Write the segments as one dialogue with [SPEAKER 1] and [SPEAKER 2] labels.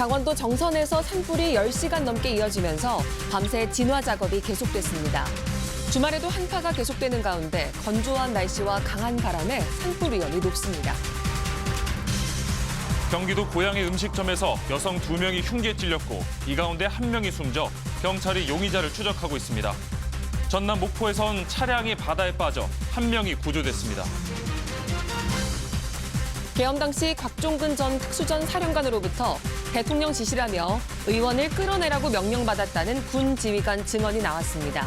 [SPEAKER 1] 강원도 정선에서 산불이 10시간 넘게 이어지면서 밤새 진화 작업이 계속됐습니다. 주말에도 한파가 계속되는 가운데 건조한 날씨와 강한 바람에 산불 위험이 높습니다.
[SPEAKER 2] 경기도 고양이 음식점에서 여성 2명이 흉기에 찔렸고 이 가운데 1명이 숨져 경찰이 용의자를 추적하고 있습니다. 전남 목포에선 차량이 바다에 빠져 1명이 구조됐습니다.
[SPEAKER 1] 계엄 당시 곽종근 전 특수전 사령관으로부터 대통령 지시라며 의원을 끌어내라고 명령받았다는 군 지휘관 증언이 나왔습니다.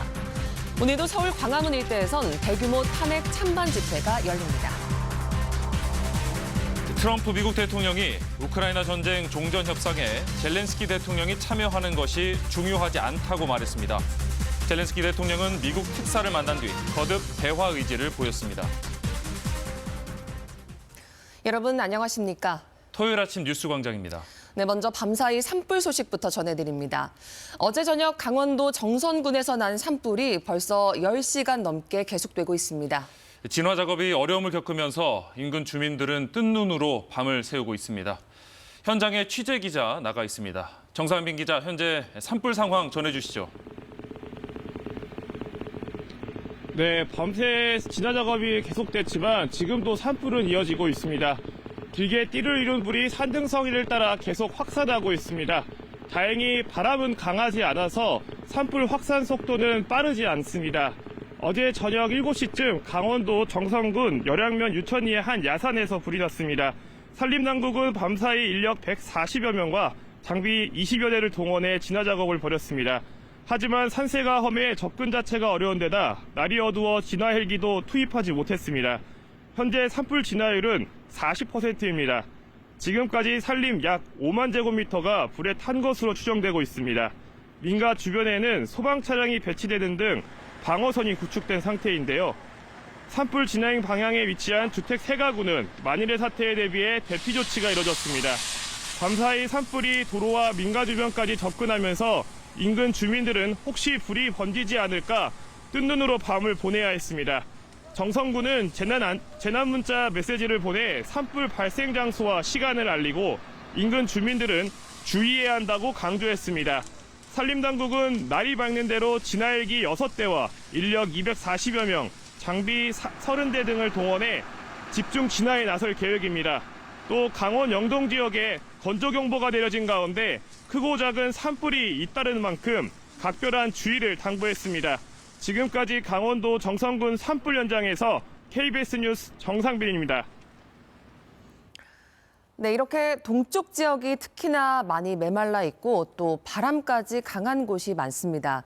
[SPEAKER 1] 오늘도 서울 광화문 일대에선 대규모 탄핵 찬반 집회가 열립니다.
[SPEAKER 2] 트럼프 미국 대통령이 우크라이나 전쟁 종전 협상에 젤렌스키 대통령이 참여하는 것이 중요하지 않다고 말했습니다. 젤렌스키 대통령은 미국 특사를 만난 뒤 거듭 대화 의지를 보였습니다.
[SPEAKER 1] 여러분 안녕하십니까?
[SPEAKER 2] 토요일 아침 뉴스광장입니다.
[SPEAKER 1] 네, 먼저 밤사이 산불 소식부터 전해드립니다. 어제 저녁 강원도 정선군에서 난 산불이 벌써 10시간 넘게 계속되고 있습니다.
[SPEAKER 2] 진화 작업이 어려움을 겪으면서 인근 주민들은 뜬 눈으로 밤을 새우고 있습니다. 현장에 취재 기자 나가 있습니다. 정상빈 기자, 현재 산불 상황 전해주시죠.
[SPEAKER 3] 네, 밤새 진화 작업이 계속됐지만 지금도 산불은 이어지고 있습니다. 길게 띠를 이룬 불이 산등성이를 따라 계속 확산하고 있습니다. 다행히 바람은 강하지 않아서 산불 확산 속도는 빠르지 않습니다. 어제 저녁 7시쯤 강원도 정선군 열양면 유천리의 한 야산에서 불이 났습니다. 산림당국은 밤사이 인력 140여 명과 장비 20여 대를 동원해 진화 작업을 벌였습니다. 하지만 산세가 험해 접근 자체가 어려운 데다 날이 어두워 진화 헬기도 투입하지 못했습니다. 현재 산불 진화율은 40%입니다. 지금까지 산림 약 5만 제곱미터가 불에 탄 것으로 추정되고 있습니다. 민가 주변에는 소방 차량이 배치되는 등 방어선이 구축된 상태인데요. 산불 진행 방향에 위치한 주택 3가구는 만일의 사태에 대비해 대피 조치가 이뤄졌습니다. 밤사이 산불이 도로와 민가 주변까지 접근하면서 인근 주민들은 혹시 불이 번지지 않을까 뜬 눈으로 밤을 보내야 했습니다. 정선군은 재난 문자 메시지를 보내 산불 발생 장소와 시간을 알리고 인근 주민들은 주의해야 한다고 강조했습니다. 산림당국은 날이 밝는 대로 진화헬기 6대와 인력 240여 명, 장비 30대 등을 동원해 집중 진화에 나설 계획입니다. 또 강원 영동 지역에 건조경보가 내려진 가운데 크고 작은 산불이 잇따르는 만큼 각별한 주의를 당부했습니다. 지금까지 강원도 정선군 산불 현장에서 KBS 뉴스 정상빈입니다.
[SPEAKER 1] 네, 이렇게 동쪽 지역이 특히나 많이 메말라 있고 또 바람까지 강한 곳이 많습니다.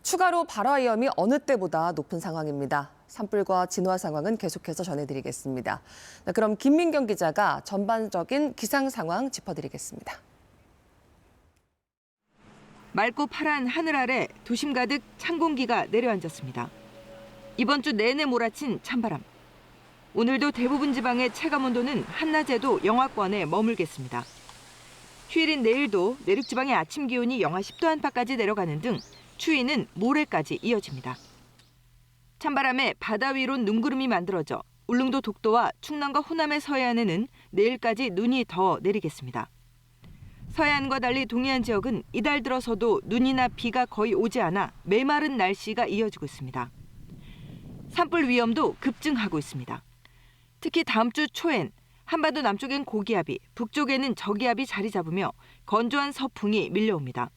[SPEAKER 1] 추가로 발화 위험이 어느 때보다 높은 상황입니다. 산불과 진화 상황은 계속해서 전해드리겠습니다. 네, 그럼 김민경 기자가 전반적인 기상 상황 짚어드리겠습니다.
[SPEAKER 4] 맑고 파란 하늘 아래 도심 가득 찬 공기가 내려앉았습니다. 이번 주 내내 몰아친 찬바람. 오늘도 대부분 지방의 체감 온도는 한낮에도 영하권에 머물겠습니다. 휴일인 내일도 내륙 지방의 아침 기온이 영하 10도 안팎까지 내려가는 등 추위는 모레까지 이어집니다. 찬바람에 바다 위로 눈구름이 만들어져 울릉도 독도와 충남과 호남의 서해안에는 내일까지 눈이 더 내리겠습니다. 서해안과 달리 동해안 지역은 이달 들어서도 눈이나 비가 거의 오지 않아 메마른 날씨가 이어지고 있습니다. 산불 위험도 급증하고 있습니다. 특히 다음 주 초엔 한반도 남쪽엔 고기압이, 북쪽에는 저기압이 자리 잡으며 건조한 서풍이 밀려옵니다.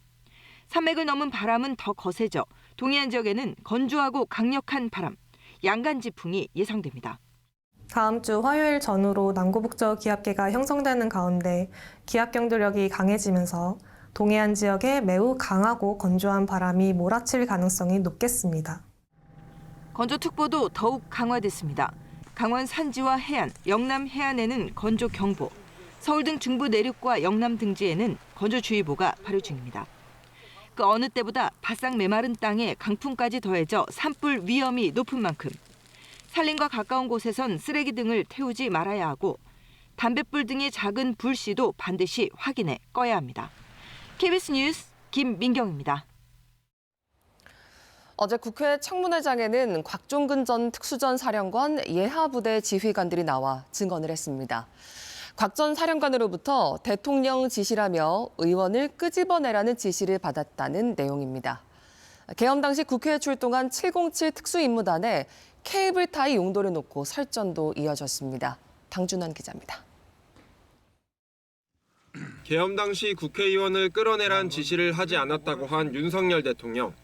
[SPEAKER 4] 산맥을 넘은 바람은 더 거세져 동해안 지역에는 건조하고 강력한 바람, 양간지풍이 예상됩니다.
[SPEAKER 5] 다음 주 화요일 전후로 남부북쪽 기압계가 형성되는 가운데 기압 경도력이 강해지면서 동해안 지역에 매우 강하고 건조한 바람이 몰아칠 가능성이 높겠습니다.
[SPEAKER 4] 건조특보도 더욱 강화됐습니다. 강원 산지와 해안, 영남 해안에는 건조경보, 서울 등 중부 내륙과 영남 등지에는 건조주의보가 발효 중입니다. 그 어느 때보다 바싹 메마른 땅에 강풍까지 더해져 산불 위험이 높은 만큼 산림과 가까운 곳에선 쓰레기 등을 태우지 말아야 하고 담뱃불 등의 작은 불씨도 반드시 확인해 꺼야 합니다. KBS 뉴스 김민경입니다.
[SPEAKER 1] 어제 국회 청문회장에는 곽종근 전 특수전 사령관 예하부대 지휘관들이 나와 증언을 했습니다. 곽 전 사령관으로부터 대통령 지시라며 의원을 끄집어내라는 지시를 받았다는 내용입니다. 계엄 당시 국회에 출동한 707 특수임무단에 케이블타이 용도를 놓고 설전도 이어졌습니다. 방준환 기자입니다.
[SPEAKER 6] 계엄 당시 국회의원을 끌어내란 지시를 하지 않았다고 한 윤석열 대통령.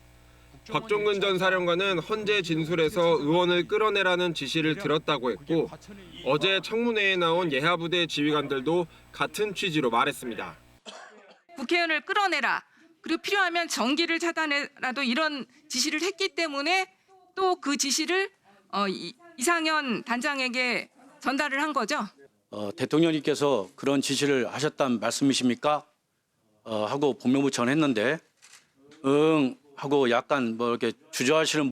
[SPEAKER 6] 박종근 전 사령관은 헌재 진술에서 의원을 끌어내라는 지시를 들었다고 했고 어제 청문회에 나온 예하부대 지휘관들도 같은 취지로 말했습니다.
[SPEAKER 7] 국회의원을 끌어내라. 그리고 필요하면 전기를 차단해라도 이런 지시를 했기 때문에 또 그 지시를 이상현 단장에게 전달을 한 거죠.
[SPEAKER 8] 대통령님께서 그런 지시를 하셨다는 말씀이십니까? 하고 법무부 전했는데 하고 약간 이렇게 주저하시는.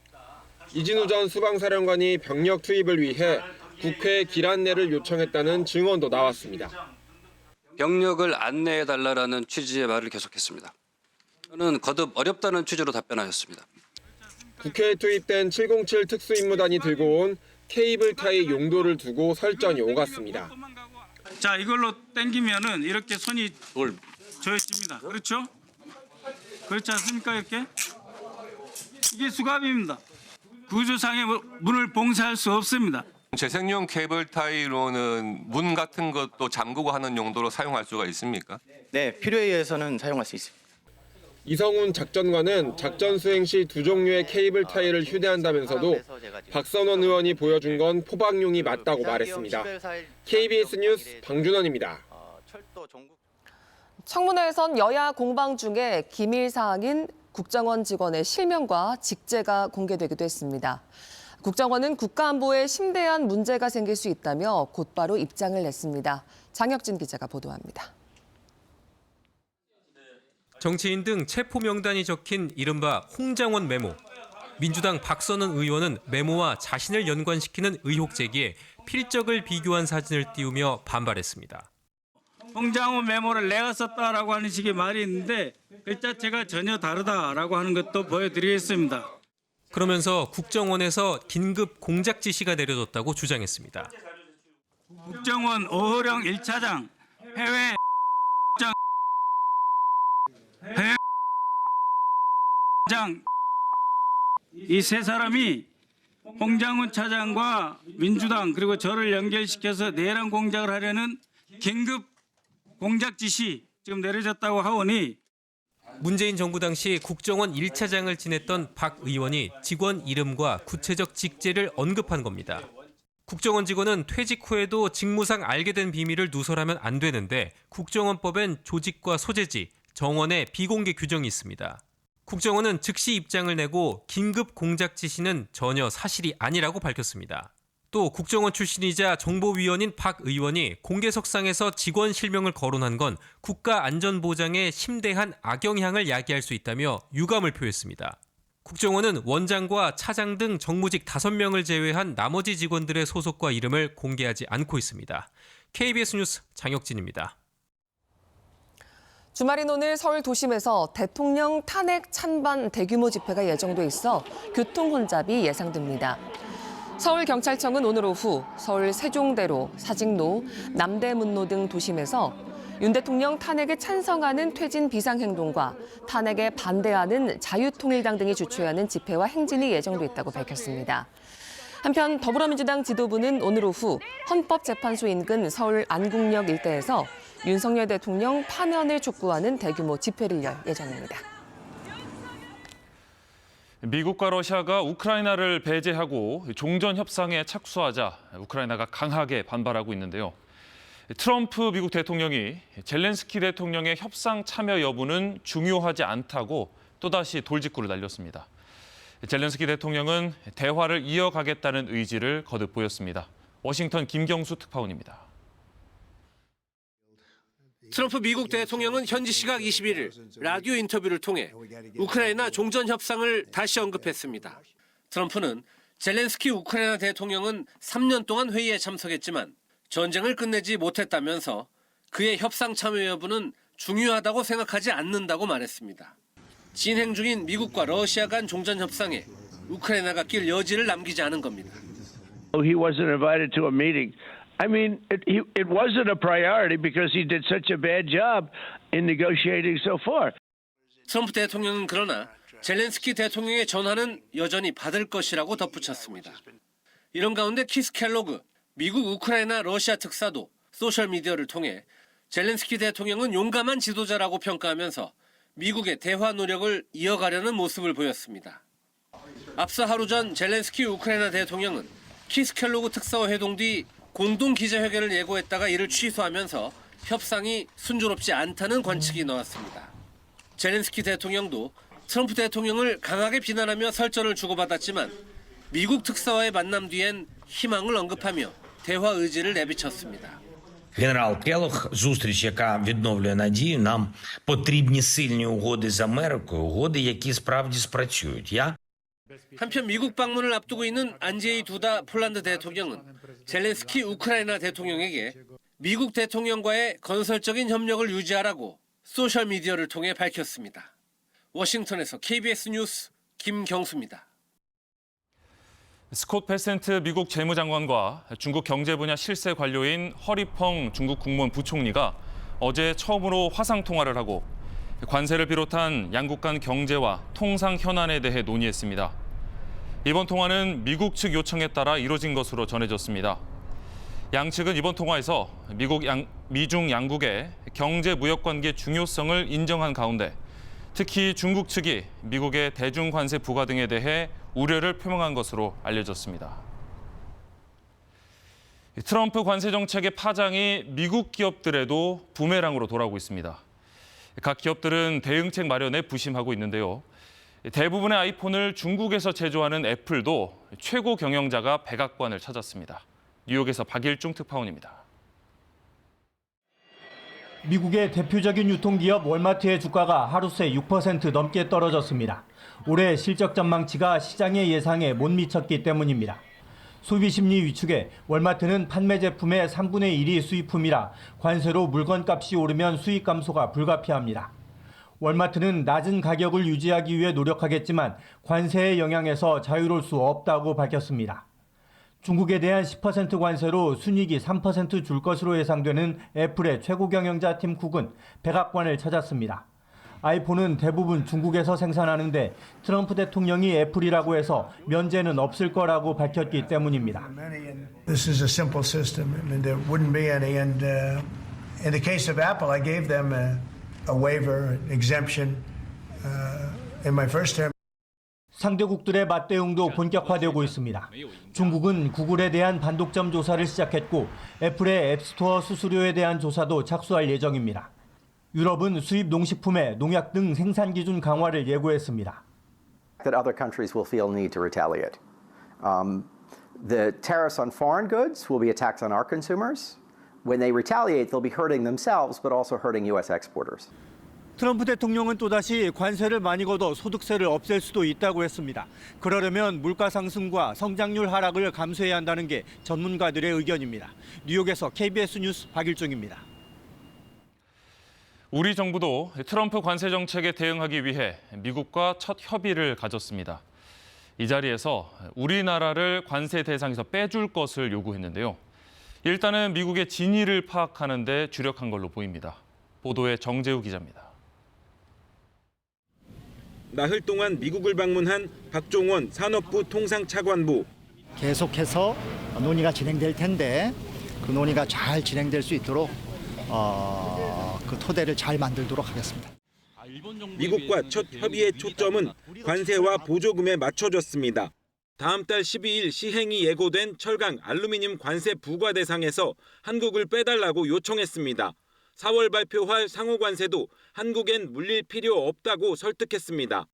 [SPEAKER 6] 이진우 전 수방사령관이 병력 투입을 위해 국회에 기란내를 요청했다는 증언도 나왔습니다.
[SPEAKER 9] 병력을 안내해달라는 취지의 말을 계속했습니다. 저는 거듭 어렵다는 취지로 답변하였습니다.
[SPEAKER 6] 국회에 투입된 707 특수임무단이 들고 온 케이블타이 용도를 두고 설전이 오갔습니다.
[SPEAKER 10] 자, 이걸로 당기면은 이렇게 손이 조여집니다. 그렇죠? 그렇지 않습니까? 이렇게? 이게 수갑입니다. 구조상의 문을 봉쇄할 수 없습니다.
[SPEAKER 11] 재생용 케이블타이로는 문 같은 것도 잠그고 하는 용도로 사용할 수가 있습니까?
[SPEAKER 12] 네, 필요에 의해서는 사용할 수 있습니다.
[SPEAKER 6] 이성훈 작전관은 작전 수행 시 두 종류의 케이블타이를 휴대한다면서도 박선원 의원이 보여준 건 포박용이 맞다고 말했습니다. KBS 뉴스 방준원입니다.
[SPEAKER 1] 청문회에선 여야 공방 중에 기밀 사항인 국정원 직원의 실명과 직제가 공개되기도 했습니다. 국정원은 국가안보에 심대한 문제가 생길 수 있다며 곧바로 입장을 냈습니다. 장혁진 기자가 보도합니다.
[SPEAKER 13] 정치인 등 체포 명단이 적힌 이른바 홍장원 메모. 민주당 박선원 의원은 메모와 자신을 연관시키는 의혹 제기에 필적을 비교한 사진을 띄우며 반발했습니다.
[SPEAKER 10] 홍장호 메모를 내가 썼다라고 하는 식의 말이 있는데 글자체가 전혀 다르다라고 하는 것도 보여드리겠습니다.
[SPEAKER 13] 그러면서 국정원에서 긴급 공작 지시가 내려졌다고 주장했습니다.
[SPEAKER 10] 국정원 오호령 1차장 해외 장 이 세 사람이 홍장훈 차장과 민주당 그리고 저를 연결시켜서 내란 공작을 하려는 긴급 공작 지시 지금 내려졌다고 하오니
[SPEAKER 13] 문재인 정부 당시 국정원 1차장을 지냈던 박 의원이 직원 이름과 구체적 직제를 언급한 겁니다. 국정원 직원은 퇴직 후에도 직무상 알게 된 비밀을 누설하면 안 되는데 국정원법엔 조직과 소재지, 정원에 비공개 규정이 있습니다. 국정원은 즉시 입장을 내고 긴급 공작 지시는 전혀 사실이 아니라고 밝혔습니다. 또 국정원 출신이자 정보위원인 박 의원이 공개석상에서 직원 실명을 거론한 건 국가안전보장에 심대한 악영향을 야기할 수 있다며 유감을 표했습니다. 국정원은 원장과 차장 등 정무직 5명을 제외한 나머지 직원들의 소속과 이름을 공개하지 않고 있습니다. KBS 뉴스 장혁진입니다.
[SPEAKER 1] 주말인 오늘 서울 도심에서 대통령 탄핵 찬반 대규모 집회가 예정돼 있어 교통 혼잡이 예상됩니다. 서울경찰청은 오늘 오후 서울 세종대로, 사직로, 남대문로 등 도심에서 윤 대통령 탄핵에 찬성하는 퇴진 비상행동과 탄핵에 반대하는 자유통일당 등이 주최하는 집회와 행진이 예정돼 있다고 밝혔습니다. 한편 더불어민주당 지도부는 오늘 오후 헌법재판소 인근 서울 안국역 일대에서 윤석열 대통령 파면을 촉구하는 대규모 집회를 열 예정입니다.
[SPEAKER 2] 미국과 러시아가 우크라이나를 배제하고 종전 협상에 착수하자 우크라이나가 강하게 반발하고 있는데요. 트럼프 미국 대통령이 젤렌스키 대통령의 협상 참여 여부는 중요하지 않다고 또다시 돌직구를 날렸습니다. 젤렌스키 대통령은 대화를 이어가겠다는 의지를 거듭 보였습니다. 워싱턴 김경수 특파원입니다.
[SPEAKER 14] 트럼프 미국 대통령은 현지 시각 21일 라디오 인터뷰를 통해 우크라이나 종전 협상을 다시 언급했습니다. 트럼프는 젤렌스키 우크라이나 대통령은 3년 동안 회의에 참석했지만 전쟁을 끝내지 못했다면서 그의 협상 참여 여부는 중요하다고 생각하지 않는다고 말했습니다. 진행 중인 미국과 러시아 간 종전 협상에 우크라이나가 낄 여지를 남기지 않은 겁니다.
[SPEAKER 15] He wasn't invited to a meeting I mean, it wasn't a priority because he did such a bad job in negotiating so far.
[SPEAKER 14] 트럼프 대통령은 그러나 젤렌스키 대통령의 전화는 여전히 받을 것이라고 덧붙였습니다. 이런 가운데 키스 켈로그, 미국 우크라이나 러시아 특사도 소셜미디어를 통해 젤렌스키 대통령은 용감한 지도자라고 평가하면서 미국의 대화 노력을 이어가려는 모습을 보였습니다. 앞서 하루 전 젤렌스키 우크라이나 대통령은 키스 켈로그 특사와 회동 뒤 공동 기자회견을 예고했다가 이를 취소하면서 협상이 순조롭지 않다는 관측이 나왔습니다. 젤렌스키 대통령도 트럼프 대통령을 강하게 비난하며 설전을 주고받았지만 미국 특사와의 만남 뒤엔 희망을 언급하며 대화 의지를 내비쳤습니다.
[SPEAKER 16] Генерал Келох, зустріч, яка відновлює надію, нам потрібні сильні угоди з Америкою, угоди, які справді спрацюють.
[SPEAKER 14] 한편 미국 방문을 앞두고 있는 안제이 두다 폴란드 대통령은 젤렌스키 우크라이나 대통령에게 미국 대통령과의 건설적인 협력을 유지하라고 소셜미디어를 통해 밝혔습니다. 워싱턴에서 KBS 뉴스 김경수입니다.
[SPEAKER 2] 스콧 베센트 미국 재무장관과 중국 경제 분야 실세 관료인 허리펑 중국 국무원 부총리가 어제 처음으로 화상 통화를 하고 관세를 비롯한 양국 간 경제와 통상 현안에 대해 논의했습니다. 이번 통화는 미국 측 요청에 따라 이뤄진 것으로 전해졌습니다. 양측은 이번 통화에서 미중 양국의 경제 무역 관계 중요성을 인정한 가운데 특히 중국 측이 미국의 대중 관세 부과 등에 대해 우려를 표명한 것으로 알려졌습니다. 트럼프 관세 정책의 파장이 미국 기업들에도 부메랑으로 돌아오고 있습니다. 각 기업들은 대응책 마련에 부심하고 있는데요. 대부분의 아이폰을 중국에서 제조하는 애플도 최고 경영자가 백악관을 찾았습니다. 뉴욕에서 박일중 특파원입니다.
[SPEAKER 17] 미국의 대표적인 유통기업 월마트의 주가가 하루 새 6% 넘게 떨어졌습니다. 올해 실적 전망치가 시장의 예상에 못 미쳤기 때문입니다. 소비심리 위축에 월마트는 판매 제품의 3분의 1이 수입품이라 관세로 물건값이 오르면 수익 감소가 불가피합니다. 월마트는 낮은 가격을 유지하기 위해 노력하겠지만 관세의 영향에서 자유로울 수 없다고 밝혔습니다. 중국에 대한 10% 관세로 순이익이 3% 줄 것으로 예상되는 애플의 최고 경영자 팀 쿡은 백악관을 찾았습니다. 아이폰은 대부분 중국에서 생산하는데 트럼프 대통령이 애플이라고 해서 면제는 없을 거라고 밝혔기 때문입니다.
[SPEAKER 18] This is a simple system. I mean, there wouldn't be any. And in the case of Apple, I gave them a waiver, an exemption in my first term.
[SPEAKER 17] 상대국들의 맞대응도 본격화되고 있습니다. 중국은 구글에 대한 반독점 조사를 시작했고 애플의 앱스토어 수수료에 대한 조사도 착수할 예정입니다. 유럽은 수입 농식품의 농약 등 생산 기준 강화를 예고했습니다.
[SPEAKER 19] That other countries will feel need to retaliate. The tariffs on foreign goods will be a tax on our consumers. When they retaliate, they'll be hurting themselves, but also hurting U.S. exporters.
[SPEAKER 17] 트럼프 대통령은 또다시 관세를 많이 걷어 소득세를 없앨 수도 있다고 했습니다. 그러려면 물가 상승과 성장률 하락을 감수해야 한다는 게 전문가들의 의견입니다. 뉴욕에서 KBS 뉴스 박일중입니다.
[SPEAKER 2] 우리 정부도 트럼프 관세 정책에 대응하기 위해 미국과 첫 협의를 가졌습니다. 이 자리에서 우리나라를 관세 대상에서 빼줄 것을 요구했는데요. 일단은 미국의 진위를 파악하는 데 주력한 걸로 보입니다. 보도에 정재우 기자입니다.
[SPEAKER 20] 나흘 동안 미국을 방문한 박종원 산업부 통상차관보.
[SPEAKER 21] 계속해서 논의가 진행될 텐데 그 논의가 잘 진행될 수 있도록 그 토대를 잘 만들도록 하겠습니다.
[SPEAKER 20] 미국과 첫 협의의 초점은 관세와 보조금에 맞춰졌습니다. 다음 달 12일 시행이 예고된 철강, 알루미늄 관세 부과 대상에서 한국을 빼달라고 요청했습니다. 4월 발표할 상호 관세도 한국엔 물릴 필요 없다고 설득했습니다.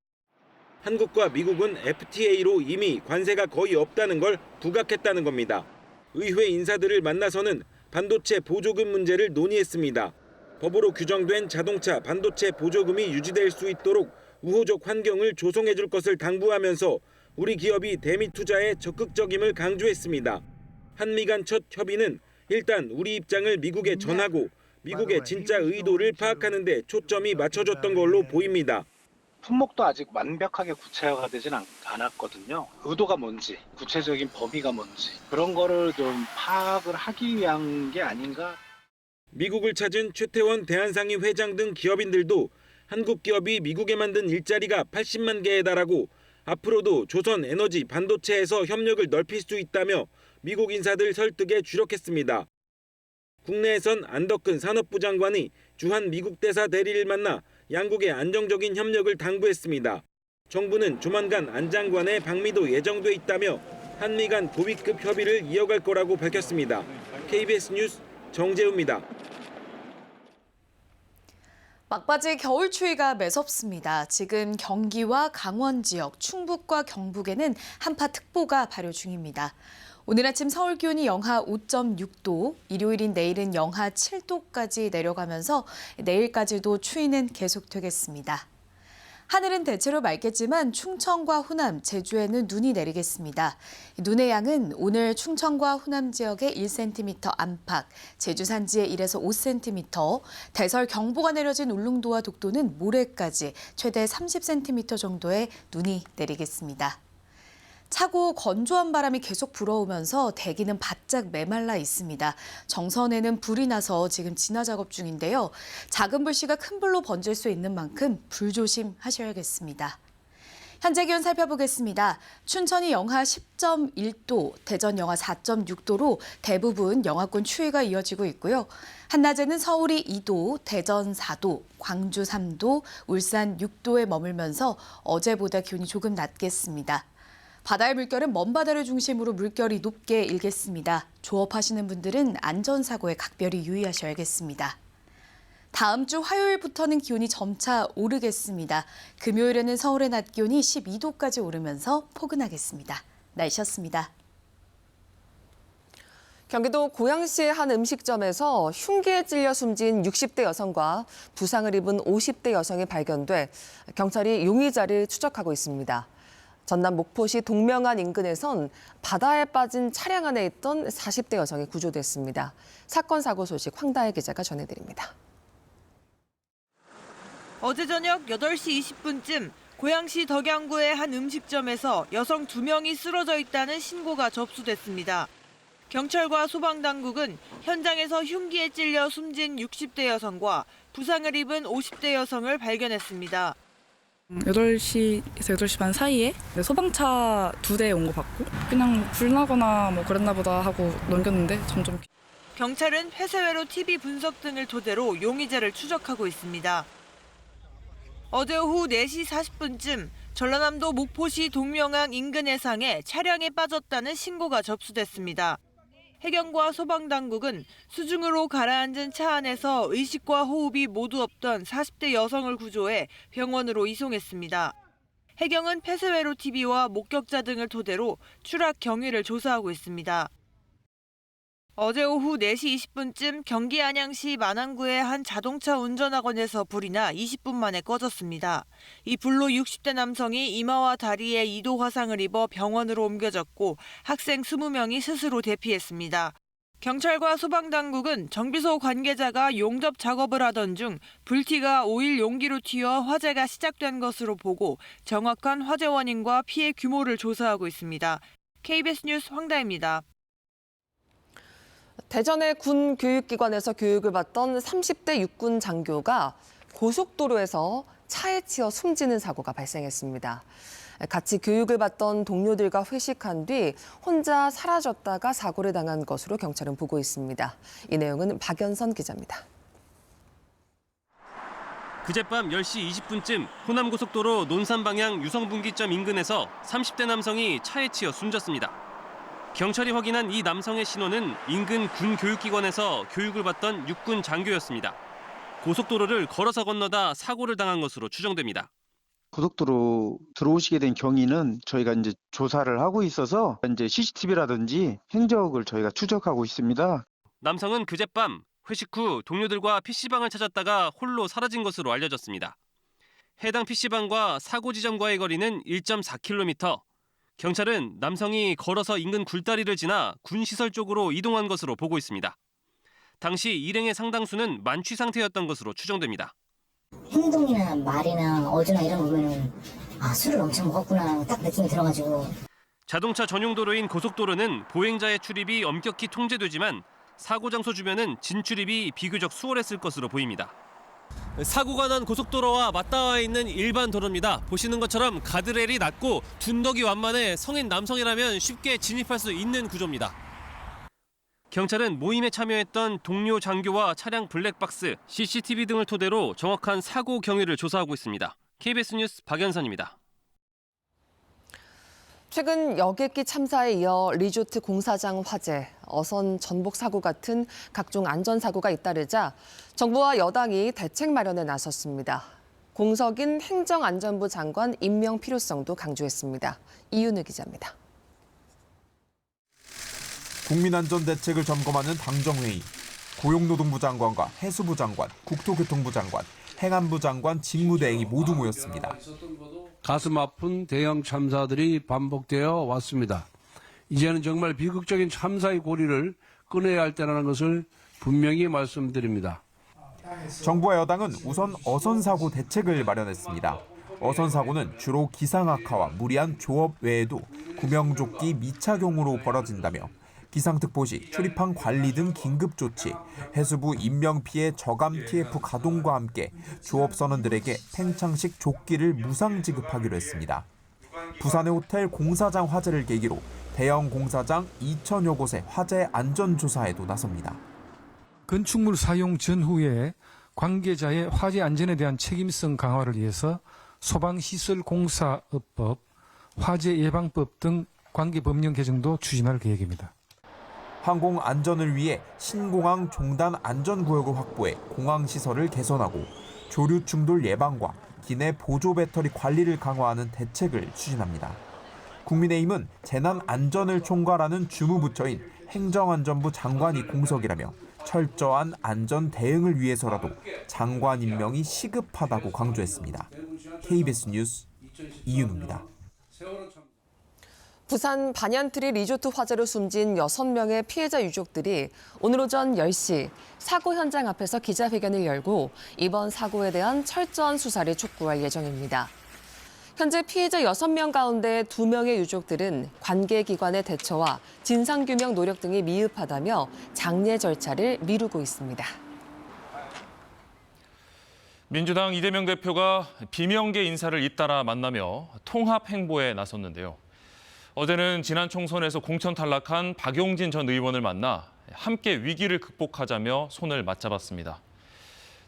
[SPEAKER 20] 한국과 미국은 FTA로 이미 관세가 거의 없다는 걸 부각했다는 겁니다. 의회 인사들을 만나서는 반도체 보조금 문제를 논의했습니다. 법으로 규정된 자동차 반도체 보조금이 유지될 수 있도록 우호적 환경을 조성해 줄 것을 당부하면서 우리 기업이 대미 투자에 적극적임을 강조했습니다. 한미 간 첫 협의는 일단 우리 입장을 미국에 전하고 미국의 진짜 의도를 파악하는 데 초점이 맞춰졌던 걸로 보입니다.
[SPEAKER 3] 품목도 아직 완벽하게 구체화가 되진 않았거든요. 의도가 뭔지, 구체적인 범위가 뭔지 그런 거를 좀 파악을 하기 위한 게 아닌가.
[SPEAKER 20] 미국을 찾은 최태원 대한상의 회장 등 기업인들도 한국 기업이 미국에 만든 일자리가 80만 개에 달하고 앞으로도 조선 에너지 반도체에서 협력을 넓힐 수 있다며 미국 인사들 설득에 주력했습니다. 국내에선 안덕근 산업부 장관이 주한 미국 대사 대리를 만나 양국의 안정적인 협력을 당부했습니다. 정부는 조만간 안 장관의 방미도 예정돼 있다며 한미 간 고위급 협의를 이어갈 거라고 밝혔습니다. KBS 뉴스 정재우입니다.
[SPEAKER 22] 막바지 겨울 추위가 매섭습니다. 지금 경기와 강원 지역, 충북과 경북에는 한파특보가 발효 중입니다. 오늘 아침 서울 기온이 영하 5.6도, 일요일인 내일은 영하 7도까지 내려가면서 내일까지도 추위는 계속되겠습니다. 하늘은 대체로 맑겠지만 충청과 호남, 제주에는 눈이 내리겠습니다. 눈의 양은 오늘 충청과 호남 지역에 1cm 안팎, 제주 산지에 1에서 5cm, 대설 경보가 내려진 울릉도와 독도는 모레까지 최대 30cm 정도의 눈이 내리겠습니다. 차고 건조한 바람이 계속 불어오면서 대기는 바짝 메말라 있습니다. 정선에는 불이 나서 지금 진화 작업 중인데요. 작은 불씨가 큰 불로 번질 수 있는 만큼 불조심하셔야겠습니다. 현재 기온 살펴보겠습니다. 춘천이 영하 10.1도, 대전 영하 4.6도로 대부분 영하권 추위가 이어지고 있고요. 한낮에는 서울이 2도, 대전 4도, 광주 3도, 울산 6도에 머물면서 어제보다 기온이 조금 낮겠습니다. 바다의 물결은 먼바다를 중심으로 물결이 높게 일겠습니다. 조업하시는 분들은 안전사고에 각별히 유의하셔야겠습니다. 다음 주 화요일부터는 기온이 점차 오르겠습니다. 금요일에는 서울의 낮 기온이 12도까지 오르면서 포근하겠습니다. 날씨였습니다.
[SPEAKER 1] 경기도 고양시의 한 음식점에서 흉기에 찔려 숨진 60대 여성과 부상을 입은 50대 여성이 발견돼 경찰이 용의자를 추적하고 있습니다. 전남 목포시 동명안 인근에선 바다에 빠진 차량 안에 있던 40대 여성이 구조됐습니다. 사건 사고 소식 황다혜 기자가 전해드립니다.
[SPEAKER 4] 어제 저녁 8시 20분쯤 고양시 덕양구의 한 음식점에서 여성 2명이 쓰러져 있다는 신고가 접수됐습니다. 경찰과 소방당국은 현장에서 흉기에 찔려 숨진 60대 여성과 부상을 입은 50대 여성을 발견했습니다.
[SPEAKER 23] 8시에서 8시 반 사이에 소방차 2대 온 거 봤고 그냥 불 나거나 뭐 그랬나 보다 하고 넘겼는데 점점.
[SPEAKER 4] 경찰은 폐쇄회로 TV 분석 등을 토대로 용의자를 추적하고 있습니다. 어제 오후 4시 40분쯤 전라남도 목포시 동명항 인근 해상에 차량에 빠졌다는 신고가 접수됐습니다. 해경과 소방당국은 수중으로 가라앉은 차 안에서 의식과 호흡이 모두 없던 40대 여성을 구조해 병원으로 이송했습니다. 해경은 폐쇄회로 TV와 목격자 등을 토대로 추락 경위를 조사하고 있습니다. 어제 오후 4시 20분쯤 경기 안양시 만안구의 한 자동차 운전학원에서 불이 나 20분 만에 꺼졌습니다. 이 불로 60대 남성이 이마와 다리에 2도 화상을 입어 병원으로 옮겨졌고 학생 20명이 스스로 대피했습니다. 경찰과 소방당국은 정비소 관계자가 용접 작업을 하던 중 불티가 오일 용기로 튀어 화재가 시작된 것으로 보고 정확한 화재 원인과 피해 규모를 조사하고 있습니다. KBS 뉴스 황다혜입니다.
[SPEAKER 1] 대전의 군 교육기관에서 교육을 받던 30대 육군 장교가 고속도로에서 차에 치여 숨지는 사고가 발생했습니다. 같이 교육을 받던 동료들과 회식한 뒤 혼자 사라졌다가 사고를 당한 것으로 경찰은 보고 있습니다. 이 내용은 박연선 기자입니다.
[SPEAKER 24] 그젯밤 10시 20분쯤 호남고속도로 논산 방향 유성분기점 인근에서 30대 남성이 차에 치여 숨졌습니다. 경찰이 확인한 이 남성의 신원은 인근 군교육기관에서 교육을 받던 육군 장교였습니다. 고속도로를 걸어서 건너다 사고를 당한 것으로 추정됩니다.
[SPEAKER 25] 고속도로 들어오시게 된 경위는 저희가 이제 조사를 하고 있어서 이제 CCTV라든지 행적을 저희가 추적하고 있습니다.
[SPEAKER 24] 남성은 그젯밤 회식 후 동료들과 PC방을 찾았다가 홀로 사라진 것으로 알려졌습니다. 해당 PC방과 사고 지점과의 거리는 1.4km. 경찰은 남성이 걸어서 인근 굴다리를 지나 군시설 쪽으로 이동한 것으로 보고 있습니다. 당시 일행의 상당수는 만취 상태였던 것으로 추정됩니다.
[SPEAKER 5] 행동이나 말이나 어조나 이런 거 보면은 술을 엄청 먹었구나 딱 느낌이 들어가지고.
[SPEAKER 24] 자동차 전용 도로인 고속도로는 보행자의 출입이 엄격히 통제되지만 사고 장소 주변은 진출입이 비교적 수월했을 것으로 보입니다. 사고가 난 고속도로와 맞닿아 있는 일반 도로입니다. 보시는 것처럼 가드레일이 낮고 둔덕이 완만해 성인 남성이라면 쉽게 진입할 수 있는 구조입니다. 경찰은 모임에 참여했던 동료 장교와 차량 블랙박스, CCTV 등을 토대로 정확한 사고 경위를 조사하고 있습니다. KBS 뉴스 박연선입니다.
[SPEAKER 1] 최근 여객기 참사에 이어 리조트 공사장 화재, 어선 전복 사고 같은 각종 안전사고가 잇따르자 정부와 여당이 대책 마련에 나섰습니다. 공석인 행정안전부 장관 임명 필요성도 강조했습니다. 이윤우 기자입니다.
[SPEAKER 7] 국민안전 대책을 점검하는 당정회의. 고용노동부 장관과 해수부 장관, 국토교통부 장관, 행안부 장관, 직무대행이 모두 모였습니다.
[SPEAKER 8] 가슴 아픈 대형 참사들이 반복되어 왔습니다. 이제는 정말 비극적인 참사의 고리를 끊어야 할 때라는 것을 분명히 말씀드립니다.
[SPEAKER 7] 정부와 여당은 우선 어선사고 대책을 마련했습니다. 어선사고는 주로 기상 악화와 무리한 조업 외에도 구명조끼 미착용으로 벌어진다며 기상특보 시 출입항 관리 등 긴급 조치, 해수부 인명피해 저감 TF 가동과 함께 조업 선원들에게 팽창식 조끼를 무상 지급하기로 했습니다. 부산의 호텔 공사장 화재를 계기로 대형 공사장 2,000여 곳의 화재 안전조사에도 나섭니다.
[SPEAKER 9] 건축물 사용 전후에 관계자의 화재 안전에 대한 책임성 강화를 위해서 소방시설공사업법, 화재예방법 등 관계 법령 개정도 추진할 계획입니다.
[SPEAKER 7] 항공 안전을 위해 신공항 종단 안전구역을 확보해 공항시설을 개선하고 조류 충돌 예방과 기내 보조 배터리 관리를 강화하는 대책을 추진합니다. 국민의힘은 재난 안전을 총괄하는 주무부처인 행정안전부 장관이 공석이라며 철저한 안전 대응을 위해서라도 장관 임명이 시급하다고 강조했습니다. KBS 뉴스 이윤우입니다.
[SPEAKER 1] 부산 반얀트리 리조트 화재로 숨진 6명의 피해자 유족들이 오늘 오전 10시 사고 현장 앞에서 기자회견을 열고 이번 사고에 대한 철저한 수사를 촉구할 예정입니다. 현재 피해자 6명 가운데 2명의 유족들은 관계기관의 대처와 진상규명 노력 등이 미흡하다며 장례 절차를 미루고 있습니다.
[SPEAKER 2] 민주당 이재명 대표가 비명계 인사를 잇따라 만나며 통합 행보에 나섰는데요. 어제는 지난 총선에서 공천 탈락한 박용진 전 의원을 만나 함께 위기를 극복하자며 손을 맞잡았습니다.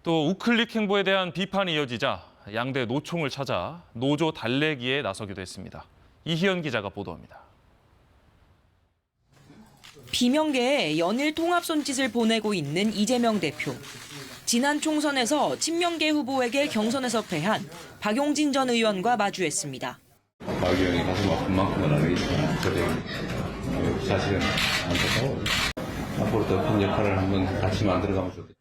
[SPEAKER 2] 또 우클릭 행보에 대한 비판이 이어지자 양대 노총을 찾아 노조 달래기에 나서기도 했습니다. 이희연 기자가 보도합니다.
[SPEAKER 11] 비명계에 연일 통합 손짓을 보내고 있는 이재명 대표. 지난 총선에서 친명계 후보에게 경선에서 패한 박용진 전 의원과 마주했습니다.
[SPEAKER 26] 박 의원이 가슴 아픈 만큼은 아니지만 저도 사실은 안타까워. 앞으로 더 큰 역할을 한번 같이 만들어가면 좋겠다.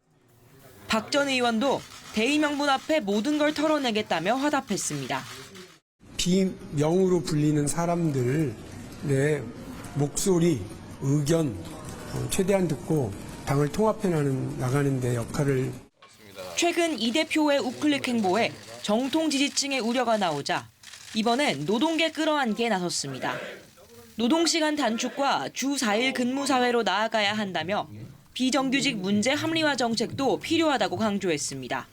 [SPEAKER 11] 박 전 의원도 대의명분 앞에 모든 걸 털어내겠다며 화답했습니다.
[SPEAKER 27] 비명으로 불리는 사람들의 목소리, 의견 최대한 듣고 당을 통합해 나가는 데 역할을.
[SPEAKER 11] 최근 이 대표의 우클릭 행보에 정통 지지층의 우려가 나오자 이번엔 노동계 끌어안기에 나섰습니다. 노동시간 단축과 주 4일 근무 사회로 나아가야 한다며 비정규직 문제 합리화 정책도 필요하다고 강조했습니다.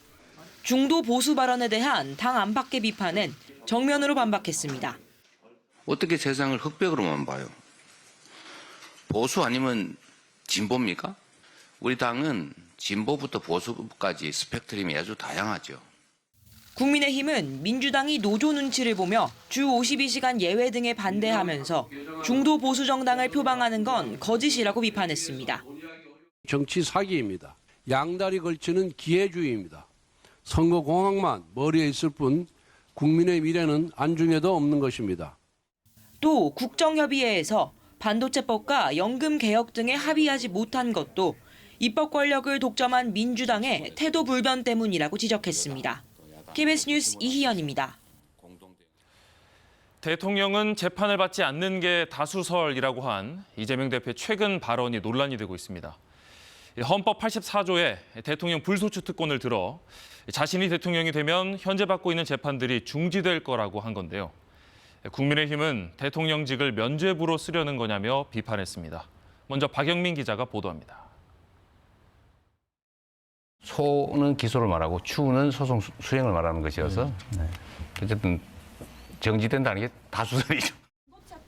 [SPEAKER 11] 중도 보수 발언에 대한 당 안팎의 비판은 정면으로 반박했습니다.
[SPEAKER 28] 어떻게 세상을 흑백으로만 봐요? 보수 아니면 진보입니까? 우리 당은 진보부터 보수까지 스펙트럼이 아주 다양하죠.
[SPEAKER 11] 국민의힘은 민주당이 노조 눈치를 보며 주 52시간 예외 등에 반대하면서 중도 보수 정당을 표방하는 건 거짓이라고 비판했습니다.
[SPEAKER 8] 정치 사기입니다. 양다리 걸치는 기회주의입니다. 선거 공학만 머리에 있을 뿐 국민의 미래는 안중에도 없는 것입니다.
[SPEAKER 11] 또 국정협의회에서 반도체법과 연금 개혁 등에 합의하지 못한 것도 입법 권력을 독점한 민주당의 태도 불변 때문이라고 지적했습니다. KBS 뉴스 이희연입니다.
[SPEAKER 2] 대통령은 재판을 받지 않는 게 다수설이라고 한 이재명 대표의 최근 발언이 논란이 되고 있습니다. 헌법 84조에 대통령 불소추 특권을 들어 자신이 대통령이 되면 현재 받고 있는 재판들이 중지될 거라고 한 건데요. 국민의힘은 대통령직을 면죄부로 쓰려는 거냐며 비판했습니다. 먼저 박영민 기자가 보도합니다.
[SPEAKER 28] 소는 기소를 말하고 추는 소송 수행을 말하는 것이어서 어쨌든 정지된다는 게 다수설이죠.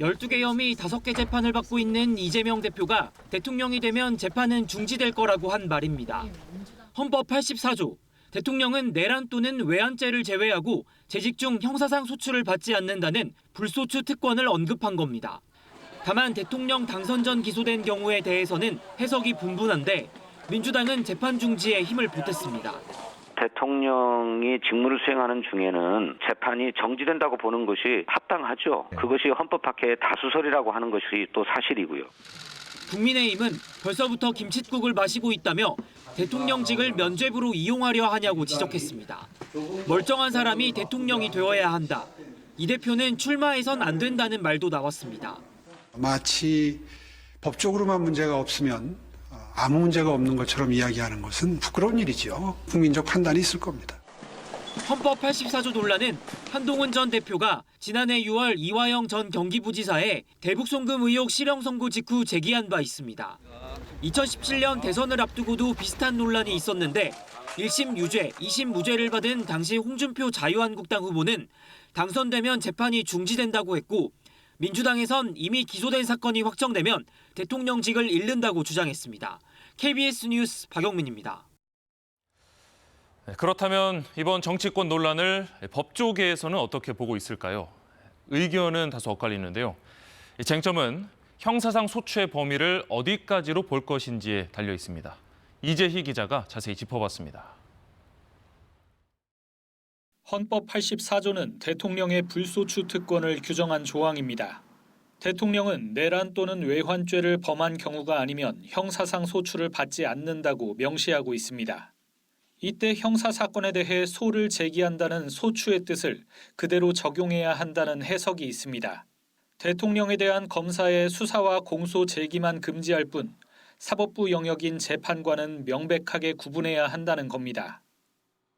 [SPEAKER 6] 12개 혐의 5개 재판을 받고 있는 이재명 대표가 대통령이 되면 재판은 중지될 거라고 한 말입니다. 헌법 84조, 대통령은 내란 또는 외환죄를 제외하고 재직 중 형사상 소추를 받지 않는다는 불소추 특권을 언급한 겁니다. 다만 대통령 당선 전 기소된 경우에 대해서는 해석이 분분한데 민주당은 재판 중지에 힘을 보탰습니다.
[SPEAKER 10] 대통령이 직무를 수행하는 중에는 재판이 정지된다고 보는 것이 합당하죠. 그것이 헌법 밖의 다수설이라고 하는 것이 또 사실이고요.
[SPEAKER 6] 국민의힘은 벌써부터 김칫국을 마시고 있다며 대통령직을 면죄부로 이용하려 하냐고 지적했습니다. 멀쩡한 사람이 대통령이 되어야 한다. 이 대표는 출마해선 안 된다는 말도 나왔습니다.
[SPEAKER 12] 마치 법적으로만 문제가 없으면 아무 문제가 없는 것처럼 이야기하는 것은 부끄러운 일이죠. 국민적 판단이 있을 겁니다.
[SPEAKER 6] 헌법 84조 논란은 한동훈 전 대표가 지난해 6월 이화영 전 경기부지사의 대북송금 의혹 실형 선고 직후 제기한 바 있습니다. 2017년 대선을 앞두고도 비슷한 논란이 있었는데 1심 유죄, 2심 무죄를 받은 당시 홍준표 자유한국당 후보는 당선되면 재판이 중지된다고 했고 민주당에선 이미 기소된 사건이 확정되면 대통령직을 잃는다고 주장했습니다. KBS 뉴스 박영민입니다.
[SPEAKER 2] 그렇다면 이번 정치권 논란을 법조계에서는 어떻게 보고 있을까요? 의견은 다소 엇갈리는데요. 쟁점은 형사상 소추의 범위를 어디까지로 볼 것인지에 달려 있습니다. 이재희 기자가 자세히 짚어봤습니다.
[SPEAKER 13] 헌법 84조는 대통령의 불소추 특권을 규정한 조항입니다. 대통령은 내란 또는 외환죄를 범한 경우가 아니면 형사상 소추를 받지 않는다고 명시하고 있습니다. 이때 형사사건에 대해 소를 제기한다는 소추의 뜻을 그대로 적용해야 한다는 해석이 있습니다. 대통령에 대한 검사의 수사와 공소 제기만 금지할 뿐 사법부 영역인 재판과는 명백하게 구분해야 한다는 겁니다.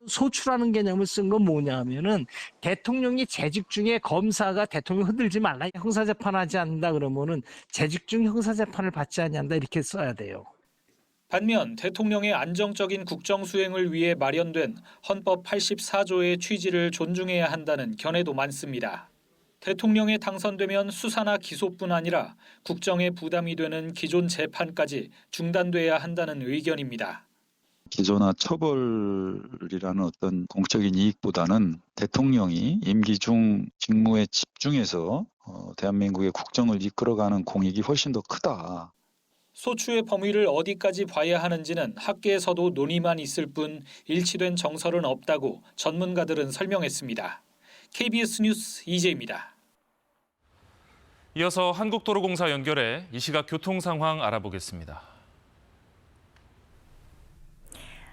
[SPEAKER 14] 소추라는 개념을 쓴 건 뭐냐면은 대통령이 재직 중에 검사가 대통령 흔들지 말라 형사재판하지 않는다 그러면은 재직 중 형사재판을 받지 않는다 이렇게 써야 돼요.
[SPEAKER 13] 반면 대통령의 안정적인 국정 수행을 위해 마련된 헌법 84조의 취지를 존중해야 한다는 견해도 많습니다. 대통령에 당선되면 수사나 기소뿐 아니라 국정에 부담이 되는 기존 재판까지 중단돼야 한다는 의견입니다.
[SPEAKER 15] 기소나 처벌이라는 어떤 공적인 이익보다는 대통령이 임기 중 직무에 집중해서 대한민국의 국정을 이끌어가는 공익이 훨씬 더 크다.
[SPEAKER 13] 소추의 범위를 어디까지 봐야 하는지는 학계에서도 논의만 있을 뿐 일치된 정설은 없다고 전문가들은 설명했습니다. KBS 뉴스 이재입니다.
[SPEAKER 2] 이어서 한국도로공사 연결해 이 시각 교통 상황 알아보겠습니다.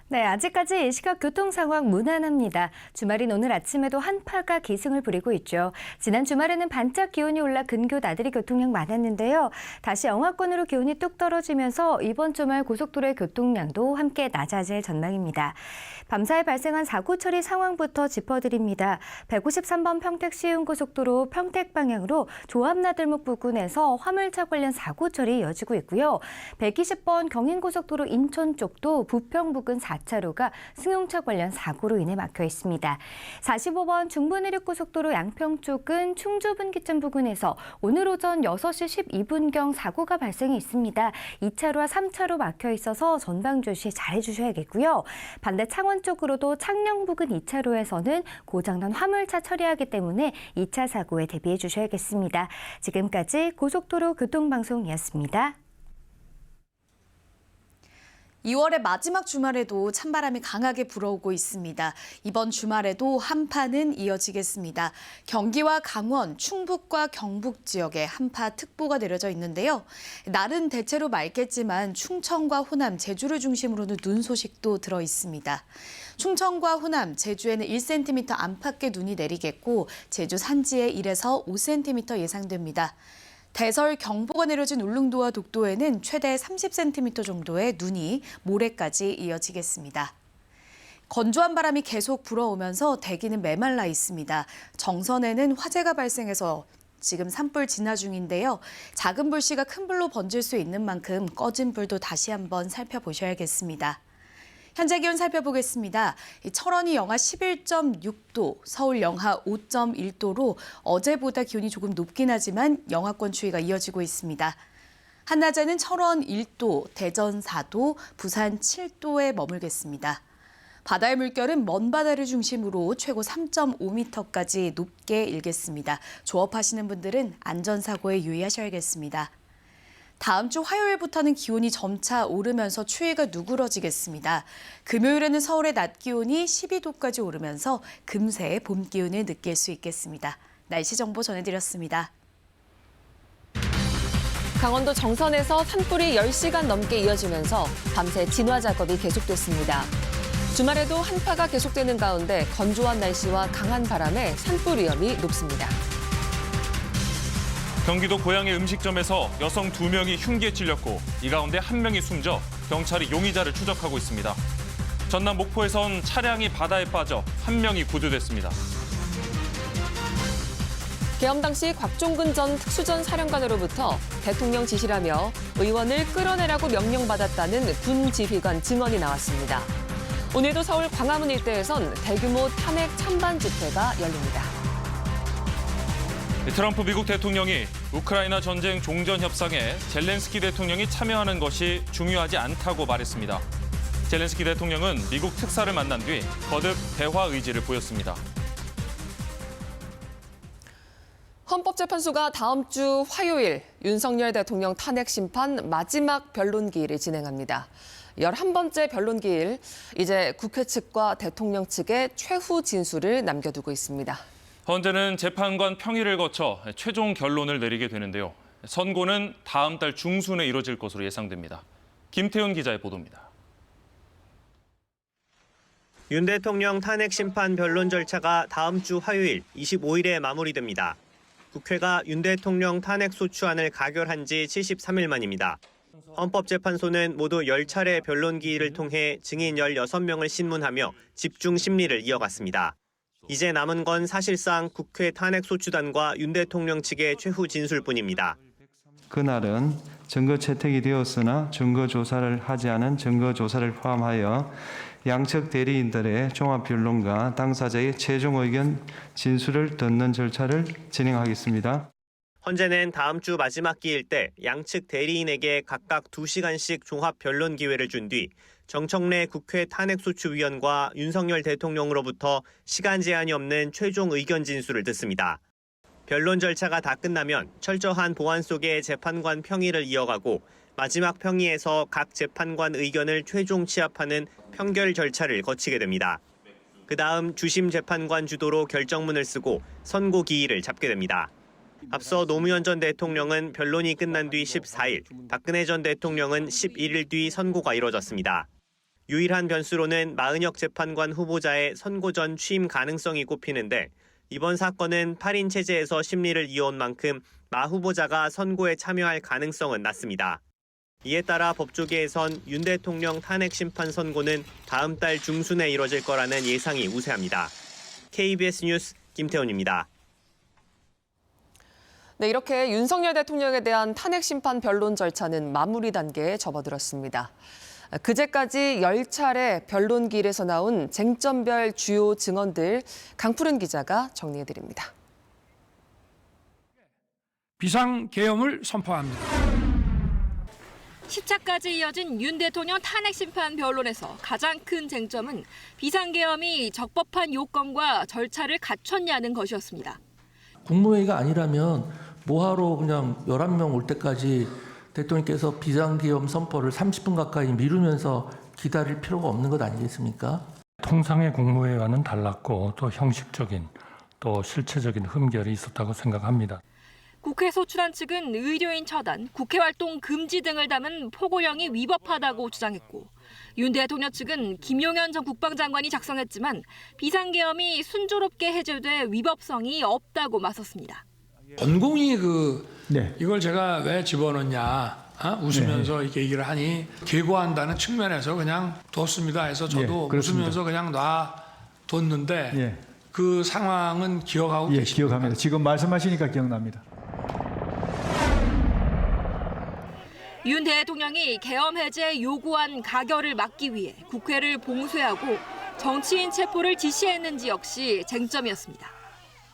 [SPEAKER 16] 네, 아직까지 이 시각 교통 상황 무난합니다. 주말인 오늘 아침에도 한파가 기승을 부리고 있죠. 지난 주말에는 반짝 기온이 올라 근교 나들이 교통량 많았는데요. 다시 영하권으로 기온이 뚝 떨어지면서 이번 주말 고속도로의 교통량도 함께 낮아질 전망입니다. 밤사이 발생한 사고 처리 상황부터 짚어드립니다. 153번 평택 시흥고속도로 평택 방향으로 조합나들목 부근에서 화물차 관련 사고 처리 이어지고 있고요. 120번 경인고속도로 인천 쪽도 부평 부근 4차로가 승용차 관련 사고로 인해 막혀 있습니다. 45번 중부내륙고속도로 양평 쪽은 충주분기점 부근에서 오늘 오전 6시 12분경 사고가 발생해 있습니다. 2차로와 3차로 막혀 있어서 전방 주시 잘해주셔야겠고요. 반대 창원 쪽으로도 창녕 부근 2차로에서는 고장난 화물차 처리하기 때문에 2차 사고에 대비해 주셔야겠습니다. 지금까지 고속도로 교통방송이었습니다.
[SPEAKER 22] 2월의 마지막 주말에도 찬바람이 강하게 불어오고 있습니다. 이번 주말에도 한파는 이어지겠습니다. 경기와 강원, 충북과 경북 지역에 한파특보가 내려져 있는데요. 날은 대체로 맑겠지만 충청과 호남, 제주를 중심으로는 눈 소식도 들어 있습니다. 충청과 호남, 제주에는 1cm 안팎의 눈이 내리겠고 제주 산지에 1에서 5cm 예상됩니다. 대설 경보가 내려진 울릉도와 독도에는 최대 30cm 정도의 눈이 모레까지 이어지겠습니다. 건조한 바람이 계속 불어오면서 대기는 메말라 있습니다. 정선에는 화재가 발생해서 지금 산불 진화 중인데요. 작은 불씨가 큰 불로 번질 수 있는 만큼 꺼진 불도 다시 한번 살펴보셔야겠습니다. 현재 기온 살펴보겠습니다. 철원이 영하 11.6도, 서울 영하 5.1도로 어제보다 기온이 조금 높긴 하지만 영하권 추위가 이어지고 있습니다. 한낮에는 철원 1도, 대전 4도, 부산 7도에 머물겠습니다. 바다의 물결은 먼 바다를 중심으로 최고 3.5m까지 높게 일겠습니다. 조업하시는 분들은 안전사고에 유의하셔야겠습니다. 다음 주 화요일부터는 기온이 점차 오르면서 추위가 누그러지겠습니다. 금요일에는 서울의 낮 기온이 12도까지 오르면서 금세 봄 기운을 느낄 수 있겠습니다. 날씨 정보 전해드렸습니다.
[SPEAKER 1] 강원도 정선에서 산불이 10시간 넘게 이어지면서 밤새 진화 작업이 계속됐습니다. 주말에도 한파가 계속되는 가운데 건조한 날씨와 강한 바람에 산불 위험이 높습니다.
[SPEAKER 2] 경기도 고양의 음식점에서 여성 2명이 흉기에 찔렸고 이 가운데 1명이 숨져 경찰이 용의자를 추적하고 있습니다. 전남 목포에선 차량이 바다에 빠져 1명이 구조됐습니다.
[SPEAKER 1] 계엄 당시 곽종근 전 특수전 사령관으로부터 대통령 지시라며 의원을 끌어내라고 명령받았다는 군 지휘관 증언이 나왔습니다. 오늘도 서울 광화문 일대에선 대규모 탄핵 찬반 집회가 열립니다.
[SPEAKER 2] 트럼프 미국 대통령이 우크라이나 전쟁 종전 협상에 젤렌스키 대통령이 참여하는 것이 중요하지 않다고 말했습니다. 젤렌스키 대통령은 미국 특사를 만난 뒤 거듭 대화 의지를 보였습니다.
[SPEAKER 1] 헌법재판소가 다음 주 화요일 윤석열 대통령 탄핵 심판 마지막 변론기일을 진행합니다. 11번째 변론기일, 이제 국회 측과 대통령 측의 최후 진술을 남겨두고 있습니다.
[SPEAKER 2] 헌재는 재판관 평의를 거쳐 최종 결론을 내리게 되는데요. 선고는 다음 달 중순에 이뤄질 것으로 예상됩니다. 김태훈 기자의 보도입니다.
[SPEAKER 3] 윤 대통령 탄핵 심판 변론 절차가 다음 주 화요일 25일에 마무리됩니다. 국회가 윤 대통령 탄핵 소추안을 가결한 지 73일 만입니다. 헌법재판소는 모두 10차례 변론 기일을 통해 증인 16명을 신문하며 집중 심리를 이어갔습니다. 이제 남은 건 사실상 국회 탄핵 소추단과 윤 대통령 측의 최후 진술뿐입니다.
[SPEAKER 4] 그날은 증거 채택이 되었으나 증거 조사를 하지 않은 증거 조사를 포함하여 양측 대리인들의 종합 변론과 당사자의 최종 의견 진술을 듣는 절차를 진행하겠습니다.
[SPEAKER 3] 헌재는 다음 주 마지막 기일 때 양측 대리인에게 각각 2시간씩 종합 변론 기회를 준 뒤 정청래 국회 탄핵소추위원과 윤석열 대통령으로부터 시간 제한이 없는 최종 의견 진술을 듣습니다. 변론 절차가 다 끝나면 철저한 보안 속에 재판관 평의를 이어가고 마지막 평의에서 각 재판관 의견을 최종 취합하는 평결 절차를 거치게 됩니다. 그 다음 주심 재판관 주도로 결정문을 쓰고 선고 기일을 잡게 됩니다. 앞서 노무현 전 대통령은 변론이 끝난 뒤 14일, 박근혜 전 대통령은 11일 뒤 선고가 이뤄졌습니다. 유일한 변수로는 마은혁 재판관 후보자의 선고 전 취임 가능성이 꼽히는데 이번 사건은 8인 체제에서 심리를 이어온 만큼 마 후보자가 선고에 참여할 가능성은 낮습니다. 이에 따라 법조계에선 윤 대통령 탄핵 심판 선고는 다음 달 중순에 이뤄질 거라는 예상이 우세합니다. KBS 뉴스 김태훈입니다.
[SPEAKER 1] 네, 이렇게 윤석열 대통령에 대한 탄핵 심판 변론 절차는 마무리 단계에 접어들었습니다. 그제까지 10차례 변론기일에서 나온 쟁점별 주요 증언들 강푸른 기자가 정리해드립니다.
[SPEAKER 9] 비상계엄을 선포합니다.
[SPEAKER 17] 10차까지 이어진 윤 대통령 탄핵 심판 변론에서 가장 큰 쟁점은 비상계엄이 적법한 요건과 절차를 갖췄냐는 것이었습니다.
[SPEAKER 18] 국무회의가 아니라면 뭐하러 그냥 11명 올 때까지 대통령께서 비상계엄 선포를 30분 가까이 미루면서 기다릴 필요가 없는 것 아니겠습니까?
[SPEAKER 9] 통상의 국무회의와는 달랐고 또 형식적인 또 실체적인 흠결이 있었다고 생각합니다.
[SPEAKER 17] 국회 소추단 측은 의료인 처단, 국회 활동 금지 등을 담은 포고령이 위법하다고 주장했고 윤 대통령 측은 김용현 전 국방장관이 작성했지만 비상계엄이 순조롭게 해제돼 위법성이 없다고 맞섰습니다.
[SPEAKER 5] 전공이 이걸 제가 왜 집어넣냐 웃으면서 이렇게 얘기를 하니 계고한다는 측면에서 그냥 뒀습니다 해서 저도 웃으면서 그냥 놔뒀는데 그 상황은 기억하고 계십니까?
[SPEAKER 7] 기억합니다. 지금 말씀하시니까 기억납니다.
[SPEAKER 17] 윤 대통령이 계엄 해제 요구안 가결을 막기 위해 국회를 봉쇄하고 정치인 체포를 지시했는지 역시 쟁점이었습니다.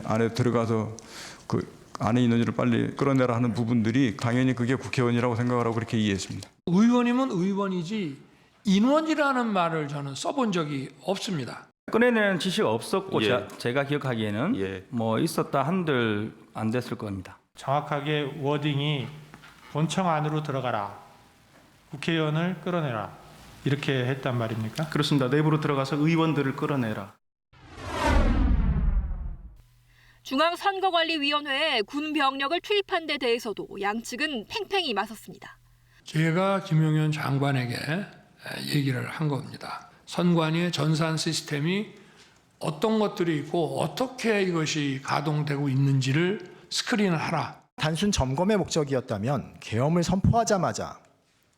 [SPEAKER 19] 안에 들어가서 그 안에 있는 일을 빨리 끌어내라 하는 부분들이 당연히 그게 국회의원이라고 생각을 하고 그렇게 이해했습니다.
[SPEAKER 9] 의원이면 의원이지 인원이라는 말을 저는 써본 적이 없습니다.
[SPEAKER 20] 꺼내내는 지시가 없었고 제가 기억하기에는 뭐 있었다 한들 안 됐을 겁니다.
[SPEAKER 21] 정확하게 워딩이 본청 안으로 들어가라. 국회의원을 끌어내라. 이렇게 했단 말입니까?
[SPEAKER 20] 그렇습니다. 내부로 들어가서 의원들을 끌어내라.
[SPEAKER 17] 중앙선거관리위원회에 군 병력을 투입한 데 대해서도 양측은 팽팽히 맞섰습니다.
[SPEAKER 9] 제가 김용현 장관에게 얘기를 한 겁니다. 선관위의 전산 시스템이 어떤 것들이 있고 어떻게 이것이 가동되고 있는지를 스크린을 하라.
[SPEAKER 23] 단순 점검의 목적이었다면 계엄을 선포하자마자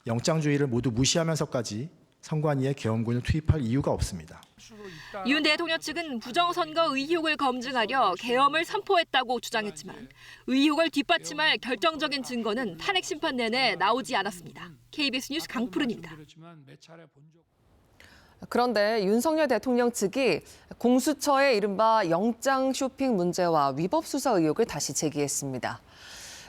[SPEAKER 23] 영장주의를 모두 무시하면서까지 선관위에 계엄군을 투입할 이유가 없습니다.
[SPEAKER 17] 윤 대통령 측은 부정선거 의혹을 검증하려 계엄을 선포했다고 주장했지만 의혹을 뒷받침할 결정적인 증거는 탄핵 심판 내내 나오지 않았습니다. KBS 뉴스 강푸른입니다.
[SPEAKER 1] 그런데 윤석열 대통령 측이 공수처의 이른바 영장 쇼핑 문제와 위법 수사 의혹을 다시 제기했습니다.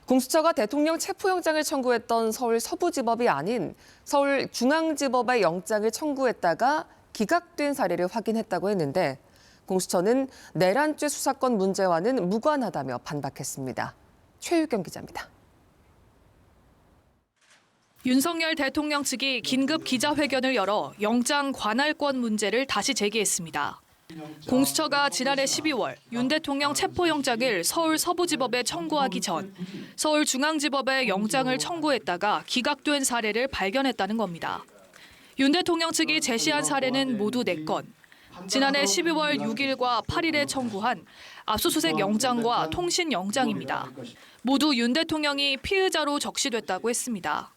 [SPEAKER 1] 공수처가 대통령 체포영장을 청구했던 서울 서부지법이 아닌 서울중앙지법의 영장을 청구했다가 기각된 사례를 확인했다고 했는데 공수처는 내란죄 수사권 문제와는 무관하다며 반박했습니다. 최유경 기자입니다.
[SPEAKER 24] 윤석열 대통령 측이 긴급 기자회견을 열어 영장 관할권 문제를 다시 제기했습니다. 공수처가 지난해 12월 윤 대통령 체포영장을 서울 서부지법에 청구하기 전 서울중앙지법에 영장을 청구했다가 기각된 사례를 발견했다는 겁니다. 윤 대통령 측이 제시한 사례는 모두 4건. 지난해 12월 6일과 8일에 청구한 압수수색 영장과 통신 영장입니다. 모두 윤 대통령이 피의자로 적시됐다고 했습니다.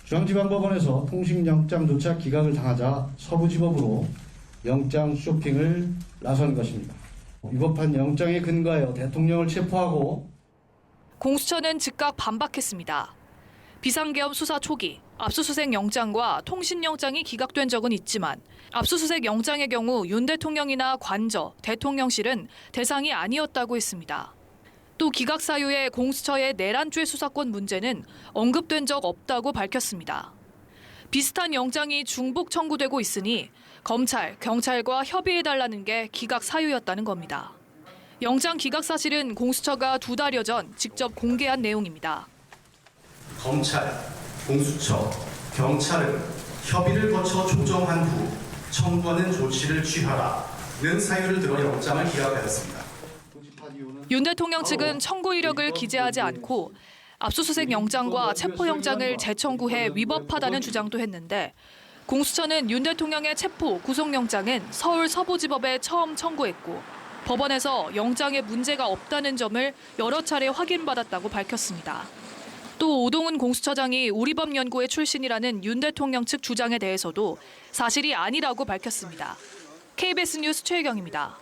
[SPEAKER 25] 중앙지방법원에서 통신영장조차 기각을 당하자 서부지법으로 영장 쇼핑을 나선 것입니다. 위법한 영장에 근거하여 대통령을 체포하고
[SPEAKER 24] 공수처는 즉각 반박했습니다. 비상계엄 수사 초기 압수수색 영장과 통신영장이 기각된 적은 있지만 압수수색 영장의 경우 윤 대통령이나 관저, 대통령실은 대상이 아니었다고 했습니다. 또 기각 사유의 공수처의 내란죄 수사권 문제는 언급된 적 없다고 밝혔습니다. 비슷한 영장이 중복 청구되고 있으니 검찰, 경찰과 협의해달라는 게 기각 사유였다는 겁니다. 영장 기각 사실은 공수처가 2달여 전 직접 공개한 내용입니다.
[SPEAKER 29] 검찰, 공수처, 경찰은 협의를 거쳐 조정한 후 청구하는 조치를 취하라는 사유를 들어 영장을 기각하였습니다.
[SPEAKER 24] 윤 대통령 측은 청구 이력을 기재하지 않고 압수수색 영장과 체포영장을 재청구해 위법하다는 주장도 했는데 공수처는 윤 대통령의 체포, 구속영장은 서울 서부지법에 처음 청구했고 법원에서 영장에 문제가 없다는 점을 여러 차례 확인받았다고 밝혔습니다. 또 오동훈 공수처장이 우리법연구회 출신이라는 윤 대통령 측 주장에 대해서도 사실이 아니라고 밝혔습니다. KBS 뉴스 최혜경입니다.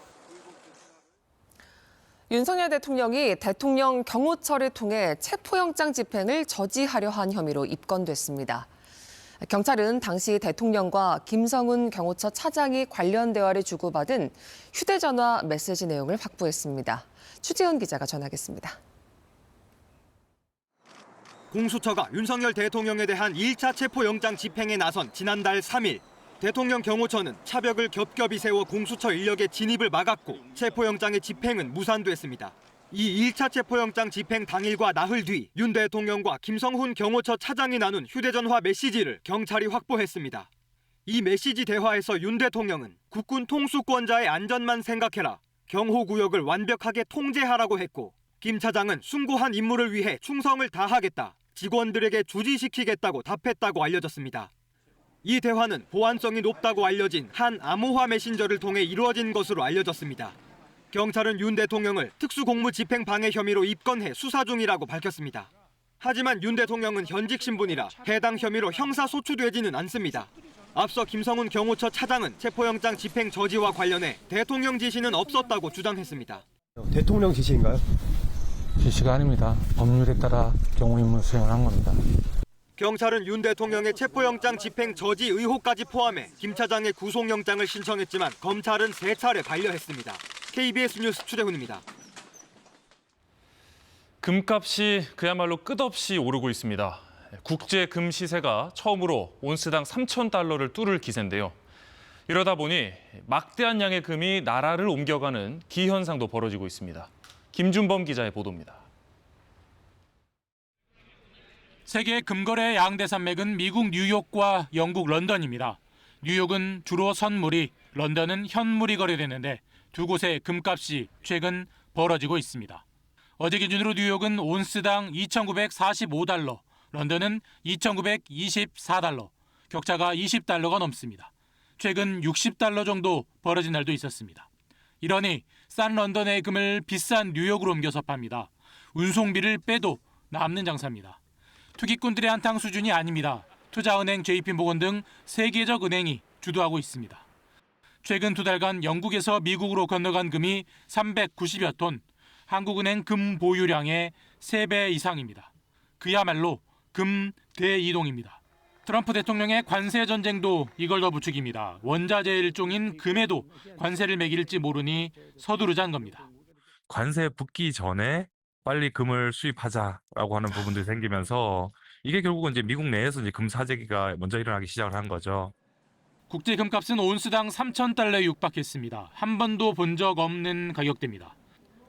[SPEAKER 1] 윤석열 대통령이 대통령 경호처를 통해 체포영장 집행을 저지하려 한 혐의로 입건됐습니다. 경찰은 당시 대통령과 김성훈 경호처 차장이 관련 대화를 주고받은 휴대전화 메시지 내용을 확보했습니다. 추지연 기자가 전하겠습니다.
[SPEAKER 30] 공수처가 윤석열 대통령에 대한 1차 체포영장 집행에 나선 지난달 3일 대통령 경호처는 차벽을 겹겹이 세워 공수처 인력의 진입을 막았고 체포영장의 집행은 무산됐습니다. 이 1차 체포영장 집행 당일과 나흘 뒤 윤 대통령과 김성훈 경호처 차장이 나눈 휴대전화 메시지를 경찰이 확보했습니다. 이 메시지 대화에서 윤 대통령은 국군 통수권자의 안전만 생각해라, 경호구역을 완벽하게 통제하라고 했고 김 차장은 숭고한 임무를 위해 충성을 다하겠다, 직원들에게 주지시키겠다고 답했다고 알려졌습니다. 이 대화는 보안성이 높다고 알려진 한 암호화 메신저를 통해 이루어진 것으로 알려졌습니다. 경찰은 윤 대통령을 특수공무집행 방해 혐의로 입건해 수사 중이라고 밝혔습니다. 하지만 윤 대통령은 현직 신분이라 해당 혐의로 형사소추되지는 않습니다. 앞서 김성훈 경호처 차장은 체포영장 집행 저지와 관련해 대통령 지시는 없었다고 주장했습니다.
[SPEAKER 6] 대통령 지시인가요?
[SPEAKER 9] 지시가 아닙니다. 법률에 따라 경호 임무 수행을 한 겁니다.
[SPEAKER 30] 경찰은 윤 대통령의 체포영장 집행 저지 의혹까지 포함해 김 차장의 구속영장을 신청했지만 검찰은 3차례 반려했습니다. KBS 뉴스 최재훈입니다.
[SPEAKER 2] 금값이 그야말로 끝없이 오르고 있습니다. 국제 금 시세가 처음으로 온스당 3,000달러를 뚫을 기세인데요. 이러다 보니 막대한 양의 금이 나라를 옮겨가는 기현상도 벌어지고 있습니다. 김준범 기자의 보도입니다.
[SPEAKER 8] 세계 금거래 양대 산맥은 미국 뉴욕과 영국 런던입니다. 뉴욕은 주로 선물이, 런던은 현물이 거래되는데 두 곳의 금값이 최근 벌어지고 있습니다. 어제 기준으로 뉴욕은 온스당 2,945달러, 런던은 2,924달러, 격차가 20달러가 넘습니다. 최근 60달러 정도 벌어진 날도 있었습니다. 이러니 싼 런던의 금을 비싼 뉴욕으로 옮겨서 팝니다. 운송비를 빼도 남는 장사입니다. 투기꾼들의 한탕 수준이 아닙니다. 투자은행 JP모건 등 세계적 은행이 주도하고 있습니다. 최근 2달간 영국에서 미국으로 건너간 금이 390여 톤, 한국은행 금 보유량의 3배 이상입니다. 그야말로 금 대이동입니다. 트럼프 대통령의 관세 전쟁도 이걸 더 부추깁니다. 원자재 일종인 금에도 관세를 매길지 모르니 서두르자는 겁니다.
[SPEAKER 10] 관세 붙기 전에 빨리 금을 수입하자라고 하는 부분들이 생기면서 이게 결국은 이제 미국 내에서 이제 금 사재기가 먼저 일어나기 시작을 한 거죠.
[SPEAKER 8] 국제 금값은 온스당 3,000달러에 육박했습니다. 한 번도 본 적 없는 가격대입니다.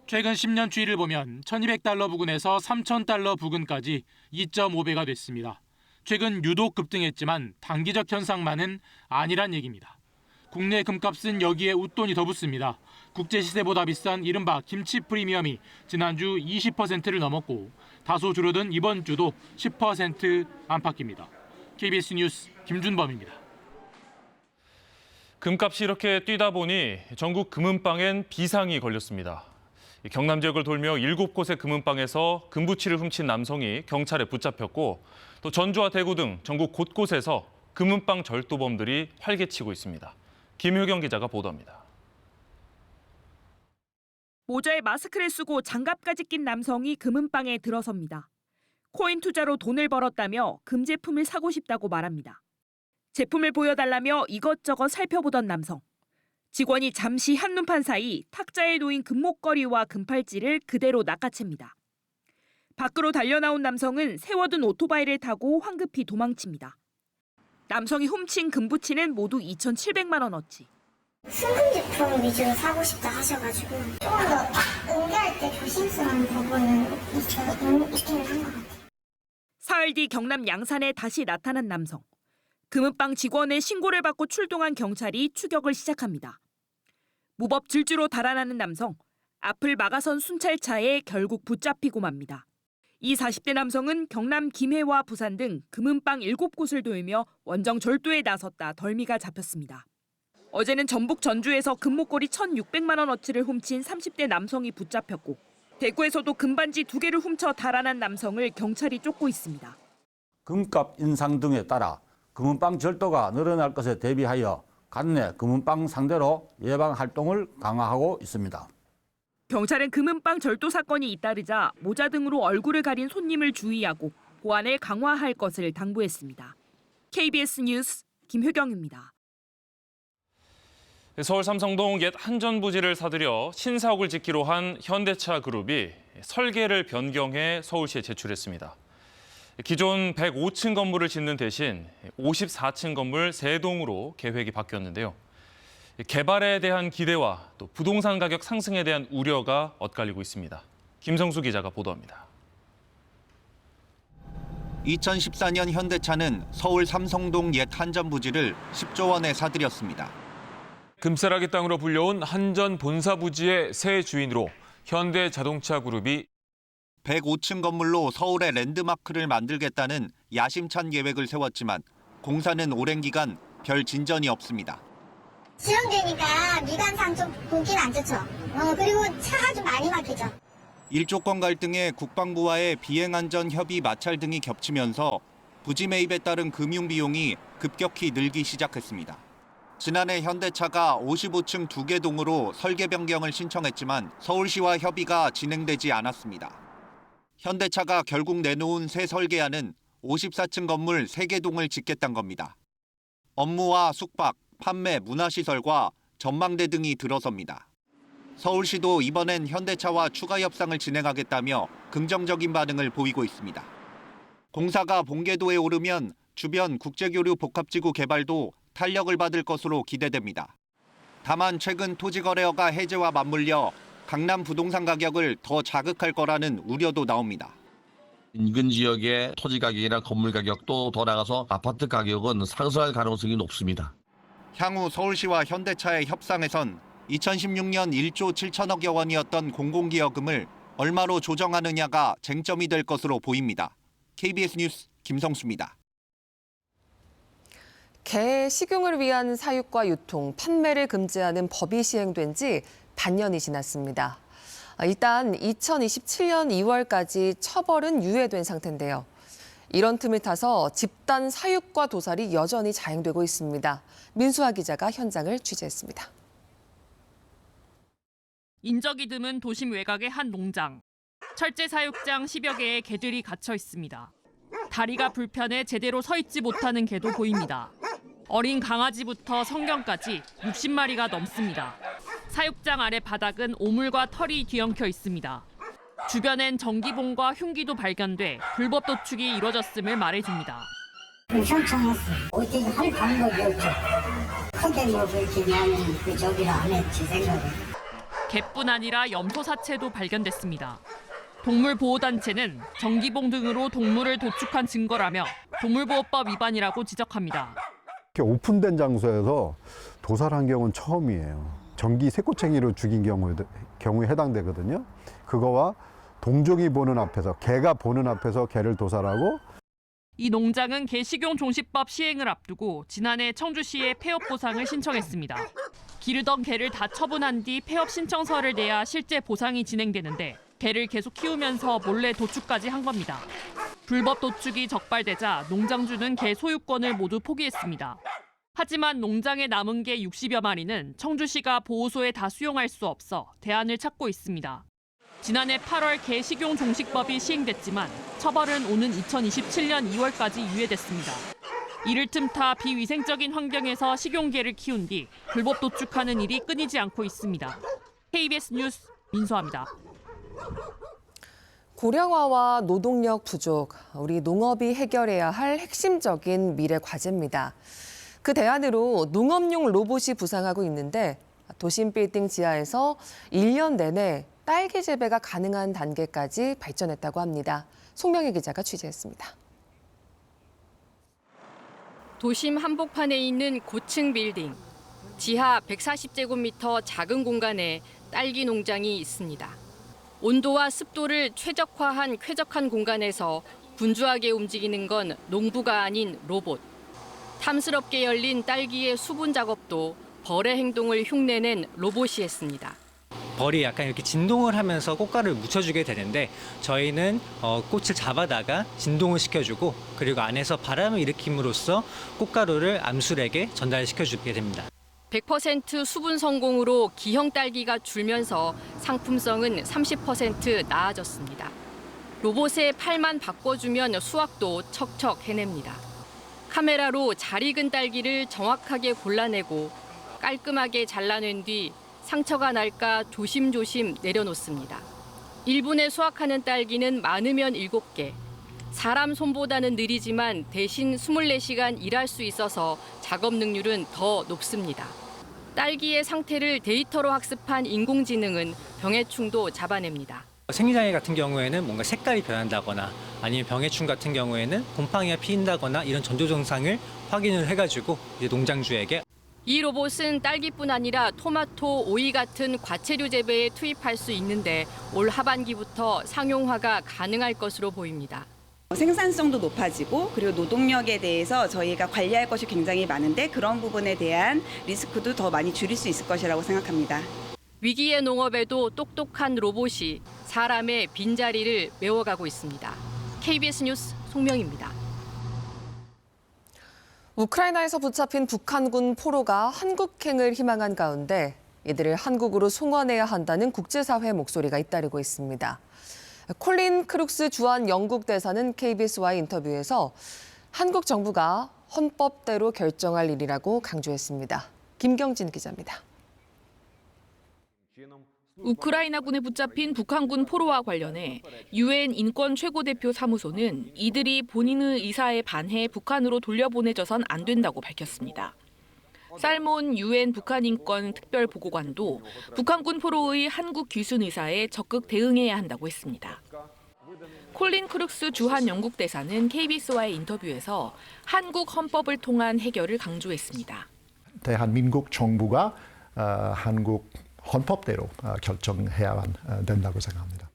[SPEAKER 8] 최근 10년 추이를 보면 1,200달러 부근에서 3,000달러 부근까지 2.5배가 됐습니다. 최근 유독 급등했지만 단기적 현상만은 아니란 얘기입니다. 국내 금값은 여기에 웃돈이 더 붙습니다. 국제 시세보다 비싼 이른바 김치 프리미엄이 지난주 20%를 넘었고 다소 줄어든 이번 주도 10% 안팎입니다. KBS 뉴스 김준범입니다.
[SPEAKER 2] 금값이 이렇게 뛰다 보니 전국 금은방엔 비상이 걸렸습니다. 경남 지역을 돌며 7곳의 금은방에서 금부치를 훔친 남성이 경찰에 붙잡혔고 또 전주와 대구 등 전국 곳곳에서 금은방 절도범들이 활개치고 있습니다. 김효경 기자가 보도합니다.
[SPEAKER 11] 모자에 마스크를 쓰고 장갑까지 낀 남성이 금은방에 들어섭니다. 코인 투자로 돈을 벌었다며 금 제품을 사고 싶다고 말합니다. 제품을 보여달라며 이것저것 살펴보던 남성. 직원이 잠시 한눈판 사이 탁자에 놓인 금목걸이와 금팔찌를 그대로 낚아챕니다. 밖으로 달려나온 남성은 세워둔 오토바이를 타고 황급히 도망칩니다. 남성이 훔친 금부치는 모두 2,700만 원어치.
[SPEAKER 12] 순금 제품 위주로 사고 싶다 하셔가지고 조금 더 응대할 때 조심스러운 부분은 있기는 한 것 같아요.
[SPEAKER 11] 사흘 뒤 경남 양산에 다시 나타난 남성. 금은방 직원의 신고를 받고 출동한 경찰이 추격을 시작합니다. 무법 질주로 달아나는 남성. 앞을 막아선 순찰차에 결국 붙잡히고 맙니다. 이 40대 남성은 경남 김해와 부산 등 금은방 7곳을 돌며 원정 절도에 나섰다 덜미가 잡혔습니다. 어제는 전북 전주에서 금목걸이 1,600만 원어치를 훔친 30대 남성이 붙잡혔고 대구에서도 금반지 2개를 훔쳐 달아난 남성을 경찰이 쫓고 있습니다.
[SPEAKER 14] 금값 인상 등에 따라 금은방 절도가 늘어날 것에 대비하여 관내 금은방 상대로 예방 활동을 강화하고 있습니다.
[SPEAKER 11] 경찰은 금은방 절도 사건이 잇따르자 모자 등으로 얼굴을 가린 손님을 주의하고 보안을 강화할 것을 당부했습니다. KBS 뉴스 김효경입니다.
[SPEAKER 2] 서울 삼성동 옛 한전부지를 사들여 신사옥을 짓기로 한 현대차 그룹이 설계를 변경해 서울시에 제출했습니다. 기존 105층 건물을 짓는 대신 54층 건물 3동으로 계획이 바뀌었는데요. 개발에 대한 기대와 또 부동산 가격 상승에 대한 우려가 엇갈리고 있습니다. 김성수 기자가 보도합니다.
[SPEAKER 15] 2014년 현대차는 서울 삼성동 옛 한전 부지를 10조 원에 사들였습니다.
[SPEAKER 26] 금싸라기 땅으로 불려온 한전 본사 부지의 새 주인으로 현대자동차그룹이
[SPEAKER 15] 105층 건물로 서울의 랜드마크를 만들겠다는 야심찬 계획을 세웠지만 공사는 오랜 기간 별 진전이 없습니다.
[SPEAKER 12] 지연되니까 미관상 좀 보긴 안 좋죠. 그리고 차가 좀 많이 막히죠.
[SPEAKER 15] 일조권 갈등에 국방부와의 비행안전 협의 마찰 등이 겹치면서 부지 매입에 따른 금융 비용이 급격히 늘기 시작했습니다. 지난해 현대차가 55층 2개 동으로 설계 변경을 신청했지만 서울시와 협의가 진행되지 않았습니다. 현대차가 결국 내놓은 새 설계안은 54층 건물 3개 동을 짓겠다는 겁니다. 업무와 숙박, 판매, 문화시설과 전망대 등이 들어섭니다. 서울시도 이번엔 현대차와 추가 협상을 진행하겠다며 긍정적인 반응을 보이고 있습니다. 공사가 본궤도에 오르면 주변 국제교류 복합지구 개발도 탄력을 받을 것으로 기대됩니다. 다만 최근 토지거래허가 해제와 맞물려 강남 부동산 가격을 더 자극할 거라는 우려도 나옵니다.
[SPEAKER 3] 인근 지역의 토지 가격이나 건물 가격도 더 나가서 아파트 가격은 상승할 가능성이 높습니다.
[SPEAKER 15] 향후 서울시와 현대차의 협상에선 2016년 1조 7천억여 원이었던 공공기여금을 얼마로 조정하느냐가 쟁점이 될 것으로 보입니다. KBS 뉴스 김성수입니다.
[SPEAKER 1] 개 식용을 위한 사육과 유통, 판매를 금지하는 법이 시행된 지 반년이 지났습니다. 일단 2027년 2월까지 처벌은 유예된 상태인데요. 이런 틈을 타서 집단 사육과 도살이 여전히 자행되고 있습니다. 민수아 기자가 현장을 취재했습니다.
[SPEAKER 11] 인적이 드문 도심 외곽의 한 농장. 철제 사육장 10여 개의 개들이 갇혀 있습니다. 다리가 불편해 제대로 서 있지 못하는 개도 보입니다. 어린 강아지부터 성견까지 60마리가 넘습니다. 사육장 아래 바닥은 오물과 털이 뒤엉켜 있습니다. 주변엔 전기봉과 흉기도 발견돼 불법 도축이 이루어졌음을 말해줍니다.
[SPEAKER 12] 신청했어요. 어떻게 할 방법이 없죠. 크게 뭐 그렇게 나는 그 저기를 안 했지 생각을.
[SPEAKER 11] 개뿐 아니라 염소 사체도 발견됐습니다. 동물보호단체는 전기봉 등으로 동물을 도축한 증거라며 동물보호법 위반이라고 지적합니다.
[SPEAKER 4] 이렇게 오픈된 장소에서 도살한 경우는 처음이에요. 전기 새꼬챙이로 죽인 경우에 해당되거든요. 그거와 동종이 보는 앞에서, 개가 보는 앞에서 개를 도살하고.
[SPEAKER 11] 이 농장은 개식용 종식법 시행을 앞두고 지난해 청주시에 폐업 보상을 신청했습니다. 기르던 개를 다 처분한 뒤 폐업 신청서를 내야 실제 보상이 진행되는데 개를 계속 키우면서 몰래 도축까지 한 겁니다. 불법 도축이 적발되자 농장주는 개 소유권을 모두 포기했습니다. 하지만 농장에 남은 개 60여 마리는 청주시가 보호소에 다 수용할 수 없어 대안을 찾고 있습니다. 지난해 8월 개 식용 종식법이 시행됐지만 처벌은 오는 2027년 2월까지 유예됐습니다. 이를 틈타 비위생적인 환경에서 식용개를 키운 뒤 불법 도축하는 일이 끊이지 않고 있습니다. KBS 뉴스 민수아입니다.
[SPEAKER 1] 고령화와 노동력 부족, 우리 농업이 해결해야 할 핵심적인 미래 과제입니다. 그 대안으로 농업용 로봇이 부상하고 있는데 도심 빌딩 지하에서 1년 내내 딸기 재배가 가능한 단계까지 발전했다고 합니다. 송명희 기자가 취재했습니다.
[SPEAKER 5] 도심 한복판에 있는 고층 빌딩. 지하 140제곱미터 작은 공간에 딸기 농장이 있습니다. 온도와 습도를 최적화한 쾌적한 공간에서 분주하게 움직이는 건 농부가 아닌 로봇. 탐스럽게 열린 딸기의 수분 작업도 벌의 행동을 흉내낸 로봇이 했습니다.
[SPEAKER 6] 벌이 약간 이렇게 진동을 하면서 꽃가루를 묻혀주게 되는데 저희는 꽃을 잡아다가 진동을 시켜주고 그리고 안에서 바람을 일으킴으로써 꽃가루를 암술에게 전달시켜주게 됩니다.
[SPEAKER 5] 100% 수분 성공으로 기형 딸기가 줄면서 상품성은 30% 나아졌습니다. 로봇의 팔만 바꿔주면 수확도 척척 해냅니다. 카메라로 잘 익은 딸기를 정확하게 골라내고 깔끔하게 잘라낸 뒤 상처가 날까 조심조심 내려놓습니다. 1분에 수확하는 딸기는 많으면 7개. 사람 손보다는 느리지만 대신 24시간 일할 수 있어서 작업 능률은 더 높습니다. 딸기의 상태를 데이터로 학습한 인공지능은 병해충도 잡아냅니다.
[SPEAKER 6] 생리장애 같은 경우에는 뭔가 색깔이 변한다거나 아니면 병해충 같은 경우에는 곰팡이가 피인다거나 이런 전조 증상을 확인을 해가지고 이제 농장주에게
[SPEAKER 5] 이 로봇은 딸기뿐 아니라 토마토, 오이 같은 과체류 재배에 투입할 수 있는데 올 하반기부터 상용화가 가능할 것으로 보입니다.
[SPEAKER 13] 생산성도 높아지고 그리고 노동력에 대해서 저희가 관리할 것이 굉장히 많은데 그런 부분에 대한 리스크도 더 많이 줄일 수 있을 것이라고 생각합니다.
[SPEAKER 5] 위기의 농업에도 똑똑한 로봇이 사람의 빈자리를 메워가고 있습니다. KBS 뉴스 송명입니다.
[SPEAKER 1] 우크라이나에서 붙잡힌 북한군 포로가 한국행을 희망한 가운데 이들을 한국으로 송환해야 한다는 국제사회 목소리가 잇따르고 있습니다. 콜린 크룩스 주한 영국 대사는 KBS와의 인터뷰에서 한국 정부가 헌법대로 결정할 일이라고 강조했습니다. 김경진 기자입니다.
[SPEAKER 24] 우크라이나군에 붙잡힌 북한군 포로와 관련해 유엔 인권 최고대표 사무소는 이들이 본인의 의사에 반해 북한으로 돌려보내져선 안 된다고 밝혔습니다. 살몬 유엔 북한인권 특별보고관도 북한군 포로의 한국 귀순 의사에 적극 대응해야 한다고 했습니다. 콜린 크룩스 주한 영국 대사는 KBS와의 인터뷰에서 한국 헌법을 통한 해결을 강조했습니다.
[SPEAKER 7] 대한민국 정부가 한국 헌법대로 결정해야 된다고 생각합니다.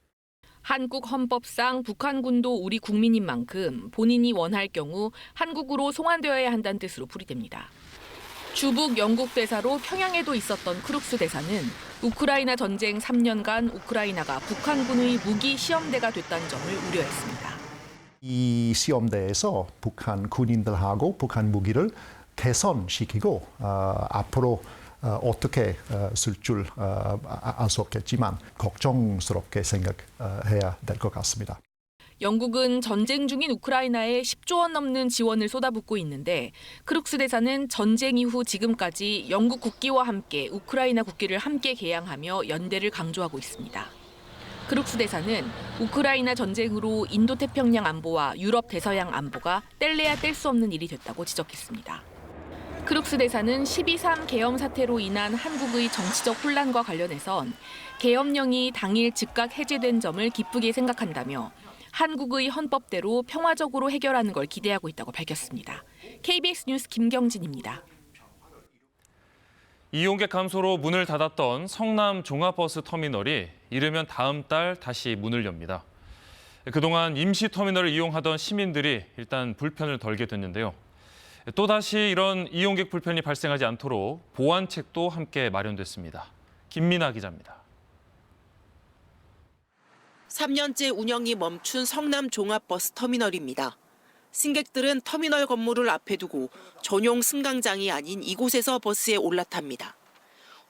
[SPEAKER 24] 한국 헌법상 북한군도 우리 국민인 만큼 본인이 원할 경우 한국으로 송환되어야 한다는 뜻으로 풀이됩니다. 주북 영국 대사로 평양에도 있었던 크룩스 대사는 우크라이나 전쟁 3년간 우크라이나가 북한군의 무기 시험대가 됐다는 점을 우려했습니다.
[SPEAKER 7] 이 시험대에서 북한 군인들하고 북한 무기를 개선시키고 앞으로 어떻게 쓸 줄 알 수 없겠지만 걱정스럽게 생각해야 될 것 같습니다.
[SPEAKER 24] 영국은 전쟁 중인 우크라이나에 10조 원 넘는 지원을 쏟아붓고 있는데 크룩스 대사는 전쟁 이후 지금까지 영국 국기와 함께 우크라이나 국기를 함께 개양하며 연대를 강조하고 있습니다. 크룩스 대사는 우크라이나 전쟁으로 인도태평양 안보와 유럽 대서양 안보가 뗄래야 뗄 수 없는 일이 됐다고 지적했습니다. 크룩스 대사는 12.3 계엄 사태로 인한 한국의 정치적 혼란과 관련해선 계엄령이 당일 즉각 해제된 점을 기쁘게 생각한다며 한국의 헌법대로 평화적으로 해결하는 걸 기대하고 있다고 밝혔습니다. KBS 뉴스 김경진입니다.
[SPEAKER 2] 이용객 감소로 문을 닫았던 성남 종합버스 터미널이 이르면 다음 달 다시 문을 엽니다. 그동안 임시 터미널을 이용하던 시민들이 일단 불편을 덜게 됐는데요. 또다시 이런 이용객 불편이 발생하지 않도록 보완책도 함께 마련됐습니다. 김민아 기자입니다.
[SPEAKER 16] 3년째 운영이 멈춘 성남 종합버스 터미널입니다. 승객들은 터미널 건물을 앞에 두고 전용 승강장이 아닌 이곳에서 버스에 올라탑니다.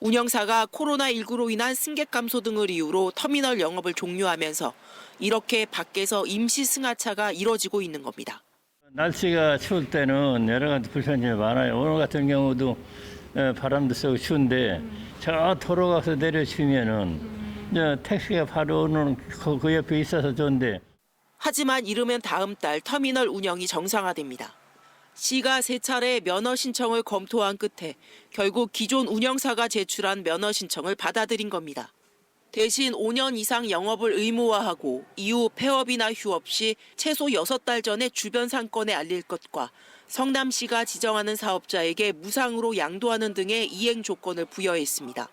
[SPEAKER 16] 운영사가 코로나19로 인한 승객 감소 등을 이유로 터미널 영업을 종료하면서 이렇게 밖에서 임시 승하차가 이뤄지고 있는 겁니다.
[SPEAKER 18] 날씨가 추울 때는 여러 가지 불편이 많아요. 오늘 같은 경우도 바람도 쐬고 추운데 저 도로 가서 내려주면은 택시가 바로 오는 그 옆에 있어서 좋은데.
[SPEAKER 16] 하지만 이르면 다음 달 터미널 운영이 정상화됩니다. 시가 3차례 면허 신청을 검토한 끝에 결국 기존 운영사가 제출한 면허 신청을 받아들인 겁니다. 대신 5년 이상 영업을 의무화하고 이후 폐업이나 휴업 시 최소 6달 전에 주변 상권에 알릴 것과 성남시가 지정하는 사업자에게 무상으로 양도하는 등의 이행 조건을 부여했습니다.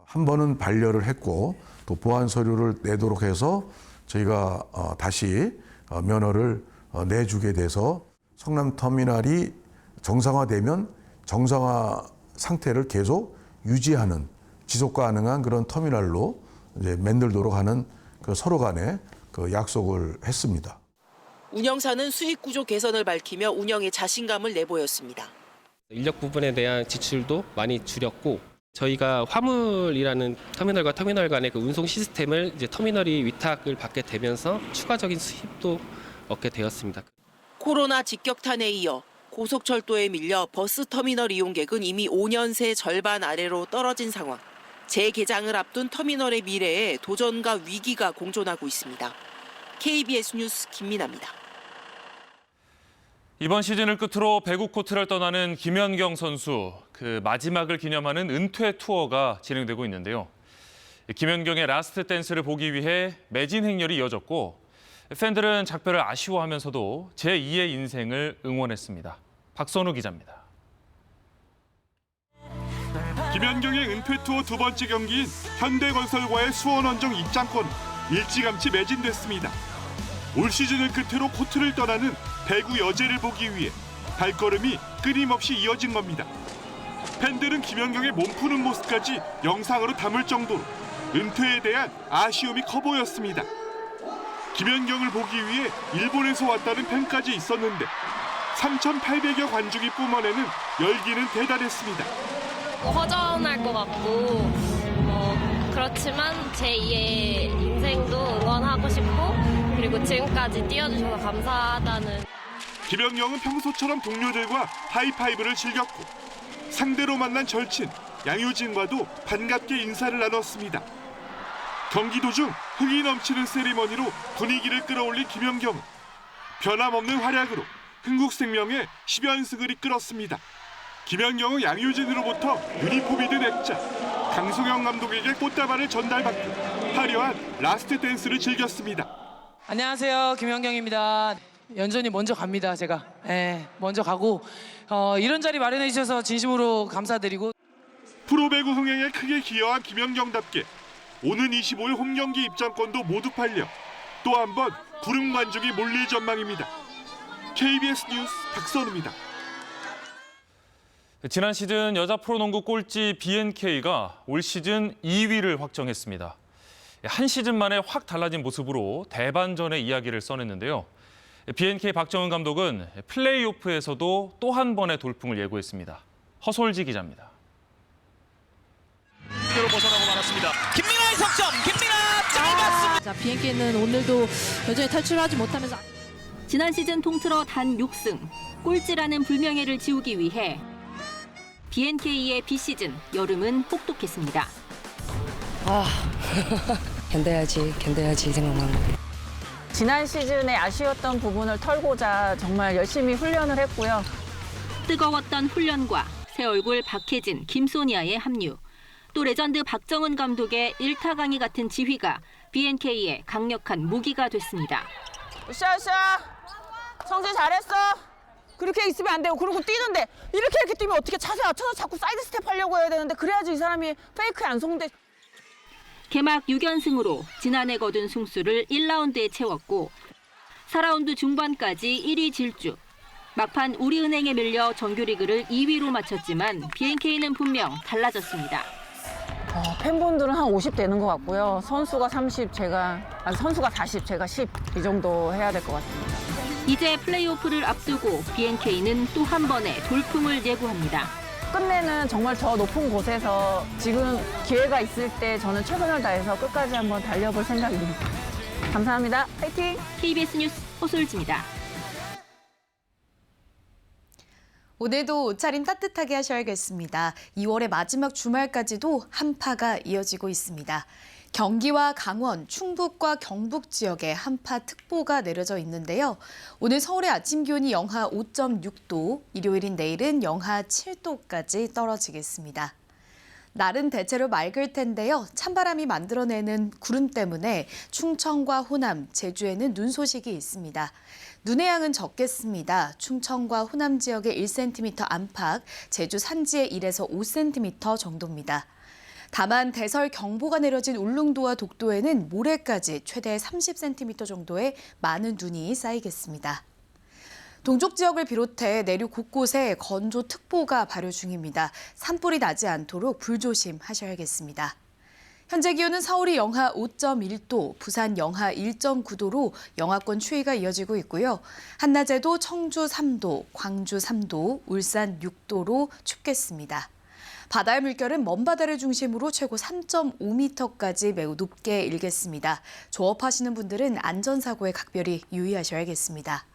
[SPEAKER 19] 한 번은 반려를 했고 또 보완 서류를 내도록 해서 저희가 다시 면허를 내주게 돼서 성남터미널이 정상화되면 정상화 상태를 계속 유지하는 지속 가능한 그런 터미널로 이제 만들도록 하는 서로 간에 약속을 했습니다.
[SPEAKER 16] 운영사는 수익 구조 개선을 밝히며 운영에 자신감을 내보였습니다.
[SPEAKER 20] 인력 부분에 대한 지출도 많이 줄였고 저희가 화물이라는 터미널과 터미널 간의 그 운송 시스템을 이제 터미널이 위탁을 받게 되면서 추가적인 수입도 얻게 되었습니다.
[SPEAKER 16] 코로나 직격탄에 이어 고속철도에 밀려 버스 터미널 이용객은 이미 5년 새 절반 아래로 떨어진 상황. 재개장을 앞둔 터미널의 미래에 도전과 위기가 공존하고 있습니다. KBS 뉴스 김민아입니다.
[SPEAKER 2] 이번 시즌을 끝으로 배구 코트를 떠나는 김연경 선수, 그 마지막을 기념하는 은퇴 투어가 진행되고 있는데요. 김연경의 라스트 댄스를 보기 위해 매진 행렬이 이어졌고 팬들은 작별을 아쉬워하면서도 제2의 인생을 응원했습니다. 박선우 기자입니다.
[SPEAKER 21] 김연경의 은퇴 투어 두 번째 경기인 현대건설과의 수원원정 입장권 일찌감치 매진됐습니다. 올 시즌을 끝으로 코트를 떠나는 배구 여제를 보기 위해 발걸음이 끊임없이 이어진 겁니다. 팬들은 김연경의 몸 푸는 모습까지 영상으로 담을 정도로 은퇴에 대한 아쉬움이 커 보였습니다. 김연경을 보기 위해 일본에서 왔다는 팬까지 있었는데 3,800여 관중이 뿜어내는 열기는 대단했습니다.
[SPEAKER 9] 허전할 것 같고 그렇지만 제2의 인생도 응원하고 싶고 그리고 지금까지 뛰어주셔서 감사하다는.
[SPEAKER 21] 김연경은 평소처럼 동료들과 하이파이브를 즐겼고 상대로 만난 절친 양효진과도 반갑게 인사를 나눴습니다. 경기 도중 흥이 넘치는 세리머니로 분위기를 끌어올린 김연경은 변함없는 활약으로 흥국생명의 10연승을 이끌었습니다. 김연경은 양효진으로부터 유니폼이 든 액자, 강승영 감독에게 꽃다발을 전달받고 화려한 라스트 댄스를 즐겼습니다.
[SPEAKER 10] 안녕하세요, 김연경입니다. 연전이 먼저 갑니다, 제가. 먼저 가고 이런 자리 마련해 주셔서 진심으로 감사드리고.
[SPEAKER 21] 프로배구 흥행에 크게 기여한 김연경답게 오는 25일 홈경기 입장권도 모두 팔려 또 한 번 부른 관중이 몰릴 전망입니다. KBS 뉴스 박선우입니다.
[SPEAKER 2] 지난 시즌 여자 프로농구 꼴찌 BNK가 올 시즌 2위를 확정했습니다. 한 시즌 만에 확 달라진 모습으로 대반전의 이야기를 써냈는데요. BNK 박정은 감독은 플레이오프에서도 또 한 번의 돌풍을 예고했습니다. 허솔지 기자입니다.
[SPEAKER 17] 로 벗어나고 말았습니다. 김민아의 석점, 김민아 짧았습니다.
[SPEAKER 22] 자, BNK는 오늘도 여전히 탈출하지 못하면서
[SPEAKER 23] 지난 시즌 통틀어 단 6승, 꼴찌라는 불명예를 지우기 위해 BNK의 비시즌 여름은 혹독했습니다.
[SPEAKER 22] 견뎌야지 생각만 하고.
[SPEAKER 25] 지난 시즌에 아쉬웠던 부분을 털고자 정말 열심히 훈련을 했고요.
[SPEAKER 23] 뜨거웠던 훈련과 새 얼굴 박혜진, 김소니아의 합류. 또 레전드 박정은 감독의 일타 강의 같은 지휘가 BNK의 강력한 무기가 됐습니다.
[SPEAKER 25] 으쌰. 성재 잘했어. 그렇게 있으면 안 되고 그러고 뛰는데 이렇게 뛰면 어떻게 차서 자꾸 사이드 스텝 하려고 해야 되는데 그래야지 이 사람이 페이크에 안 속는데.
[SPEAKER 23] 개막 6연승으로 지난해 거둔 승수를 1라운드에 채웠고 4라운드 중반까지 1위 질주. 막판 우리은행에 밀려 정규리그를 2위로 마쳤지만 BNK는 분명 달라졌습니다.
[SPEAKER 25] 팬분들은 한 50 되는 것 같고요. 선수가 30, 선수가 40, 제가 10 이 정도 해야 될 것 같습니다.
[SPEAKER 23] 이제 플레이오프를 앞두고 BNK는 또 한 번의 돌풍을 예고합니다.
[SPEAKER 25] 끝내는 정말 저 높은 곳에서 지금 기회가 있을 때 저는 최선을 다해서 끝까지 한번 달려볼 생각입니다. 감사합니다. 파이팅!
[SPEAKER 23] KBS 뉴스 허솔지입니다.
[SPEAKER 27] 오늘도 옷차림 따뜻하게 하셔야겠습니다. 2월의 마지막 주말까지도 한파가 이어지고 있습니다. 경기와 강원, 충북과 경북 지역에 한파특보가 내려져 있는데요. 오늘 서울의 아침 기온이 영하 5.6도, 일요일인 내일은 영하 7도까지 떨어지겠습니다. 날은 대체로 맑을 텐데요. 찬바람이 만들어내는 구름 때문에 충청과 호남, 제주에는 눈 소식이 있습니다. 눈의 양은 적겠습니다. 충청과 호남 지역에 1cm 안팎, 제주 산지에 1에서 5cm 정도입니다. 다만 대설 경보가 내려진 울릉도와 독도에는 모레까지 최대 30cm 정도의 많은 눈이 쌓이겠습니다. 동쪽 지역을 비롯해 내륙 곳곳에 건조특보가 발효 중입니다. 산불이 나지 않도록 불조심하셔야겠습니다. 현재 기온은 서울이 영하 5.1도, 부산 영하 1.9도로 영하권 추위가 이어지고 있고요. 한낮에도 청주 3도, 광주 3도, 울산 6도로 춥겠습니다. 바다의 물결은 먼바다를 중심으로 최고 3.5m까지 매우 높게 일겠습니다. 조업하시는 분들은 안전사고에 각별히 유의하셔야겠습니다.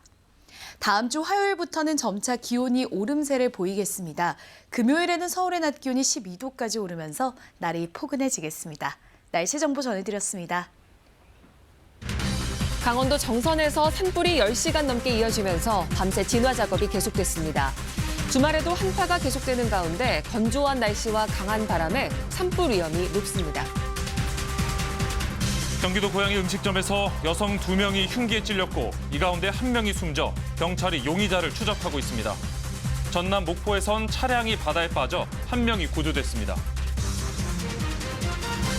[SPEAKER 27] 다음 주 화요일부터는 점차 기온이 오름세를 보이겠습니다. 금요일에는 서울의 낮 기온이 12도까지 오르면서 날이 포근해지겠습니다. 날씨 정보 전해드렸습니다. 강원도 정선에서 산불이 10시간 넘게 이어지면서 밤새 진화 작업이 계속됐습니다. 주말에도 한파가 계속되는 가운데 건조한 날씨와 강한 바람에 산불 위험이 높습니다.
[SPEAKER 2] 경기도 고양이 음식점에서 여성 2명이 흉기에 찔렸고 이 가운데 1명이 숨져 경찰이 용의자를 추적하고 있습니다. 전남 목포에선 차량이 바다에 빠져 1명이 구조됐습니다.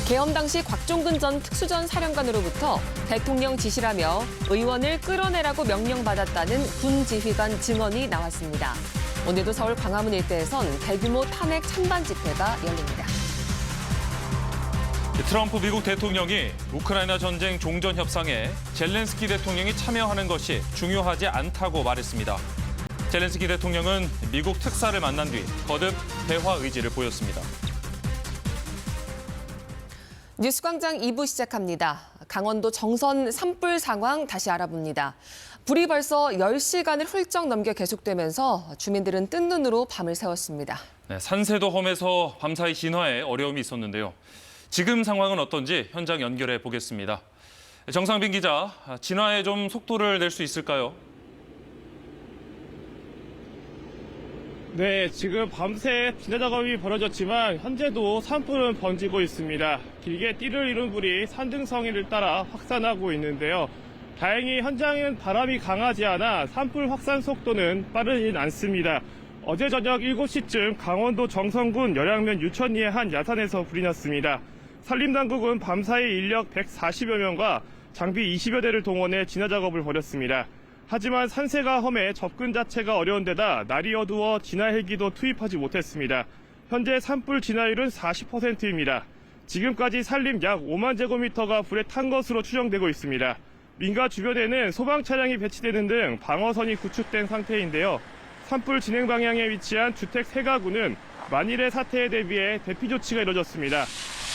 [SPEAKER 27] 계엄 당시 곽종근 전 특수전 사령관으로부터 대통령 지시라며 의원을 끌어내라고 명령받았다는 군 지휘관 증언이 나왔습니다.
[SPEAKER 1] 오늘도 서울 광화문 일대에선 대규모 탄핵 찬반 집회가 열립니다.
[SPEAKER 2] 트럼프 미국 대통령이 우크라이나 전쟁 종전 협상에 젤렌스키 대통령이 참여하는 것이 중요하지 않다고 말했습니다. 젤렌스키 대통령은 미국 특사를 만난 뒤 거듭 대화 의지를 보였습니다.
[SPEAKER 1] 뉴스광장 2부 시작합니다. 강원도 정선 산불 상황 다시 알아봅니다. 불이 벌써 10시간을 훌쩍 넘겨 계속되면서 주민들은 뜬 눈으로 밤을 새웠습니다.
[SPEAKER 2] 네, 산세도 험해서 밤사이 진화에 어려움이 있었는데요. 지금 상황은 어떤지 현장 연결해 보겠습니다. 정상빈 기자, 진화에 좀 속도를 낼 수 있을까요?
[SPEAKER 3] 네, 지금 밤새 진화 작업이 벌어졌지만 현재도 산불은 번지고 있습니다. 길게 띠를 이룬 불이 산등성이를 따라 확산하고 있는데요. 다행히 현장은 바람이 강하지 않아 산불 확산 속도는 빠르진 않습니다. 어제 저녁 7시쯤 강원도 정선군 열양면 유천리의 한 야산에서 불이 났습니다. 산림당국은 밤사이 인력 140여 명과 장비 20여 대를 동원해 진화 작업을 벌였습니다. 하지만 산세가 험해 접근 자체가 어려운 데다 날이 어두워 진화 헬기도 투입하지 못했습니다. 현재 산불 진화율은 40%입니다. 지금까지 산림 약 5만 제곱미터가 불에 탄 것으로 추정되고 있습니다. 민가 주변에는 소방 차량이 배치되는 등 방어선이 구축된 상태인데요. 산불 진행 방향에 위치한 주택 3가구는 만일의 사태에 대비해 대피 조치가 이뤄졌습니다.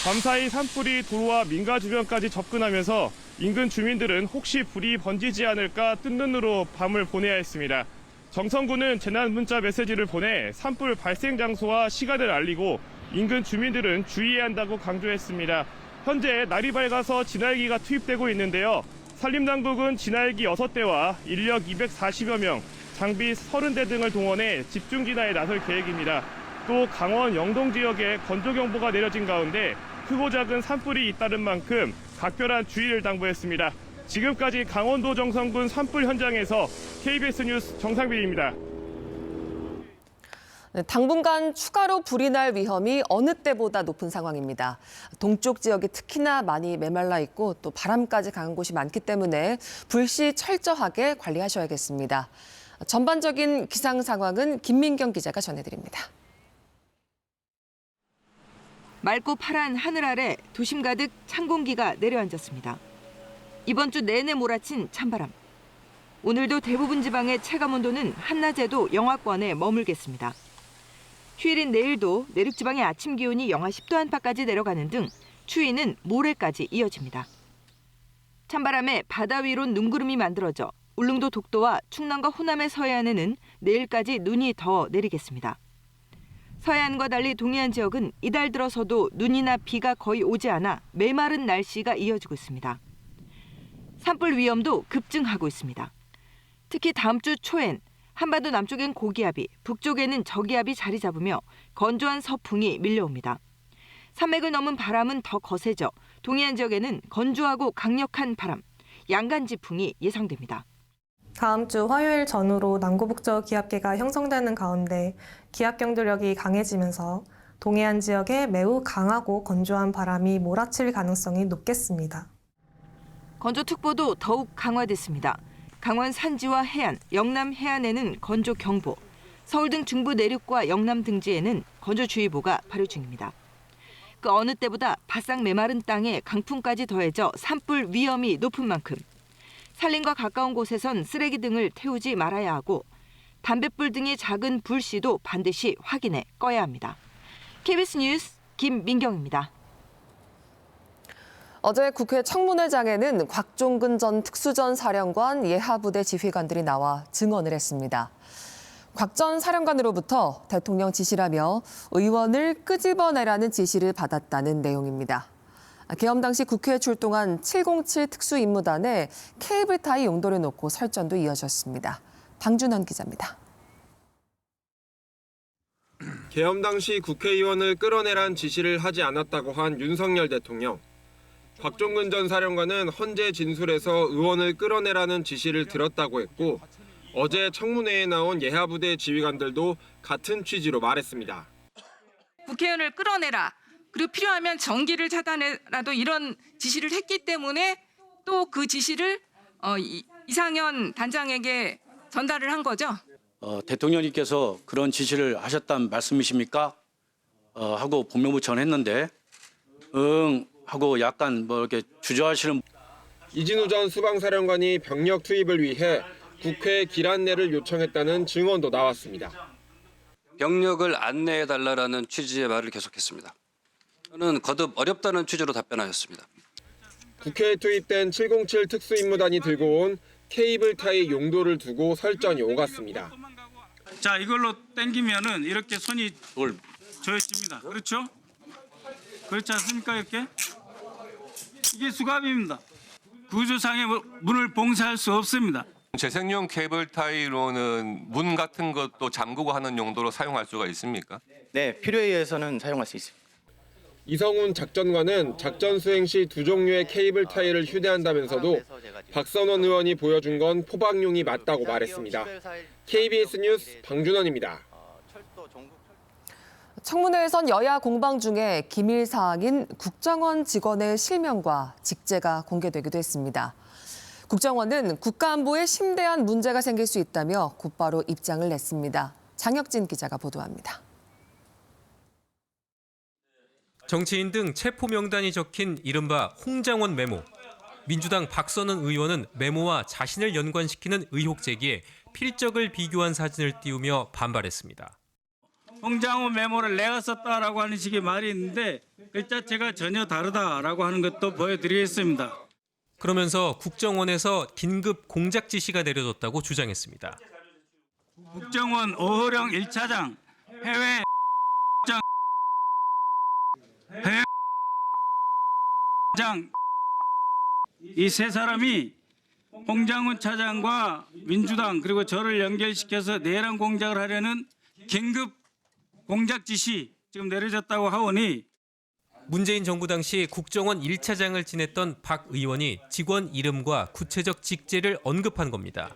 [SPEAKER 3] 밤사이 산불이 도로와 민가 주변까지 접근하면서 인근 주민들은 혹시 불이 번지지 않을까 뜬 눈으로 밤을 보내야 했습니다. 정선군은 재난 문자 메시지를 보내 산불 발생 장소와 시간을 알리고 인근 주민들은 주의해야 한다고 강조했습니다. 현재 날이 밝아서 진화헬기가 투입되고 있는데요. 산림당국은 진화헬기 6대와 인력 240여 명, 장비 30대 등을 동원해 집중 진화에 나설 계획입니다. 또 강원 영동 지역에 건조경보가 내려진 가운데 크고 작은 산불이 잇따른 만큼 각별한 주의를 당부했습니다. 지금까지 강원도 정선군 산불 현장에서 KBS 뉴스 정상빈입니다.
[SPEAKER 1] 당분간 추가로 불이 날 위험이 어느 때보다 높은 상황입니다. 동쪽 지역이 특히나 많이 메말라 있고 또 바람까지 강한 곳이 많기 때문에 불시 철저하게 관리하셔야겠습니다. 전반적인 기상 상황은 김민경 기자가 전해드립니다.
[SPEAKER 4] 맑고 파란 하늘 아래 도심 가득 찬 공기가 내려앉았습니다. 이번 주 내내 몰아친 찬바람. 오늘도 대부분 지방의 체감온도는 한낮에도 영하권에 머물겠습니다. 휴일인 내일도 내륙 지방의 아침 기온이 영하 10도 안팎까지 내려가는 등 추위는 모레까지 이어집니다. 찬바람에 바다 위론 눈구름이 만들어져 울릉도 독도와 충남과 호남의 서해안에는 내일까지 눈이 더 내리겠습니다. 서해안과 달리 동해안 지역은 이달 들어서도 눈이나 비가 거의 오지 않아 메마른 날씨가 이어지고 있습니다. 산불 위험도 급증하고 있습니다. 특히 다음 주 초엔 한반도 남쪽엔 고기압이, 북쪽에는 저기압이 자리 잡으며 건조한 서풍이 밀려옵니다. 산맥을 넘은 바람은 더 거세져 동해안 지역에는 건조하고 강력한 바람, 양간지풍이 예상됩니다.
[SPEAKER 8] 다음 주 화요일 전후로 남부북쪽 기압계가 형성되는 가운데 기압 경도력이 강해지면서 동해안 지역에 매우 강하고 건조한 바람이 몰아칠 가능성이 높겠습니다.
[SPEAKER 4] 건조특보도 더욱 강화됐습니다. 강원 산지와 해안, 영남 해안에는 건조경보, 서울 등 중부 내륙과 영남 등지에는 건조주의보가 발효 중입니다. 그 어느 때보다 바싹 메마른 땅에 강풍까지 더해져 산불 위험이 높은 만큼 산림과 가까운 곳에선 쓰레기 등을 태우지 말아야 하고 담뱃불 등의 작은 불씨도 반드시 확인해 꺼야 합니다. KBS 뉴스 김민경입니다.
[SPEAKER 1] 어제 국회 청문회장에는 곽종근 전 특수전 사령관 예하부대 지휘관들이 나와 증언을 했습니다. 곽 전 사령관으로부터 대통령 지시라며 의원을 끄집어내라는 지시를 받았다는 내용입니다. 계엄 당시 국회에 출동한 707 특수임무단에 케이블타이 용도를 놓고 설전도 이어졌습니다. 방준원 기자입니다.
[SPEAKER 12] 계엄 당시 국회의원을 끌어내란 지시를 하지 않았다고 한 윤석열 대통령. 곽종근 전 사령관은 헌재 진술에서 의원을 끌어내라는 지시를 들었다고 했고 어제 청문회에 나온 예하부대 지휘관들도 같은 취지로 말했습니다.
[SPEAKER 14] 국회의원을 끌어내라. 그리고 필요하면 전기를 차단해라도 이런 지시를 했기 때문에 또 그 지시를 이상현 단장에게 전달을 한 거죠.
[SPEAKER 5] 대통령님께서 그런 지시를 하셨다는 말씀이십니까? 하고 법무부 전했는데 응 하고 약간 뭐 이렇게 주저하시는.
[SPEAKER 12] 이진우 전 수방사령관이 병력 투입을 위해 국회에 길 안내를 요청했다는 증언도 나왔습니다.
[SPEAKER 6] 병력을 안내해달라는 취지의 말을 계속했습니다. 저는 거듭 어렵다는 취지로 답변하였습니다.
[SPEAKER 12] 국회에 투입된 707 특수임무단이 들고 온 케이블 타이 용도를 두고 설전이 오갔습니다.
[SPEAKER 7] 자, 이걸로 당기면은 이렇게 손이 조여집니다. 그렇죠? 그렇지 않습니까? 이렇게? 이게 수갑입니다. 구조상의 문을 봉쇄할 수 없습니다.
[SPEAKER 11] 재생용 케이블 타이로는 문 같은 것도 잠그고 하는 용도로 사용할 수가 있습니까?
[SPEAKER 13] 네, 필요에 의해서는 사용할 수 있습니다.
[SPEAKER 12] 이성훈 작전관은 작전 수행 시 두 종류의 케이블 타이를 휴대한다면서도 박선원 의원이 보여준 건 포박용이 맞다고 말했습니다. KBS 뉴스 방준원입니다.
[SPEAKER 1] 청문회에선 여야 공방 중에 기밀 사항인 국정원 직원의 실명과 직제가 공개되기도 했습니다. 국정원은 국가안보에 심대한 문제가 생길 수 있다며 곧바로 입장을 냈습니다. 장혁진 기자가 보도합니다.
[SPEAKER 15] 정치인 등 체포 명단이 적힌 이른바 홍장원 메모. 민주당 박선원 의원은 메모와 자신을 연관시키는 의혹 제기에 필적을 비교한 사진을 띄우며 반발했습니다.
[SPEAKER 7] 홍장원 메모를 내가 썼다라고 하는 식의 말이 있는데 그 자체가 전혀 다르다라고 하는 것도 보여드리겠습니다.
[SPEAKER 15] 그러면서 국정원에서 긴급 공작 지시가 내려졌다고 주장했습니다.
[SPEAKER 7] 국정원 오호령 1차장 해외 장 이 세 사람이 홍장훈 차장과 민주당 그리고 저를 연결시켜서 내란 공작을 하려는 긴급 공작 지시 지금 내려졌다고 하오니
[SPEAKER 15] 문재인 정부 당시 국정원 1차장을 지냈던 박 의원이 직원 이름과 구체적 직제를 언급한 겁니다.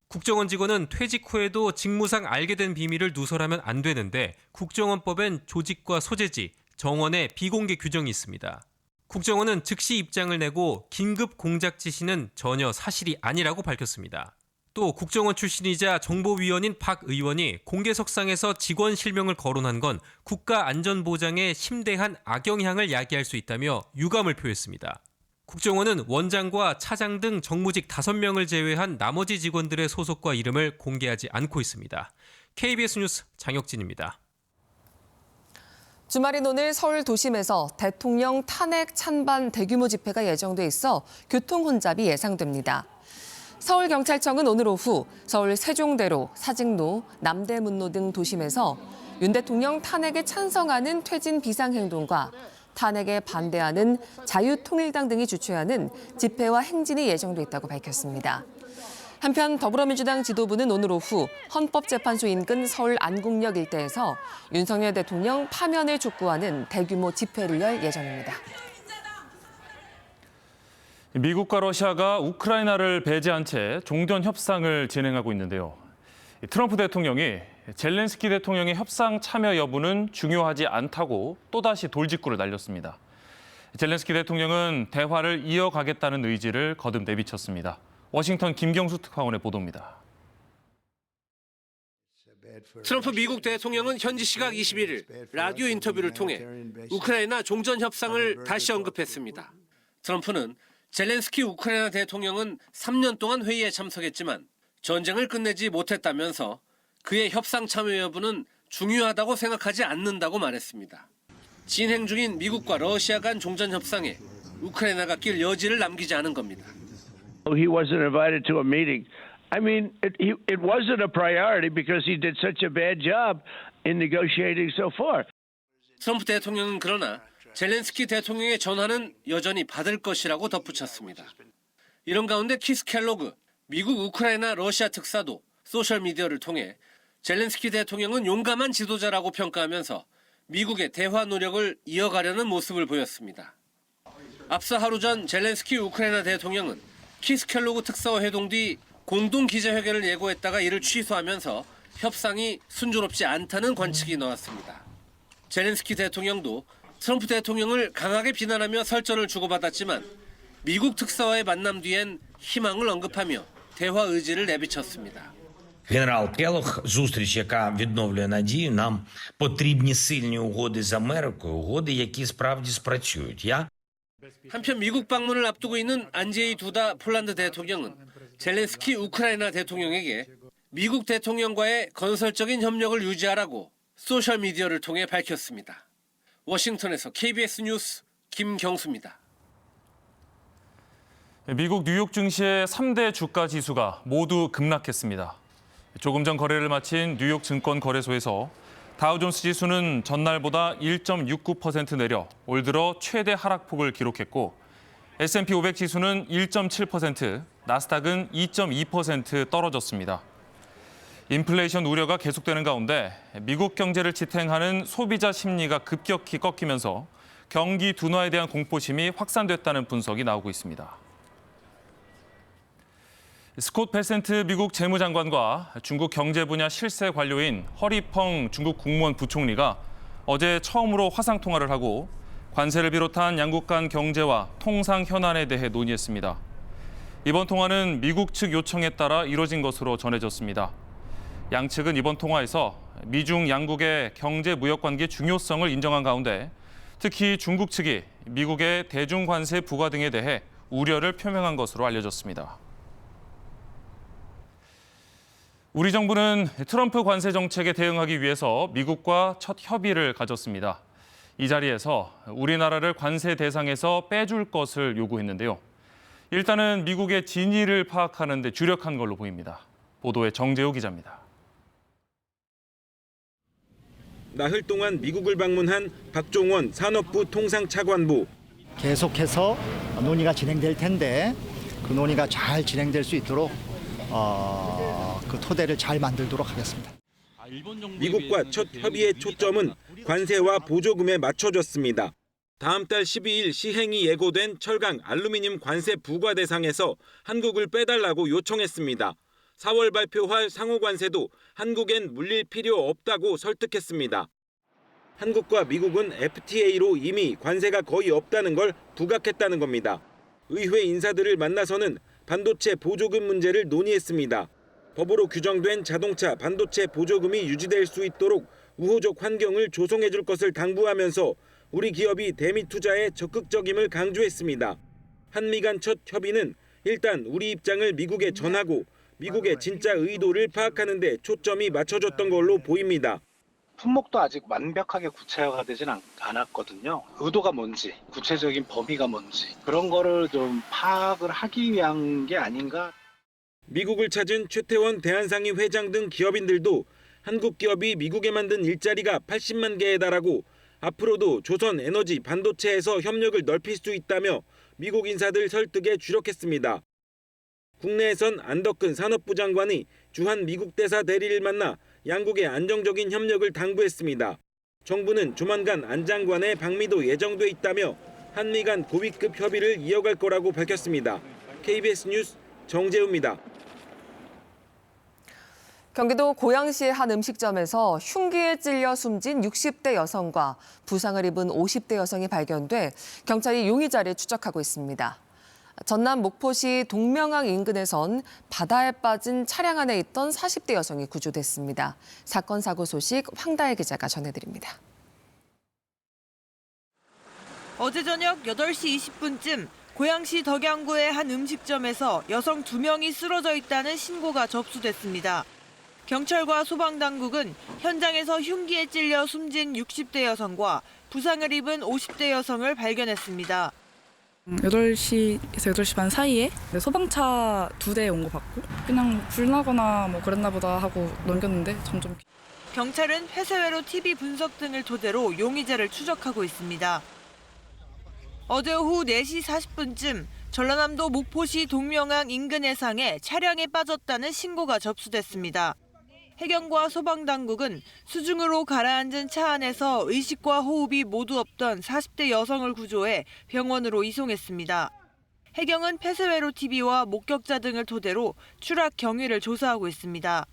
[SPEAKER 15] 국정원 직원은 퇴직 후에도 직무상 알게 된 비밀을 누설하면 안 되는데 국정원법엔 조직과 소재지, 정원의 비공개 규정이 있습니다. 국정원은 즉시 입장을 내고 긴급 공작 지시는 전혀 사실이 아니라고 밝혔습니다. 또 국정원 출신이자 정보위원인 박 의원이 공개석상에서 직원 실명을 거론한 건 국가안전보장에 심대한 악영향을 야기할 수 있다며 유감을 표했습니다. 국정원은 원장과 차장 등 정무직 5명을 제외한 나머지 직원들의 소속과 이름을 공개하지 않고 있습니다. KBS 뉴스 장혁진입니다.
[SPEAKER 1] 주말인 오늘 서울 도심에서 대통령 탄핵 찬반 대규모 집회가 예정돼 있어 교통 혼잡이 예상됩니다. 서울경찰청은 오늘 오후 서울 세종대로, 사직로, 남대문로 등 도심에서 윤 대통령 탄핵에 찬성하는 퇴진 비상행동과 탄핵에 반대하는 자유통일당 등이 주최하는 집회와 행진이 예정돼 있다고 밝혔습니다. 한편 더불어민주당 지도부는 오늘 오후 헌법재판소 인근 서울 안국역 일대에서 윤석열 대통령 파면을 촉구하는 대규모 집회를 열 예정입니다.
[SPEAKER 2] 미국과 러시아가 우크라이나를 배제한 채 종전 협상을 진행하고 있는데요. 트럼프 대통령이 젤렌스키 대통령의 협상 참여 여부는 중요하지 않다고 또다시 돌직구를 날렸습니다. 젤렌스키 대통령은 대화를 이어가겠다는 의지를 거듭 내비쳤습니다. 워싱턴 김경수 특파원의 보도입니다.
[SPEAKER 26] 트럼프 미국 대통령은 현지 시각 21일 라디오 인터뷰를 통해 우크라이나 종전 협상을 다시 언급했습니다. 트럼프는 젤렌스키 우크라이나 대통령은 3년 동안 회의에 참석했지만 전쟁을 끝내지 못했다면서 그의 협상 참여 여부는 중요하다고 생각하지 않는다고 말했습니다. 진행 중인 미국과 러시아 간 종전 협상에 우크라이나가 낄 여지를 남기지 않은 겁니다.
[SPEAKER 28] He wasn't invited to a meeting. I mean, it wasn't a priority because he did such a bad job in negotiating so far.
[SPEAKER 26] 트럼프 대통령은 그러나 젤렌스키 대통령의 전화는 여전히 받을 것이라고 덧붙였습니다. 이런 가운데 키스 켈로그, 미국 우크라이나 러시아 특사도 소셜미디어를 통해 젤렌스키 대통령은 용감한 지도자라고 평가하면서 미국의 대화 노력을 이어가려는 모습을 보였습니다. 앞서 하루 전 젤렌스키 우크라이나 대통령은 키스 켈로그 특사와 회동 뒤 공동 기자회견을 예고했다가 이를 취소하면서 협상이 순조롭지 않다는 관측이 나왔습니다. 젤렌스키 대통령도 트럼프 대통령을 강하게 비난하며 설전을 주고받았지만 미국 특사와의 만남 뒤엔 희망을 언급하며 대화 의지를 내비쳤습니다.
[SPEAKER 9] Генерал Келох, зустріч, яка відновлює надію, нам потрібні сильні угоди з Америкою, угоди, які справді спрацюють.
[SPEAKER 26] 한편 미국 방문을 앞두고 있는 안제이 두다 폴란드 대통령은 젤렌스키 우크라이나 대통령에게 미국 대통령과의 건설적인 협력을 유지하라고 소셜미디어를 통해 밝혔습니다. 워싱턴에서 KBS 뉴스 김경수입니다.
[SPEAKER 2] 미국 뉴욕 증시의 3대 주가 지수가 모두 급락했습니다. 조금 전 거래를 마친 뉴욕 증권거래소에서 다우존스 지수는 전날보다 1.69% 내려 올 들어 최대 하락폭을 기록했고 S&P 500 지수는 1.7%, 나스닥은 2.2% 떨어졌습니다. 인플레이션 우려가 계속되는 가운데 미국 경제를 지탱하는 소비자 심리가 급격히 꺾이면서 경기 둔화에 대한 공포심이 확산됐다는 분석이 나오고 있습니다. 스콧 베센트 미국 재무장관과 중국 경제 분야 실세 관료인 허리펑 중국 국무원 부총리가 어제 처음으로 화상통화를 하고 관세를 비롯한 양국 간 경제와 통상 현안에 대해 논의했습니다. 이번 통화는 미국 측 요청에 따라 이뤄진 것으로 전해졌습니다. 양측은 이번 통화에서 미중 양국의 경제 무역 관계 중요성을 인정한 가운데 특히 중국 측이 미국의 대중 관세 부과 등에 대해 우려를 표명한 것으로 알려졌습니다. 우리 정부는 트럼프 관세 정책에 대응하기 위해서 미국과 첫 협의를 가졌습니다. 이 자리에서 우리나라를 관세 대상에서 빼줄 것을 요구했는데요. 일단은 미국의 진위를 파악하는 데 주력한 걸로 보입니다. 보도에 정재호 기자입니다.
[SPEAKER 10] 나흘 동안 미국을 방문한 박종원 산업부 통상차관보.
[SPEAKER 16] 계속해서 논의가 진행될 텐데 그 논의가 잘 진행될 수 있도록 그 토대를 잘 만들도록 하겠습니다.
[SPEAKER 12] 미국과 첫 협의의 초점은 관세와 보조금에 맞춰졌습니다. 다음 달 12일 시행이 예고된 철강, 알루미늄 관세 부과 대상에서 한국을 빼달라고 요청했습니다. 4월 발표할 상호 관세도 한국엔 물릴 필요 없다고 설득했습니다. 한국과 미국은 FTA로 이미 관세가 거의 없다는 걸 부각했다는 겁니다. 의회 인사들을 만나서는 반도체 보조금 문제를 논의했습니다. 법으로 규정된 자동차 반도체 보조금이 유지될 수 있도록 우호적 환경을 조성해 줄 것을 당부하면서 우리 기업이 대미 투자에 적극적임을 강조했습니다. 한미 간 첫 협의는 일단 우리 입장을 미국에 전하고 미국의 진짜 의도를 파악하는 데 초점이 맞춰졌던 걸로 보입니다.
[SPEAKER 18] 품목도 아직 완벽하게 구체화가 되진 않았거든요. 의도가 뭔지, 구체적인 범위가 뭔지 그런 거를 좀 파악을 하기 위한 게 아닌가.
[SPEAKER 12] 미국을 찾은 최태원 대한상의 회장 등 기업인들도 한국 기업이 미국에 만든 일자리가 80만 개에 달하고 앞으로도 조선 에너지 반도체에서 협력을 넓힐 수 있다며 미국 인사들 설득에 주력했습니다. 국내에선 안덕근 산업부 장관이 주한 미국 대사 대리를 만나 양국의 안정적인 협력을 당부했습니다. 정부는 조만간 안 장관의 방미도 예정돼 있다며 한미 간 고위급 협의를 이어갈 거라고 밝혔습니다. KBS 뉴스 정재우입니다.
[SPEAKER 1] 경기도 고양시의 한 음식점에서 흉기에 찔려 숨진 60대 여성과 부상을 입은 50대 여성이 발견돼 경찰이 용의자를 추적하고 있습니다. 전남 목포시 동명항 인근에선 바다에 빠진 차량 안에 있던 40대 여성이 구조됐습니다. 사건 사고 소식 황다혜 기자가 전해드립니다.
[SPEAKER 4] 어제 저녁 8시 20분쯤 고양시 덕양구의 한 음식점에서 여성 2명이 쓰러져 있다는 신고가 접수됐습니다. 경찰과 소방당국은 현장에서 흉기에 찔려 숨진 60대 여성과 부상을 입은 50대 여성을 발견했습니다.
[SPEAKER 19] 8시에서 8시 반 사이에 소방차 2대 온 거 봤고 그냥 불나거나 뭐 그랬나 보다 하고 넘겼는데 점점.
[SPEAKER 4] 경찰은 폐쇄회로 TV 분석 등을 토대로 용의자를 추적하고 있습니다. 어제 오후 4시 40분쯤 전라남도 목포시 동명항 인근 해상에 차량에 빠졌다는 신고가 접수됐습니다. 해경과 소방당국은 수중으로 가라앉은 차 안에서 의식과 호흡이 모두 없던 40대 여성을 구조해 병원으로 이송했습니다. 해경은 폐쇄회로 TV와 목격자 등을 토대로 추락 경위를 조사하고 있습니다.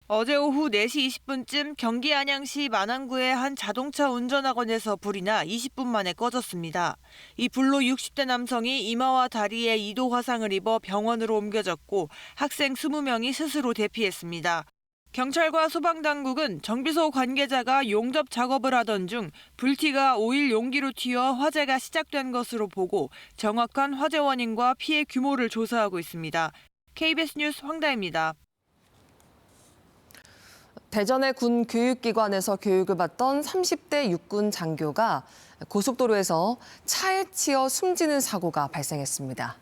[SPEAKER 17] 어제 오후 4시 20분쯤 경기 안양시 만안구의 한 자동차 운전학원에서 불이 나 20분 만에 꺼졌습니다. 이 불로 60대 남성이 이마와 다리에 2도 화상을 입어 병원으로 옮겨졌고 학생 20명이 스스로 대피했습니다. 경찰과 소방당국은 정비소 관계자가 용접 작업을 하던 중 불티가 오일 용기로 튀어 화재가 시작된 것으로 보고 정확한 화재 원인과 피해 규모를 조사하고 있습니다. KBS 뉴스 황다혜입니다.
[SPEAKER 1] 대전의 군 교육기관에서 교육을 받던 30대 육군 장교가 고속도로에서 차에 치여 숨지는 사고가 발생했습니다.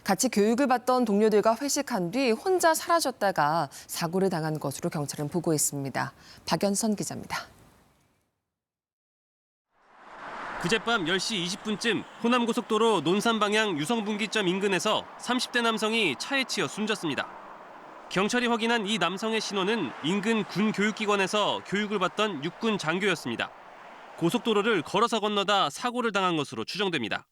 [SPEAKER 1] 같이 교육을 받던 동료들과 회식한 뒤 혼자 사라졌다가 사고를 당한 것으로 경찰은 보고 있습니다. 박연선 기자입니다.
[SPEAKER 20] 그젯밤 10시 20분쯤 호남고속도로 논산 방향 유성분기점 인근에서 30대 남성이 차에 치여 숨졌습니다. 경찰이 확인한 이 남성의 신원은 인근 군 교육기관에서 교육을 받던 육군 장교였습니다. 고속도로를 걸어서 건너다 사고를 당한 것으로 추정됩니다.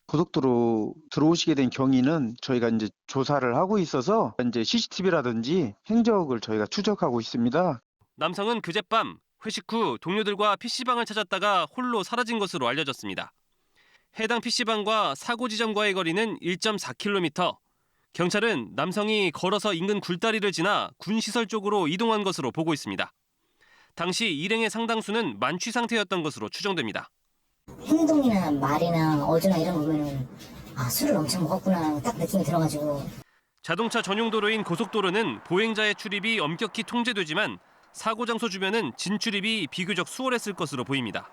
[SPEAKER 21] 고속도로 들어오시게 된 경위는 저희가 이제 조사를 하고 있어서 이제 CCTV라든지 행적을 저희가 추적하고 있습니다.
[SPEAKER 20] 남성은 그젯밤 회식 후 동료들과 PC방을 찾았다가 홀로 사라진 것으로 알려졌습니다. 해당 PC방과 사고 지점과의 거리는 1.4km. 경찰은 남성이 걸어서 인근 굴다리를 지나 군시설 쪽으로 이동한 것으로 보고 있습니다. 당시 일행의 상당수는 만취 상태였던 것으로 추정됩니다.
[SPEAKER 22] 행동이나 말이나 어조나 이런 거 보면 술을 엄청 먹었구나 딱 느낌이 들어가지고.
[SPEAKER 20] 자동차 전용 도로인 고속도로는 보행자의 출입이 엄격히 통제되지만 사고 장소 주변은 진출입이 비교적 수월했을 것으로 보입니다.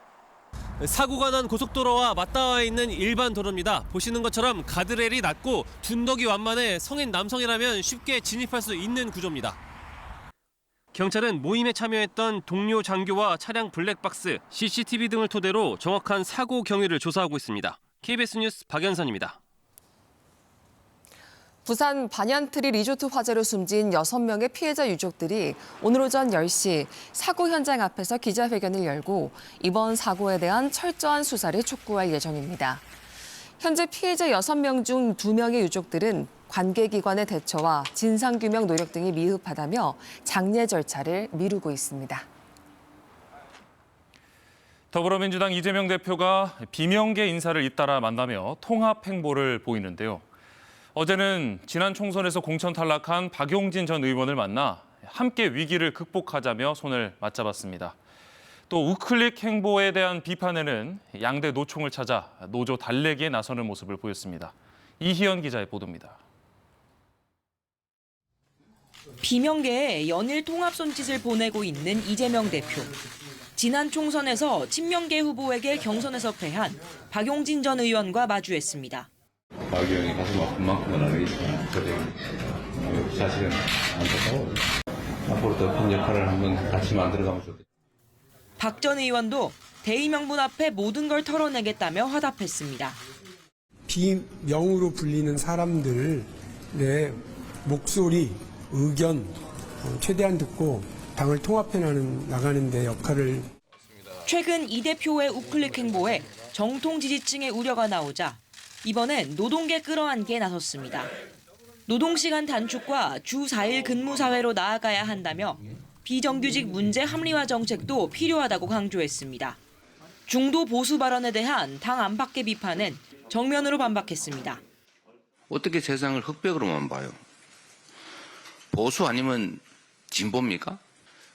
[SPEAKER 20] 사고가 난 고속도로와 맞닿아 있는 일반 도로입니다. 보시는 것처럼 가드레일이 낮고 둔덕이 완만해 성인 남성이라면 쉽게 진입할 수 있는 구조입니다. 경찰은 모임에 참여했던 동료 장교와 차량 블랙박스, CCTV 등을 토대로 정확한 사고 경위를 조사하고 있습니다. KBS 뉴스 박연선입니다.
[SPEAKER 1] 부산 반얀트리 리조트 화재로 숨진 6명의 피해자 유족들이 오늘 오전 10시 사고 현장 앞에서 기자회견을 열고 이번 사고에 대한 철저한 수사를 촉구할 예정입니다. 현재 피해자 6명 중 2명의 유족들은 관계기관의 대처와 진상규명 노력 등이 미흡하다며 장례 절차를 미루고 있습니다.
[SPEAKER 2] 더불어민주당 이재명 대표가 비명계 인사를 잇따라 만나며 통합 행보를 보이는데요. 어제는 지난 총선에서 공천 탈락한 박용진 전 의원을 만나 함께 위기를 극복하자며 손을 맞잡았습니다. 또 우클릭 행보에 대한 비판에는 양대 노총을 찾아 노조 달래기에 나서는 모습을 보였습니다. 이희연 기자의 보도입니다.
[SPEAKER 23] 비명계에 연일 통합 손짓을 보내고 있는 이재명 대표. 지난 총선에서 친명계 후보에게 경선에서 패한 박용진 전 의원과 마주했습니다.
[SPEAKER 24] 박 의원이 가슴 아픈 만큼은 알겠지만 사실은 안타까워. 앞으로 더 큰 역할을 한번 같이 만들어가면 좋겠다.
[SPEAKER 23] 박 전 의원도 대의명분 앞에 모든 걸 털어내겠다며 화답했습니다.
[SPEAKER 25] 비명으로 불리는 사람들의 목소리, 의견 최대한 듣고 당을 통합해 나가는 데 역할을.
[SPEAKER 23] 최근 이 대표의 우클릭 행보에 정통 지지층의 우려가 나오자 이번엔 노동계 끌어안기에 나섰습니다. 노동시간 단축과 주 4일 근무 사회로 나아가야 한다며 비정규직 문제 합리화 정책도 필요하다고 강조했습니다. 중도 보수 발언에 대한 당 안팎의 비판은 정면으로 반박했습니다.
[SPEAKER 27] 어떻게 세상을 흑백으로만 봐요? 보수 아니면 진보입니까?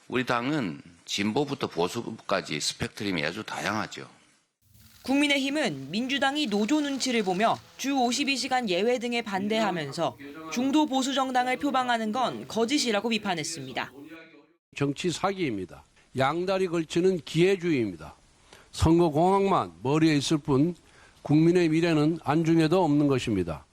[SPEAKER 27] 우리 당은 진보부터 보수까지 스펙트럼이 아주 다양하죠.
[SPEAKER 23] 국민의힘은 민주당이 노조 눈치를 보며 주 52시간 예외 등에 반대하면서 중도 보수 정당을 표방하는 건 거짓이라고 비판했습니다.
[SPEAKER 29] 정치 사기입니다. 양다리 걸치는 기회주의입니다. 선거 공학만 머리에 있을 뿐 국민의 미래는 안중에도 없는 것입니다.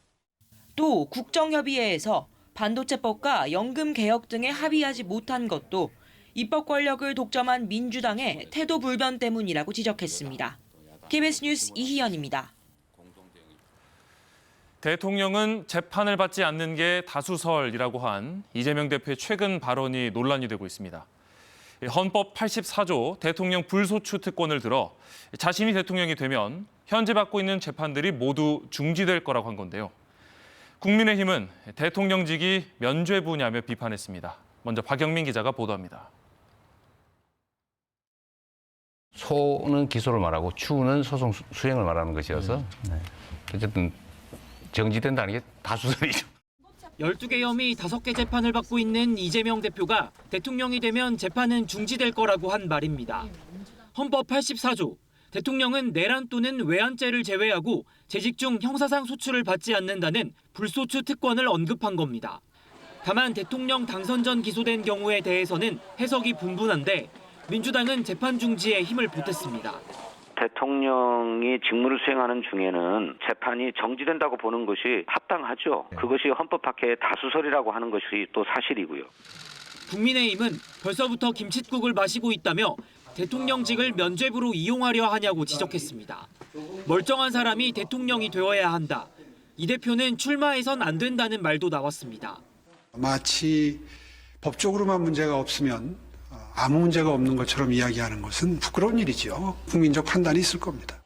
[SPEAKER 23] 또 국정협의회에서 반도체법과 연금 개혁 등에 합의하지 못한 것도 입법 권력을 독점한 민주당의 태도 불변 때문이라고 지적했습니다. KBS 뉴스 이희연입니다.
[SPEAKER 2] 대통령은 재판을 받지 않는 게 다수설이라고 한 이재명 대표의 최근 발언이 논란이 되고 있습니다. 헌법 84조 대통령 불소추 특권을 들어 자신이 대통령이 되면 현재 받고 있는 재판들이 모두 중지될 거라고 한 건데요. 국민의힘은 대통령직이 면죄부냐며 비판했습니다. 먼저 박영민 기자가 보도합니다.
[SPEAKER 3] 소는 기소를 말하고 추는 소송 수행을 말하는 것이어서 어쨌든 정지된다는 게 다수설이죠.
[SPEAKER 5] 12개 혐의 5개 재판을 받고 있는 이재명 대표가 대통령이 되면 재판은 중지될 거라고 한 말입니다. 헌법 84조, 대통령은 내란 또는 외환죄를 제외하고 재직 중 형사상 소추를 받지 않는다는 불소추 특권을 언급한 겁니다. 다만 대통령 당선 전 기소된 경우에 대해서는 해석이 분분한데 민주당은 재판 중지에 힘을 보탰습니다.
[SPEAKER 6] 대통령이 직무를 수행하는 중에는 재판이 정지된다고 보는 것이 합당하죠. 그것이 헌법학회의 다수설이라고 하는 것이 또 사실이고요.
[SPEAKER 5] 국민의힘은 벌써부터 김칫국을 마시고 있다며 대통령직을 면죄부로 이용하려 하냐고 지적했습니다. 멀쩡한 사람이 대통령이 되어야 한다. 이 대표는 출마해선 안 된다는 말도 나왔습니다.
[SPEAKER 7] 마치 법적으로만 문제가 없으면 아무 문제가 없는 것처럼 이야기하는 것은 부끄러운 일이죠. 국민적 판단이 있을 겁니다.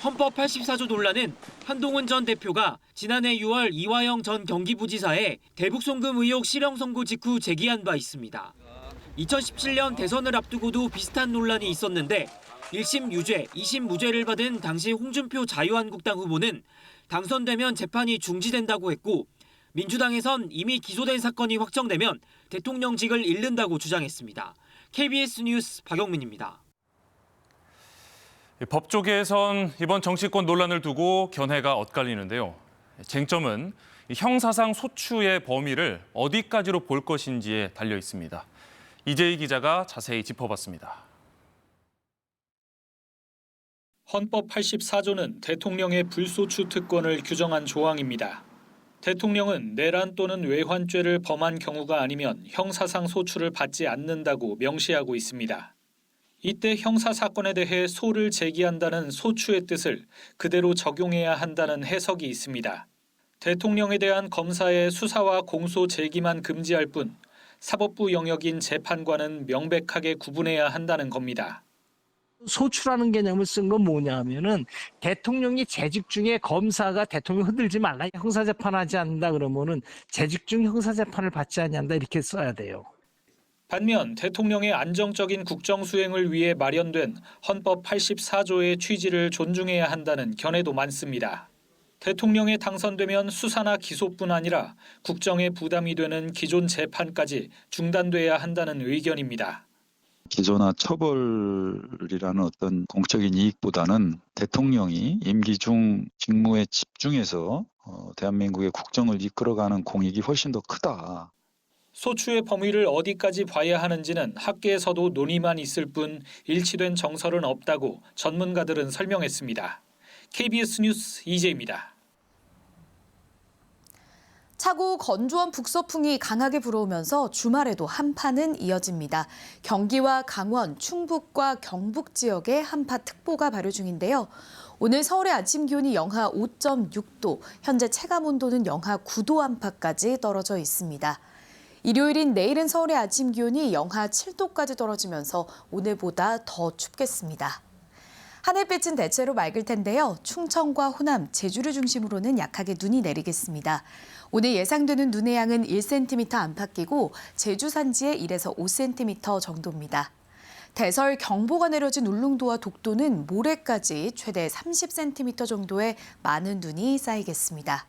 [SPEAKER 5] 헌법 84조 논란은 한동훈 전 대표가 지난해 6월 이화영 전 경기부지사에 대북 송금 의혹 실형 선고 직후 제기한 바 있습니다. 2017년 대선을 앞두고도 비슷한 논란이 있었는데 1심 유죄, 2심 무죄를 받은 당시 홍준표 자유한국당 후보는 당선되면 재판이 중지된다고 했고 민주당에선 이미 기소된 사건이 확정되면 대통령직을 잃는다고 주장했습니다. KBS 뉴스 박영민입니다.
[SPEAKER 2] 법조계에선 이번 정치권 논란을 두고 견해가 엇갈리는데요. 쟁점은 형사상 소추의 범위를 어디까지로 볼 것인지에 달려 있습니다. 이재희 기자가 자세히 짚어봤습니다.
[SPEAKER 8] 헌법 84조는 대통령의 불소추 특권을 규정한 조항입니다. 대통령은 내란 또는 외환죄를 범한 경우가 아니면 형사상 소추를 받지 않는다고 명시하고 있습니다. 이때 형사사건에 대해 소를 제기한다는 소추의 뜻을 그대로 적용해야 한다는 해석이 있습니다. 대통령에 대한 검사의 수사와 공소 제기만 금지할 뿐 사법부 영역인 재판과는 명백하게 구분해야 한다는 겁니다.
[SPEAKER 11] 소추라는 개념을 쓴 건 뭐냐 하면은 대통령이 재직 중에 검사가 대통령 흔들지 말라. 형사재판하지 않는다 그러면은 재직 중 형사재판을 받지 않는다 이렇게 써야 돼요.
[SPEAKER 8] 반면 대통령의 안정적인 국정 수행을 위해 마련된 헌법 84조의 취지를 존중해야 한다는 견해도 많습니다. 대통령에 당선되면 수사나 기소뿐 아니라 국정에 부담이 되는 기존 재판까지 중단돼야 한다는 의견입니다.
[SPEAKER 13] 기소나 처벌이라는 어떤 공적인 이익보다는 대통령이 임기 중 직무에 집중해서 대한민국의 국정을 이끌어가는 공익이 훨씬 더 크다.
[SPEAKER 8] 소추의 범위를 어디까지 봐야 하는지는 학계에서도 논의만 있을 뿐 일치된 정설은 없다고 전문가들은 설명했습니다. KBS 뉴스 이재입니다.
[SPEAKER 14] 차고 건조한 북서풍이 강하게 불어오면서 주말에도 한파는 이어집니다. 경기와 강원, 충북과 경북 지역에 한파특보가 발효 중인데요. 오늘 서울의 아침 기온이 영하 5.6도, 현재 체감온도는 영하 9도 안팎까지 떨어져 있습니다. 일요일인 내일은 서울의 아침 기온이 영하 7도까지 떨어지면서 오늘보다 더 춥겠습니다. 하늘빛은 대체로 맑을 텐데요. 충청과 호남, 제주를 중심으로는 약하게 눈이 내리겠습니다. 오늘 예상되는 눈의 양은 1cm 안팎이고 제주 산지에 1에서 5cm 정도입니다. 대설 경보가 내려진 울릉도와 독도는 모레까지 최대 30cm 정도의 많은 눈이 쌓이겠습니다.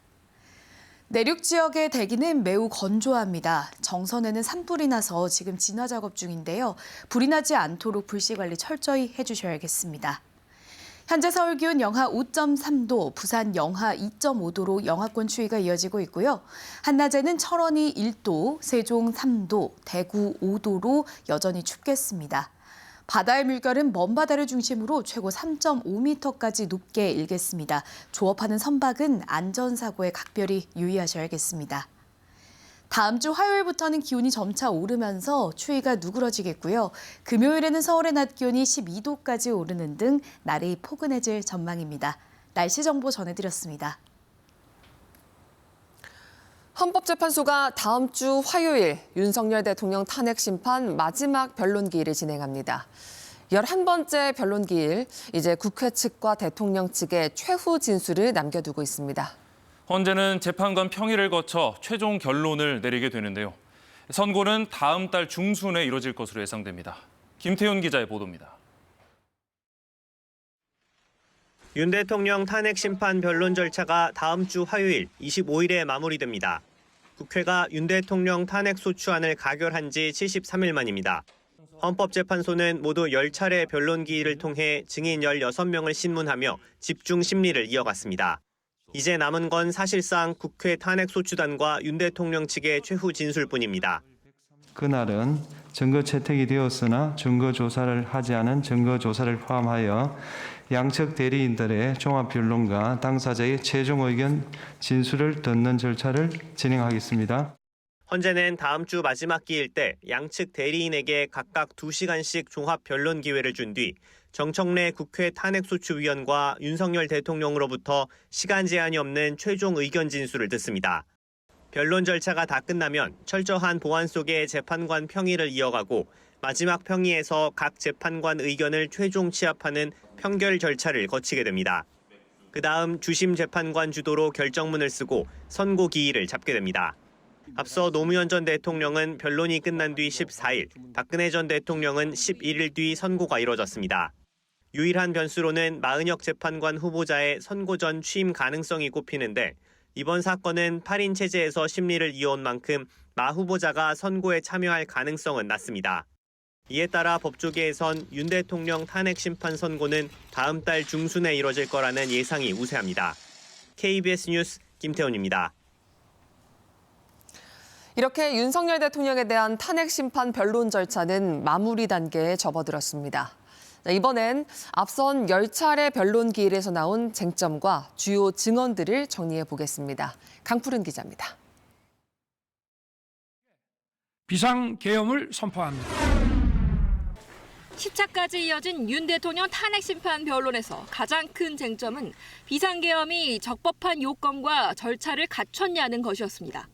[SPEAKER 14] 내륙 지역의 대기는 매우 건조합니다. 정선에는 산불이 나서 지금 진화 작업 중인데요. 불이 나지 않도록 불씨 관리 철저히 해주셔야겠습니다. 현재 서울 기온 영하 5.3도, 부산 영하 2.5도로 영하권 추위가 이어지고 있고요. 한낮에는 철원이 1도, 세종 3도, 대구 5도로 여전히 춥겠습니다. 바다의 물결은 먼바다를 중심으로 최고 3.5m까지 높게 일겠습니다. 조업하는 선박은 안전사고에 각별히 유의하셔야겠습니다. 다음 주 화요일부터는 기온이 점차 오르면서 추위가 누그러지겠고요. 금요일에는 서울의 낮 기온이 12도까지 오르는 등 날이 포근해질 전망입니다. 날씨 정보 전해드렸습니다.
[SPEAKER 1] 헌법재판소가 다음 주 화요일 윤석열 대통령 탄핵 심판 마지막 변론기일을 진행합니다. 11번째 변론기일, 이제 국회 측과 대통령 측에 최후 진술을 남겨두고 있습니다.
[SPEAKER 2] 헌재는 재판관 평의를 거쳐 최종 결론을 내리게 되는데요. 선고는 다음 달 중순에 이뤄질 것으로 예상됩니다. 김태훈 기자의 보도입니다.
[SPEAKER 9] 윤 대통령 탄핵 심판 변론 절차가 다음 주 화요일 25일에 마무리됩니다. 국회가 윤 대통령 탄핵 소추안을 가결한 지 73일 만입니다. 헌법재판소는 모두 10차례 변론 기일을 통해 증인 16명을 신문하며 집중 심리를 이어갔습니다. 이제 남은 건 사실상 국회 탄핵 소추단과 윤 대통령 측의 최후 진술뿐입니다.
[SPEAKER 10] 그날은 증거 채택이 되었으나 증거 조사를 하지 않은 증거 조사를 포함하여 양측 대리인들의 종합 변론과 당사자의 최종 의견 진술을 듣는 절차를 진행하겠습니다.
[SPEAKER 9] 헌재는 다음 주 마지막 기일 때 양측 대리인에게 각각 2시간씩 종합 변론 기회를 준 뒤 정청래 국회 탄핵소추위원과 윤석열 대통령으로부터 시간 제한이 없는 최종 의견 진술을 듣습니다. 변론 절차가 다 끝나면 철저한 보안 속에 재판관 평의를 이어가고 마지막 평의에서 각 재판관 의견을 최종 취합하는 평결 절차를 거치게 됩니다. 그 다음 주심 재판관 주도로 결정문을 쓰고 선고 기일을 잡게 됩니다. 앞서 노무현 전 대통령은 변론이 끝난 뒤 14일, 박근혜 전 대통령은 11일 뒤 선고가 이뤄졌습니다. 유일한 변수로는 마은혁 재판관 후보자의 선고 전 취임 가능성이 꼽히는데 이번 사건은 8인 체제에서 심리를 이어온 만큼 마 후보자가 선고에 참여할 가능성은 낮습니다. 이에 따라 법조계에선 윤 대통령 탄핵 심판 선고는 다음 달 중순에 이뤄질 거라는 예상이 우세합니다. KBS 뉴스 김태훈입니다.
[SPEAKER 1] 이렇게 윤석열 대통령에 대한 탄핵 심판 변론 절차는 마무리 단계에 접어들었습니다. 이번엔 앞선 10차례 변론 기일에서 나온 쟁점과 주요 증언들을 정리해 보겠습니다. 강푸른 기자입니다.
[SPEAKER 25] 비상계엄을 선포합니다.
[SPEAKER 12] 10차까지 이어진 윤 대통령 탄핵 심판 변론에서 가장 큰 쟁점은 비상계엄이 적법한 요건과 절차를 갖췄냐는 것이었습니다.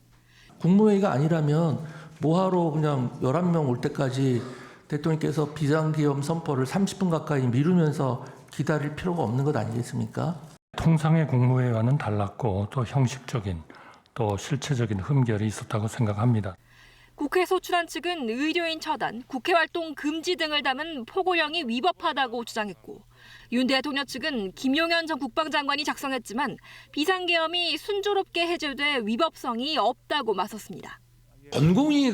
[SPEAKER 15] 국무회의가 아니라면 뭐하러 그냥 11명 올 때까지 대통령께서 비상계엄 선포를 30분 가까이 미루면서 기다릴 필요가 없는 것 아니겠습니까?
[SPEAKER 8] 통상의 국무회의와는 달랐고 또 형식적인 또 실체적인 흠결이 있었다고 생각합니다.
[SPEAKER 12] 국회 소추단 측은 의료인 처단, 국회 활동 금지 등을 담은 포고령이 위법하다고 주장했고 윤 대통령 측은 김용현 전 국방장관이 작성했지만 비상계엄이 순조롭게 해제돼 위법성이 없다고 맞섰습니다.
[SPEAKER 25] 전공이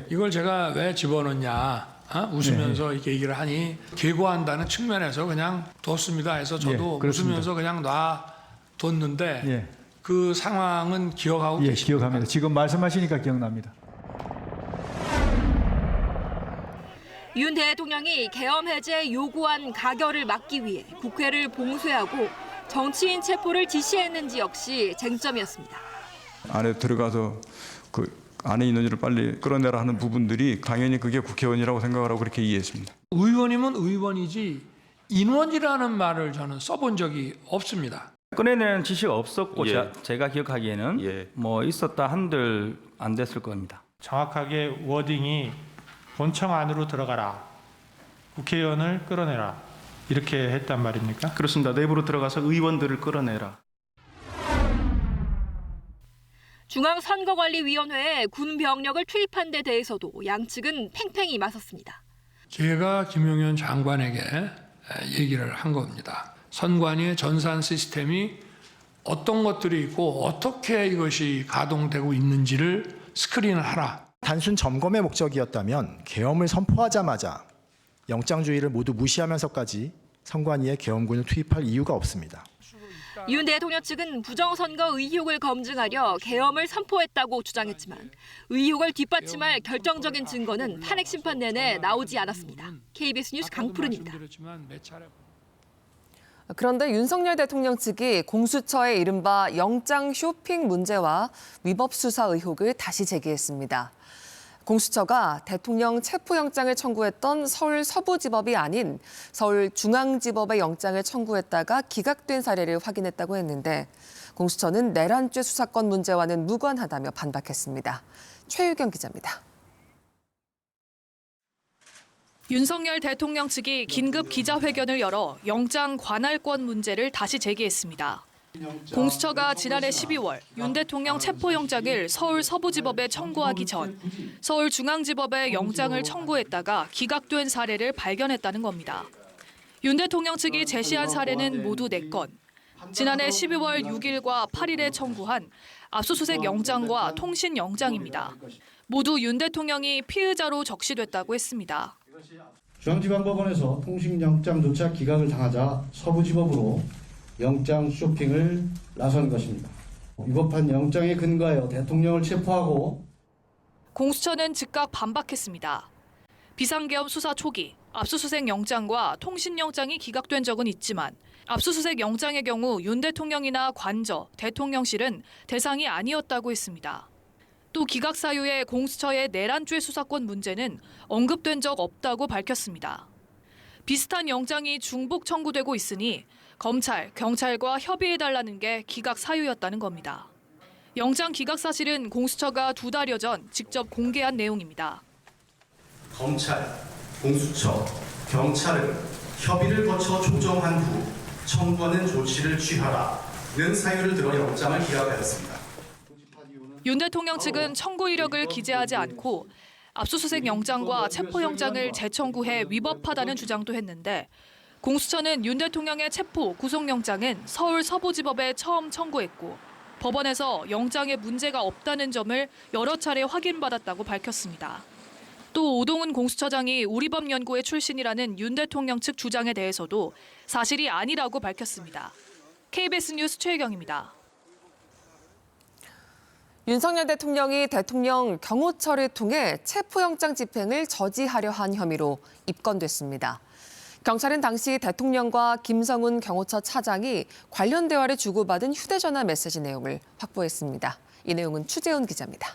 [SPEAKER 25] 이걸 제가 왜 집어넣냐 웃으면서 이렇게 얘기를 하니 계고한다는 측면에서 그냥 뒀습니다 해서 저도 웃으면서 그냥 놔뒀는데 그 상황은 기억하고 계십니까?
[SPEAKER 16] 기억합니다. 지금 말씀하시니까 기억납니다.
[SPEAKER 12] 윤 대통령이 계엄 해제 요구한 가결을 막기 위해 국회를 봉쇄하고 정치인 체포를 지시했는지 역시 쟁점이었습니다.
[SPEAKER 18] 안에 들어가서 그 안에 있는 일을 빨리 끌어내라 하는 부분들이 당연히 그게 국회의원이라고 생각을 하고 그렇게 이해했습니다.
[SPEAKER 25] 의원이면 의원이지 인원이라는 말을 저는 써본 적이 없습니다.
[SPEAKER 19] 꺼내내는 지시가 없었고 제가 기억하기에는 뭐 있었다 한들 안 됐을 겁니다.
[SPEAKER 26] 정확하게 워딩이 본청 안으로 들어가라. 국회의원을 끌어내라. 이렇게 했단 말입니까?
[SPEAKER 19] 그렇습니다. 내부로 들어가서 의원들을 끌어내라.
[SPEAKER 12] 중앙선거관리위원회에 군 병력을 투입한 데 대해서도 양측은 팽팽히 맞섰습니다.
[SPEAKER 25] 제가 김용현 장관에게 얘기를 한 겁니다. 선관위의 전산 시스템이 어떤 것들이 있고 어떻게 이것이 가동되고 있는지를 스크린을 하라.
[SPEAKER 28] 단순 점검의 목적이었다면 계엄을 선포하자마자 영장주의를 모두 무시하면서까지 선관위에 계엄군을 투입할 이유가 없습니다.
[SPEAKER 12] 윤 대통령 측은 부정선거 의혹을 검증하려 계엄을 선포했다고 주장했지만 의혹을 뒷받침할 결정적인 증거는 탄핵 심판 내내 나오지 않았습니다. KBS 뉴스 강푸른입니다.
[SPEAKER 1] 그런데 윤석열 대통령 측이 공수처의 이른바 영장 쇼핑 문제와 위법 수사 의혹을 다시 제기했습니다. 공수처가 대통령 체포영장을 청구했던 서울 서부지법이 아닌 서울중앙지법의 영장을 청구했다가 기각된 사례를 확인했다고 했는데 공수처는 내란죄 수사권 문제와는 무관하다며 반박했습니다. 최유경 기자입니다.
[SPEAKER 30] 윤석열 대통령 측이 긴급 기자회견을 열어 영장 관할권 문제를 다시 제기했습니다. 공수처가 지난해 12월 윤 대통령 체포영장을 서울 서부지법에 청구하기 전 서울중앙지법에 영장을 청구했다가 기각된 사례를 발견했다는 겁니다. 윤 대통령 측이 제시한 사례는 모두 4건. 지난해 12월 6일과 8일에 청구한 압수수색 영장과 통신 영장입니다. 모두 윤 대통령이 피의자로 적시됐다고 했습니다.
[SPEAKER 3] 중앙지방법원에서 통신영장조차 기각을 당하자 서부지법으로 영장 쇼핑을 나선 것입니다. 위법한 영장에 근거하여 대통령을 체포하고
[SPEAKER 30] 공수처는 즉각 반박했습니다. 비상계엄 수사 초기 압수수색 영장과 통신 영장이 기각된 적은 있지만 압수수색 영장의 경우 윤 대통령이나 관저, 대통령실은 대상이 아니었다고 했습니다. 또 기각 사유의 공수처의 내란죄 수사권 문제는 언급된 적 없다고 밝혔습니다. 비슷한 영장이 중복 청구되고 있으니 검찰, 경찰과 협의해달라는 게 기각 사유였다는 겁니다. 영장 기각 사실은 공수처가 2달여 전 직접 공개한 내용입니다.
[SPEAKER 28] 검찰, 공수처, 경찰은 협의를 거쳐 조정한 후 청구하는 조치를 취하라는 사유를 들어 영장을 기각하였습니다.
[SPEAKER 30] 윤 대통령 측은 청구 이력을 기재하지 않고 압수수색 영장과 체포영장을 재청구해 위법하다는 주장도 했는데 공수처는 윤 대통령의 체포, 구속영장은 서울 서부지법에 처음 청구했고 법원에서 영장에 문제가 없다는 점을 여러 차례 확인받았다고 밝혔습니다. 또 오동훈 공수처장이 우리법연구회 출신이라는 윤 대통령 측 주장에 대해서도 사실이 아니라고 밝혔습니다. KBS 뉴스 최혜경입니다.
[SPEAKER 1] 윤석열 대통령이 대통령 경호처를 통해 체포영장 집행을 저지하려 한 혐의로 입건됐습니다. 경찰은 당시 대통령과 김성훈 경호처 차장이 관련 대화를 주고받은 휴대전화 메시지 내용을 확보했습니다. 이 내용은 추재훈 기자입니다.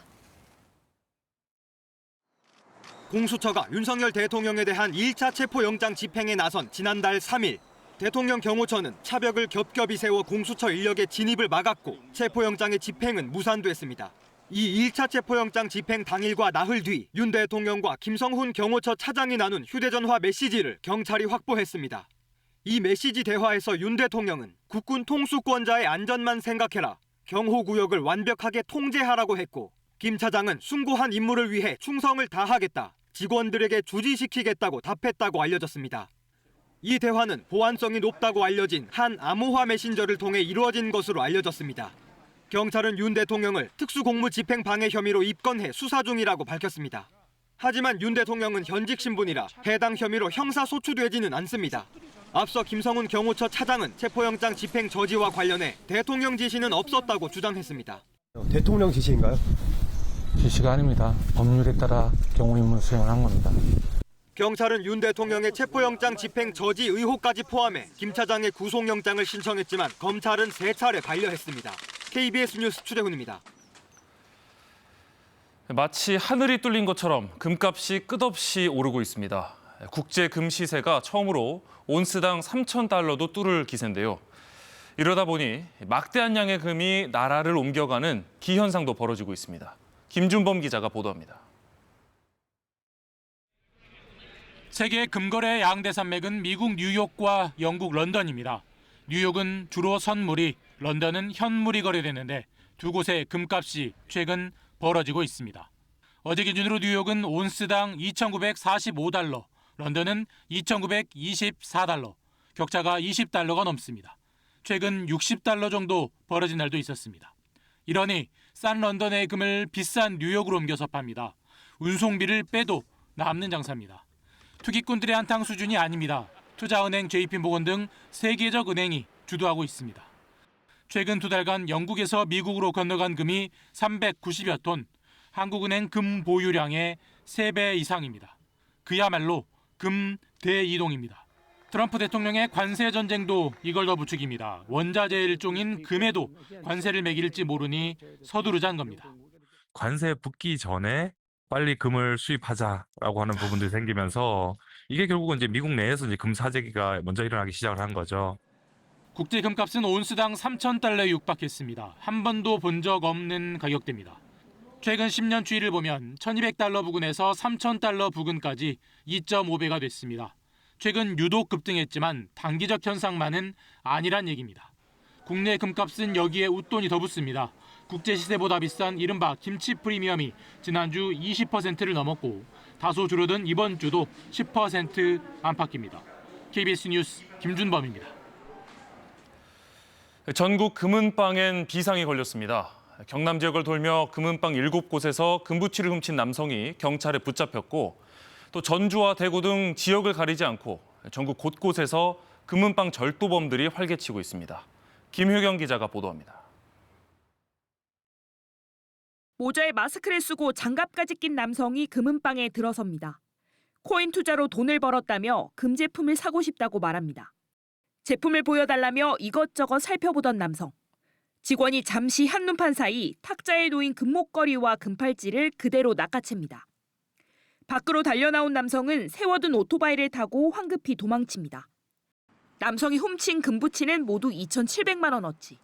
[SPEAKER 4] 공수처가 윤석열 대통령에 대한 1차 체포영장 집행에 나선 지난달 3일 대통령 경호처는 차벽을 겹겹이 세워 공수처 인력의 진입을 막았고 체포영장의 집행은 무산됐습니다. 이 1차 체포영장 집행 당일과 나흘 뒤 윤 대통령과 김성훈 경호처 차장이 나눈 휴대전화 메시지를 경찰이 확보했습니다. 이 메시지 대화에서 윤 대통령은 국군 통수권자의 안전만 생각해라, 경호구역을 완벽하게 통제하라고 했고 김 차장은 숭고한 임무를 위해 충성을 다하겠다, 직원들에게 주지시키겠다고 답했다고 알려졌습니다. 이 대화는 보안성이 높다고 알려진 한 암호화 메신저를 통해 이루어진 것으로 알려졌습니다. 경찰은 윤 대통령을 특수공무집행 방해 혐의로 입건해 수사 중이라고 밝혔습니다. 하지만 윤 대통령은 현직 신분이라 해당 혐의로 형사소추되지는 않습니다. 앞서 김성훈 경호처 차장은 체포영장 집행 저지와 관련해 대통령 지시는 없었다고 주장했습니다.
[SPEAKER 17] 대통령 지시인가요?
[SPEAKER 20] 지시가 아닙니다. 법률에 따라 경호 임무 수행을 한 겁니다.
[SPEAKER 4] 경찰은 윤 대통령의 체포영장 집행 저지 의혹까지 포함해 김 차장의 구속영장을 신청했지만 검찰은 3차례 반려했습니다. KBS 뉴스 추재훈입니다.
[SPEAKER 2] 마치 하늘이 뚫린 것처럼 금값이 끝없이 오르고 있습니다. 국제 금 시세가 처음으로 온스당 3,000달러도 뚫을 기세인데요. 이러다 보니 막대한 양의 금이 나라를 옮겨가는 기현상도 벌어지고 있습니다. 김준범 기자가 보도합니다.
[SPEAKER 21] 세계 금거래 양대 산맥은 미국 뉴욕과 영국 런던입니다. 뉴욕은 주로 선물이, 런던은 현물이 거래되는데 두 곳의 금값이 최근 벌어지고 있습니다. 어제 기준으로 뉴욕은 온스당 2,945달러, 런던은 2,924달러, 격차가 20달러가 넘습니다. 최근 60달러 정도 벌어진 날도 있었습니다. 이러니 싼 런던의 금을 비싼 뉴욕으로 옮겨서 팝니다. 운송비를 빼도 남는 장사입니다. 투기꾼들의 한탕 수준이 아닙니다. 투자은행 JP모건 등 세계적 은행이 주도하고 있습니다. 최근 2달간 영국에서 미국으로 건너간 금이 390여 톤, 한국은행 금 보유량의 3배 이상입니다. 그야말로 금 대이동입니다. 트럼프 대통령의 관세 전쟁도 이걸 더 부추깁니다. 원자재 일종인 금에도 관세를 매길지 모르니 서두르자는 겁니다.
[SPEAKER 22] 관세 붙기 전에 빨리 금을 수입하자라고 하는 부분들이 생기면서 이게 결국은 이제 미국 내에서 이제 금 사재기가 먼저 일어나기 시작을 한 거죠.
[SPEAKER 21] 국제 금값은 온스당 3,000달러에 육박했습니다. 한 번도 본 적 없는 가격대입니다. 최근 10년 추이를 보면 1,200달러 부근에서 3,000달러 부근까지 2.5배가 됐습니다. 최근 유독 급등했지만 단기적 현상만은 아니란 얘기입니다. 국내 금값은 여기에 웃돈이 더 붙습니다. 국제 시세보다 비싼 이른바 김치 프리미엄이 지난주 20%를 넘었고 다소 줄어든 이번 주도 10% 안팎입니다. KBS 뉴스 김준범입니다.
[SPEAKER 2] 전국 금은방엔 비상이 걸렸습니다. 경남 지역을 돌며 금은방 7곳에서 금부치를 훔친 남성이 경찰에 붙잡혔고 또 전주와 대구 등 지역을 가리지 않고 전국 곳곳에서 금은방 절도범들이 활개치고 있습니다. 김효경 기자가 보도합니다.
[SPEAKER 5] 모자에 마스크를 쓰고 장갑까지 낀 남성이 금은방에 들어섭니다. 코인 투자로 돈을 벌었다며 금제품을 사고 싶다고 말합니다. 제품을 보여달라며 이것저것 살펴보던 남성. 직원이 잠시 한눈판 사이 탁자에 놓인 금목걸이와 금팔찌를 그대로 낚아챕니다. 밖으로 달려나온 남성은 세워둔 오토바이를 타고 황급히 도망칩니다. 남성이 훔친 금부치는 모두 2,700만 원어치.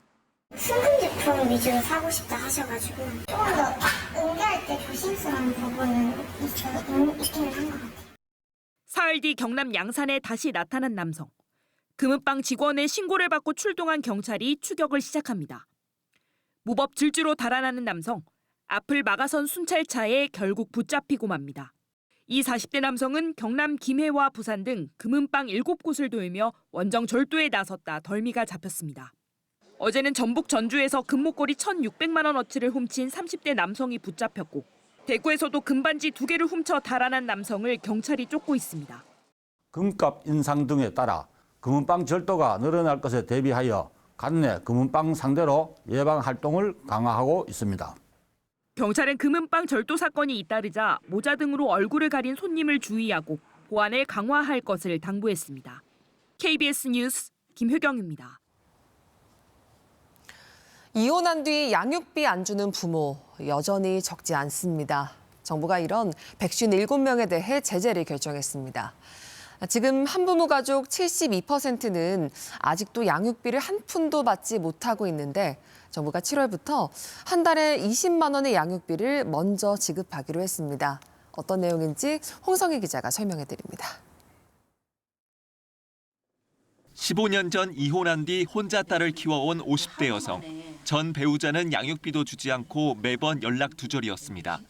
[SPEAKER 6] 순금 제품 위주로 사고 싶다 하셔가지고 조금 더 응대할 때 조심스러운 부분은 있기는 한 것 같아요.
[SPEAKER 5] 사흘 뒤 경남 양산에 다시 나타난 남성. 금은방 직원의 신고를 받고 출동한 경찰이 추격을 시작합니다. 무법 질주로 달아나는 남성. 앞을 막아선 순찰차에 결국 붙잡히고 맙니다. 이 40대 남성은 경남 김해와 부산 등 금은방 7곳을 돌며 원정 절도에 나섰다 덜미가 잡혔습니다. 어제는 전북 전주에서 금목걸이 1,600만 원어치를 훔친 30대 남성이 붙잡혔고 대구에서도 금반지 2개를 훔쳐 달아난 남성을 경찰이 쫓고 있습니다.
[SPEAKER 7] 금값 인상 등에 따라 금은방 절도가 늘어날 것에 대비하여 관내 금은방 상대로 예방 활동을 강화하고 있습니다.
[SPEAKER 5] 경찰은 금은방 절도 사건이 잇따르자 모자 등으로 얼굴을 가린 손님을 주의하고 보안을 강화할 것을 당부했습니다. KBS 뉴스 김효경입니다.
[SPEAKER 1] 이혼한 뒤 양육비 안 주는 부모 여전히 적지 않습니다. 정부가 이런 157명에 대해 제재를 결정했습니다. 지금 한부모 가족 72%는 아직도 양육비를 한 푼도 받지 못하고 있는데 정부가 7월부터 한 달에 20만 원의 양육비를 먼저 지급하기로 했습니다. 어떤 내용인지 홍성희 기자가 설명해 드립니다.
[SPEAKER 11] 15년 전 이혼한 뒤 혼자 딸을 키워온 50대 여성. 전 배우자는 양육비도 주지 않고 매번 연락 두절이었습니다.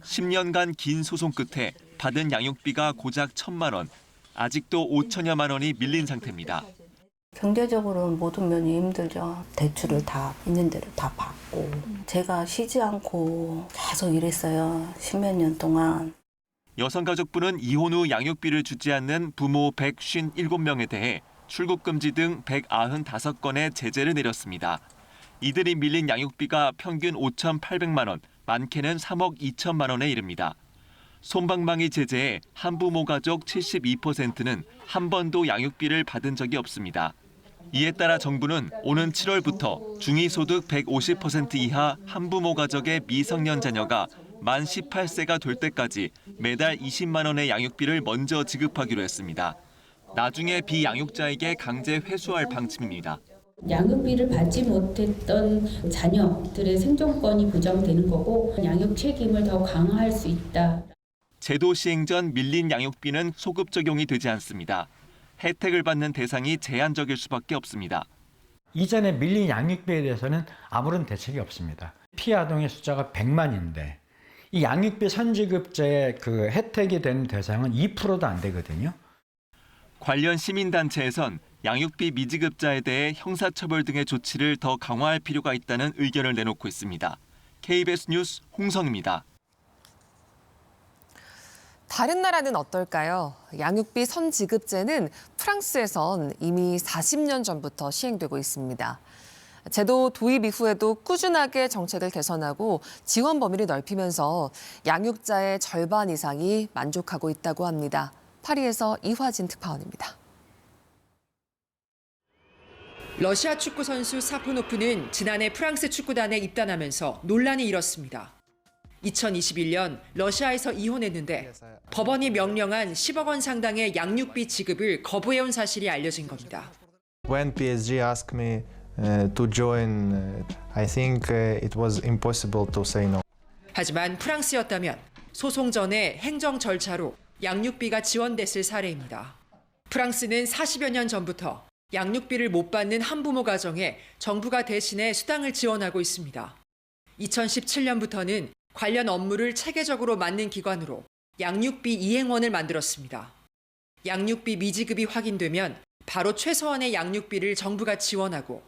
[SPEAKER 11] 10년간 긴 소송 끝에 받은 양육비가 고작 1,000만 원. 아직도 5천여만 원이 밀린 상태입니다.
[SPEAKER 13] 경제적으로는 모든 면이 힘들죠. 대출을 다 있는 대로 다 받고. 제가 쉬지 않고 계속 일했어요. 10몇 년 동안.
[SPEAKER 11] 여성가족부는 이혼 후 양육비를 주지 않는 부모 157명에 대해 출국 금지 등 195건의 제재를 내렸습니다. 이들이 밀린 양육비가 평균 5,800만 원, 많게는 3억 2천만 원에 이릅니다. 솜방망이 제재에 한부모 가족 72%는 한 번도 양육비를 받은 적이 없습니다. 이에 따라 정부는 오는 7월부터 중위소득 150% 이하 한부모 가족의 미성년 자녀가 만 18세가 될 때까지 매달 20만 원의 양육비를 먼저 지급하기로 했습니다. 나중에 비양육자에게 강제 회수할 방침입니다.
[SPEAKER 17] 양육비를 받지 못했던 자녀들의 생존권이 보장되는 거고 양육 책임을 더 강화할 수 있다.
[SPEAKER 11] 제도 시행 전 밀린 양육비는 소급 적용이 되지 않습니다. 혜택을 받는 대상이 제한적일 수밖에 없습니다.
[SPEAKER 23] 이전에 밀린 양육비에 대해서는 아무런 대책이 없습니다. 피해 아동의 숫자가 100만인데 이 양육비 선지급자의 그 혜택이 되는 대상은 2%도 안 되거든요.
[SPEAKER 11] 관련 시민단체에선 양육비 미지급자에 대해 형사처벌 등의 조치를 더 강화할 필요가 있다는 의견을 내놓고 있습니다. KBS 뉴스 홍성입니다.
[SPEAKER 1] 다른 나라는 어떨까요? 양육비 선지급제는 프랑스에선 이미 40년 전부터 시행되고 있습니다. 제도 도입 이후에도 꾸준하게 정책을 개선하고 지원 범위를 넓히면서 양육자의 절반 이상이 만족하고 있다고 합니다. 파리에서 이화진 특파원입니다.
[SPEAKER 24] 러시아 축구 선수 사포노프는 지난해 프랑스 축구단에 입단하면서 논란이 일었습니다. 2021년 러시아에서 이혼했는데 법원이 명령한 10억 원 상당의 양육비 지급을 거부해온 사실이 알려진 겁니다.
[SPEAKER 27] When PSG asked me to join, I think it was impossible to say no.
[SPEAKER 24] 하지만 프랑스였다면 소송 전에 행정 절차로 양육비가 지원됐을 사례입니다. 프랑스는 40여 년 전부터 양육비를 못 받는 한부모 가정에 정부가 대신해 수당을 지원하고 있습니다. 2017년부터는 관련 업무를 체계적으로 맡는 기관으로 양육비 이행원을 만들었습니다. 양육비 미지급이 확인되면 바로 최소한의 양육비를 정부가 지원하고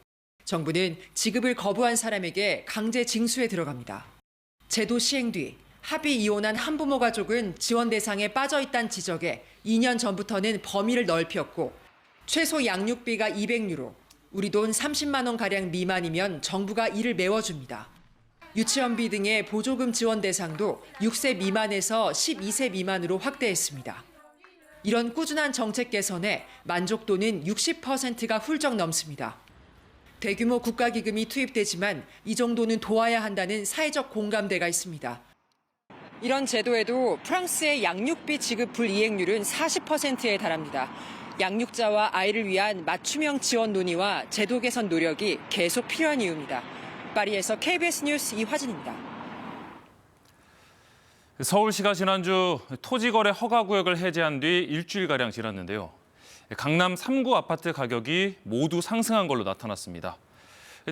[SPEAKER 24] 정부는 지급을 거부한 사람에게 강제 징수에 들어갑니다. 제도 시행 뒤 합의 이혼한 한부모 가족은 지원 대상에 빠져 있다는 지적에 2년 전부터는 범위를 넓혔고 최소 양육비가 200유로, 우리 돈 30만 원 가량 미만이면 정부가 이를 메워줍니다. 유치원비 등의 보조금 지원 대상도 6세 미만에서 12세 미만으로 확대했습니다. 이런 꾸준한 정책 개선에 만족도는 60%가 훌쩍 넘습니다. 대규모 국가기금이 투입되지만 이 정도는 도와야 한다는 사회적 공감대가 있습니다. 이런 제도에도 프랑스의 양육비 지급 불이행률은 40%에 달합니다. 양육자와 아이를 위한 맞춤형 지원 논의와 제도 개선 노력이 계속 필요한 이유입니다. 파리에서 KBS 뉴스 이화진입니다.
[SPEAKER 2] 서울시가 지난주 토지거래 허가구역을 해제한 뒤 일주일가량 지났는데요. 강남 3구 아파트 가격이 모두 상승한 걸로 나타났습니다.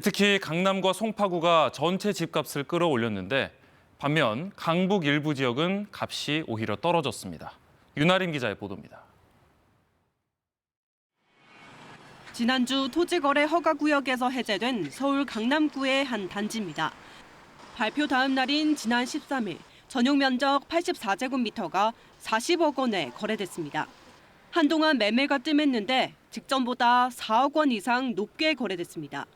[SPEAKER 2] 특히 강남과 송파구가 전체 집값을 끌어올렸는데 반면 강북 일부 지역은 값이 오히려 떨어졌습니다. 윤아림 기자의 보도입니다.
[SPEAKER 8] 지난주 토지거래 허가구역에서 해제된 서울 강남구의 한 단지입니다. 발표 다음 날인 지난 13일 전용 면적 84제곱미터가 40억 원에 거래됐습니다. 한동안 매매가 뜸했는데 직전보다 4억 원 이상 높게 거래됐습니다.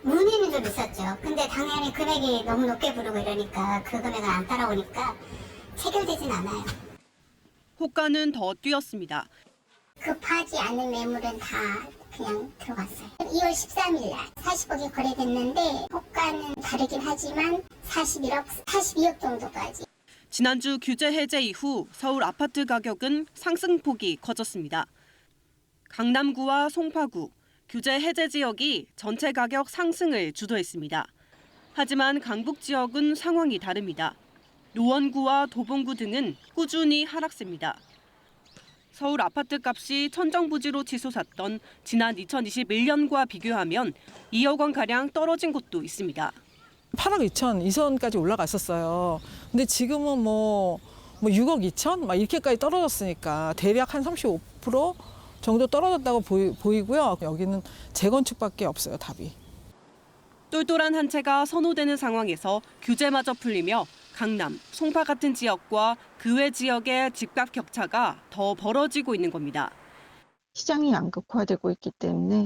[SPEAKER 6] 문의는 좀 있었죠. 근데 당연히 금액이 너무 높게 부르고 이러니까 그 금액을 안 따라오니까 체결되진 않아요.
[SPEAKER 8] 호가는 더 뛰었습니다.
[SPEAKER 6] 급하지 않은 매물은 다 그냥 들어갔어요. 2월 13일 날 40억이 거래됐는데 호가는 다르긴 하지만 42억 정도까지.
[SPEAKER 8] 지난주 규제 해제 이후 서울 아파트 가격은 상승폭이 커졌습니다. 강남구와 송파구, 규제 해제 지역이 전체 가격 상승을 주도했습니다. 하지만 강북 지역은 상황이 다릅니다. 노원구와 도봉구 등은 꾸준히 하락세입니다. 서울 아파트 값이 천정부지로 치솟았던 지난 2021년과 비교하면 2억 원가량 떨어진 곳도 있습니다.
[SPEAKER 9] 8억 2천 이 선까지 올라갔었어요. 근데 지금은 뭐 6억 2천 막 이렇게까지 떨어졌으니까 대략 한 35% 정도 떨어졌다고 보이고요. 여기는 재건축밖에 없어요, 답이.
[SPEAKER 8] 똘똘한 한 채가 선호되는 상황에서 규제마저 풀리며 강남, 송파 같은 지역과 그 외 지역의 집값 격차가 더 벌어지고 있는 겁니다.
[SPEAKER 10] 시장이 양극화되고 있기 때문에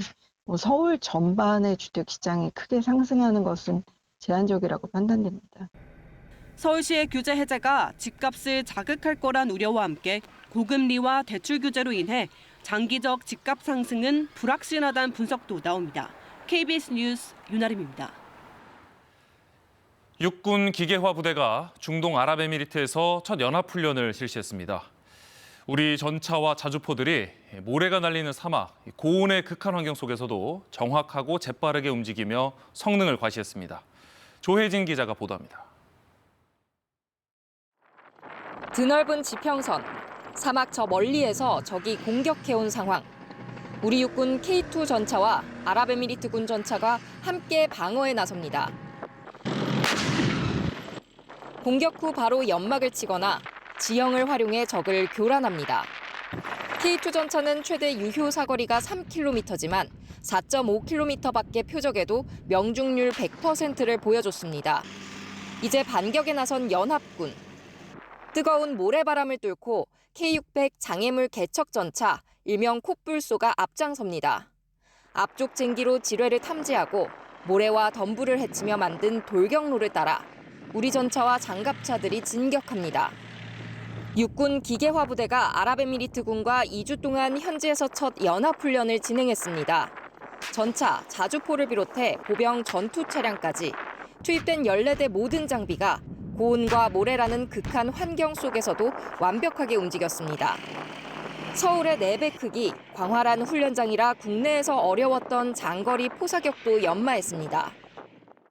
[SPEAKER 10] 서울 전반의 주택 시장이 크게 상승하는 것은 제한적이라고 판단됩니다.
[SPEAKER 8] 서울시의 규제 해제가 집값을 자극할 거란 우려와 함께 고금리와 대출 규제로 인해 장기적 집값 상승은 불확실하다는 분석도 나옵니다. KBS 뉴스 윤아림입니다.
[SPEAKER 2] 육군 기계화 부대가 중동 아랍에미리트에서 첫 연합훈련을 실시했습니다. 우리 전차와 자주포들이 모래가 날리는 사막, 고온의 극한 환경 속에서도 정확하고 재빠르게 움직이며 성능을 과시했습니다. 조혜진 기자가 보도합니다.
[SPEAKER 14] 드넓은 지평선, 사막 저 멀리에서 적이 공격해온 상황. 우리 육군 K2 전차와 아랍에미리트군 전차가 함께 방어에 나섭니다. 공격 후 바로 연막을 치거나 지형을 활용해 적을 교란합니다. K2 전차는 최대 유효 사거리가 3km지만 4.5km 밖의 표적에도 명중률 100%를 보여줬습니다. 이제 반격에 나선 연합군. 뜨거운 모래바람을 뚫고 K600 장애물 개척 전차, 일명 콧불소가 앞장섭니다. 앞쪽 쟁기로 지뢰를 탐지하고 모래와 덤불을 헤치며 만든 돌경로를 따라 우리 전차와 장갑차들이 진격합니다. 육군 기계화 부대가 아랍에미리트군과 2주 동안 현지에서 첫 연합훈련을 진행했습니다. 전차, 자주포를 비롯해 보병 전투 차량까지 투입된 14대 모든 장비가 고온과 모래라는 극한 환경 속에서도 완벽하게 움직였습니다. 서울의 4배 크기, 광활한 훈련장이라 국내에서 어려웠던 장거리 포사격도 연마했습니다.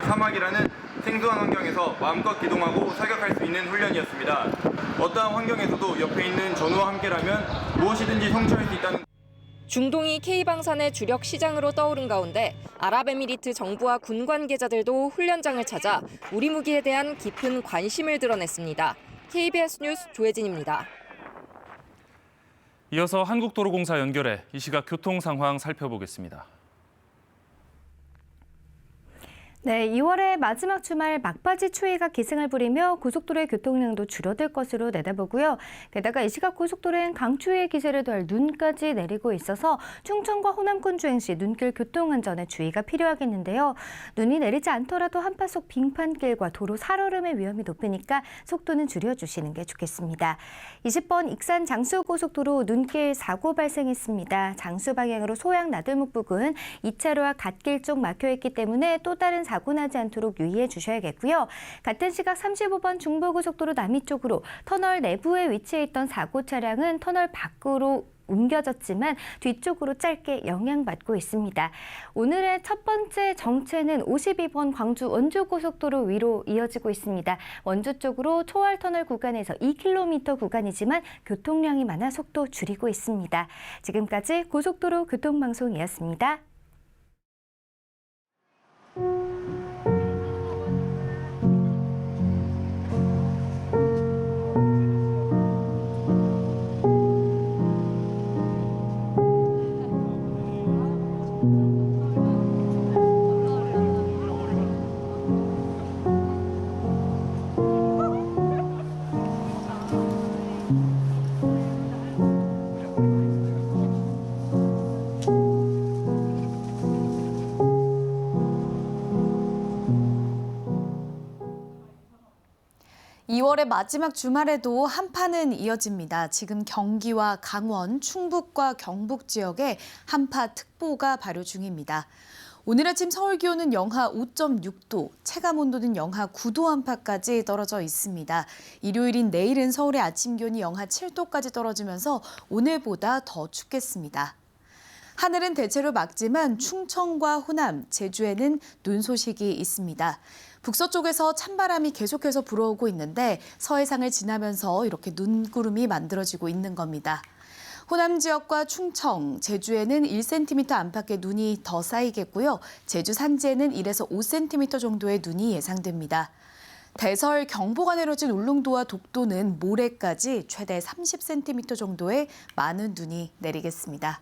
[SPEAKER 15] 사막이라는 생소한 환경에서 마음껏 기동하고 사격할 수 있는 훈련이었습니다. 어떠한 환경에서도 옆에 있는 전우와 함께라면 무엇이든지 성취할 수 있다는.
[SPEAKER 14] 중동이 K방산의 주력 시장으로 떠오른 가운데 아랍에미리트 정부와 군 관계자들도 훈련장을 찾아 우리 무기에 대한 깊은 관심을 드러냈습니다. KBS 뉴스 조혜진입니다.
[SPEAKER 2] 이어서 한국도로공사 연결해 이 시각 교통 상황 살펴보겠습니다.
[SPEAKER 3] 네, 2월의 마지막 주말 막바지 추위가 기승을 부리며 고속도로의 교통량도 줄어들 것으로 내다보고요. 게다가 이 시각 고속도로엔 강추위의 기세를 더할 눈까지 내리고 있어서 충청과 호남권 주행 시 눈길 교통안전에 주의가 필요하겠는데요. 눈이 내리지 않더라도 한파속 빙판길과 도로 살얼음의 위험이 높으니까 속도는 줄여주시는 게 좋겠습니다. 20번 익산 장수고속도로 눈길 사고 발생했습니다. 장수 방향으로 소양 나들목 부근 2차로와 갓길 쪽 막혀있기 때문에 또 다른 사고 나지 않도록 유의해 주셔야겠고요. 같은 시각 35번 중부고속도로 남이 쪽으로 터널 내부에 위치해 있던 사고 차량은 터널 밖으로 옮겨졌지만 뒤쪽으로 짧게 영향받고 있습니다. 오늘의 첫 번째 정체는 52번 광주 원주고속도로 위로 이어지고 있습니다. 원주 쪽으로 초월터널 구간에서 2km 구간이지만 교통량이 많아 속도 줄이고 있습니다. 지금까지 고속도로 교통방송이었습니다.
[SPEAKER 12] 2월의 마지막 주말에도 한파는 이어집니다. 지금 경기와 강원, 충북과 경북 지역에 한파특보가 발효 중입니다. 오늘 아침 서울 기온은 영하 5.6도, 체감 온도는 영하 9도 안팎까지 떨어져 있습니다. 일요일인 내일은 서울의 아침 기온이 영하 7도까지 떨어지면서 오늘보다 더 춥겠습니다. 하늘은 대체로 맑지만 충청과 호남, 제주에는 눈 소식이 있습니다. 북서쪽에서 찬바람이 계속해서 불어오고 있는데 서해상을 지나면서 이렇게 눈구름이 만들어지고 있는 겁니다. 호남 지역과 충청, 제주에는 1cm 안팎의 눈이 더 쌓이겠고요. 제주 산지에는 1에서 5cm 정도의 눈이 예상됩니다. 대설 경보가 내려진 울릉도와 독도는 모레까지 최대 30cm 정도의 많은 눈이 내리겠습니다.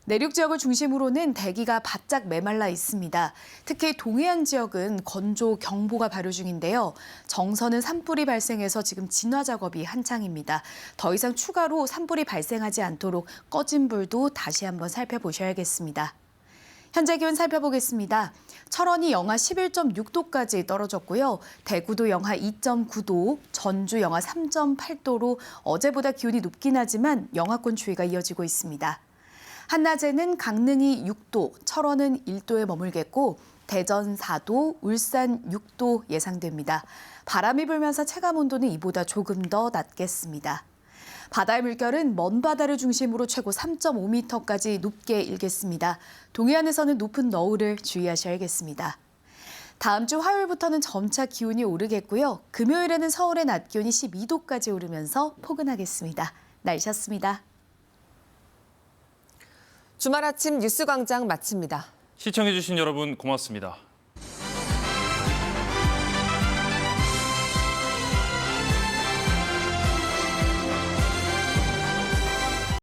[SPEAKER 12] 내륙 지역을 중심으로는 대기가 바짝 메말라 있습니다. 특히 동해안 지역은 건조 경보가 발효 중인데요. 정선은 산불이 발생해서 지금 진화 작업이 한창입니다. 더 이상 추가로 산불이 발생하지 않도록 꺼진 불도 다시 한번 살펴보셔야겠습니다. 현재 기온 살펴보겠습니다. 철원이 영하 11.6도까지 떨어졌고요. 대구도 영하 2.9도, 전주 영하 3.8도로 어제보다 기온이 높긴 하지만 영하권 추위가 이어지고 있습니다. 한낮에는 강릉이 6도, 철원은 1도에 머물겠고 대전 4도, 울산 6도 예상됩니다. 바람이 불면서 체감 온도는 이보다 조금 더 낮겠습니다. 바다의 물결은 먼 바다를 중심으로 최고 3.5m까지 높게 일겠습니다. 동해안에서는 높은 너울을 주의하셔야겠습니다. 다음 주 화요일부터는 점차 기온이 오르겠고요. 금요일에는 서울의 낮 기온이 12도까지 오르면서 포근하겠습니다. 날씨였습니다.
[SPEAKER 1] 주말 아침 뉴스광장 마칩니다.
[SPEAKER 2] 시청해주신 여러분 고맙습니다.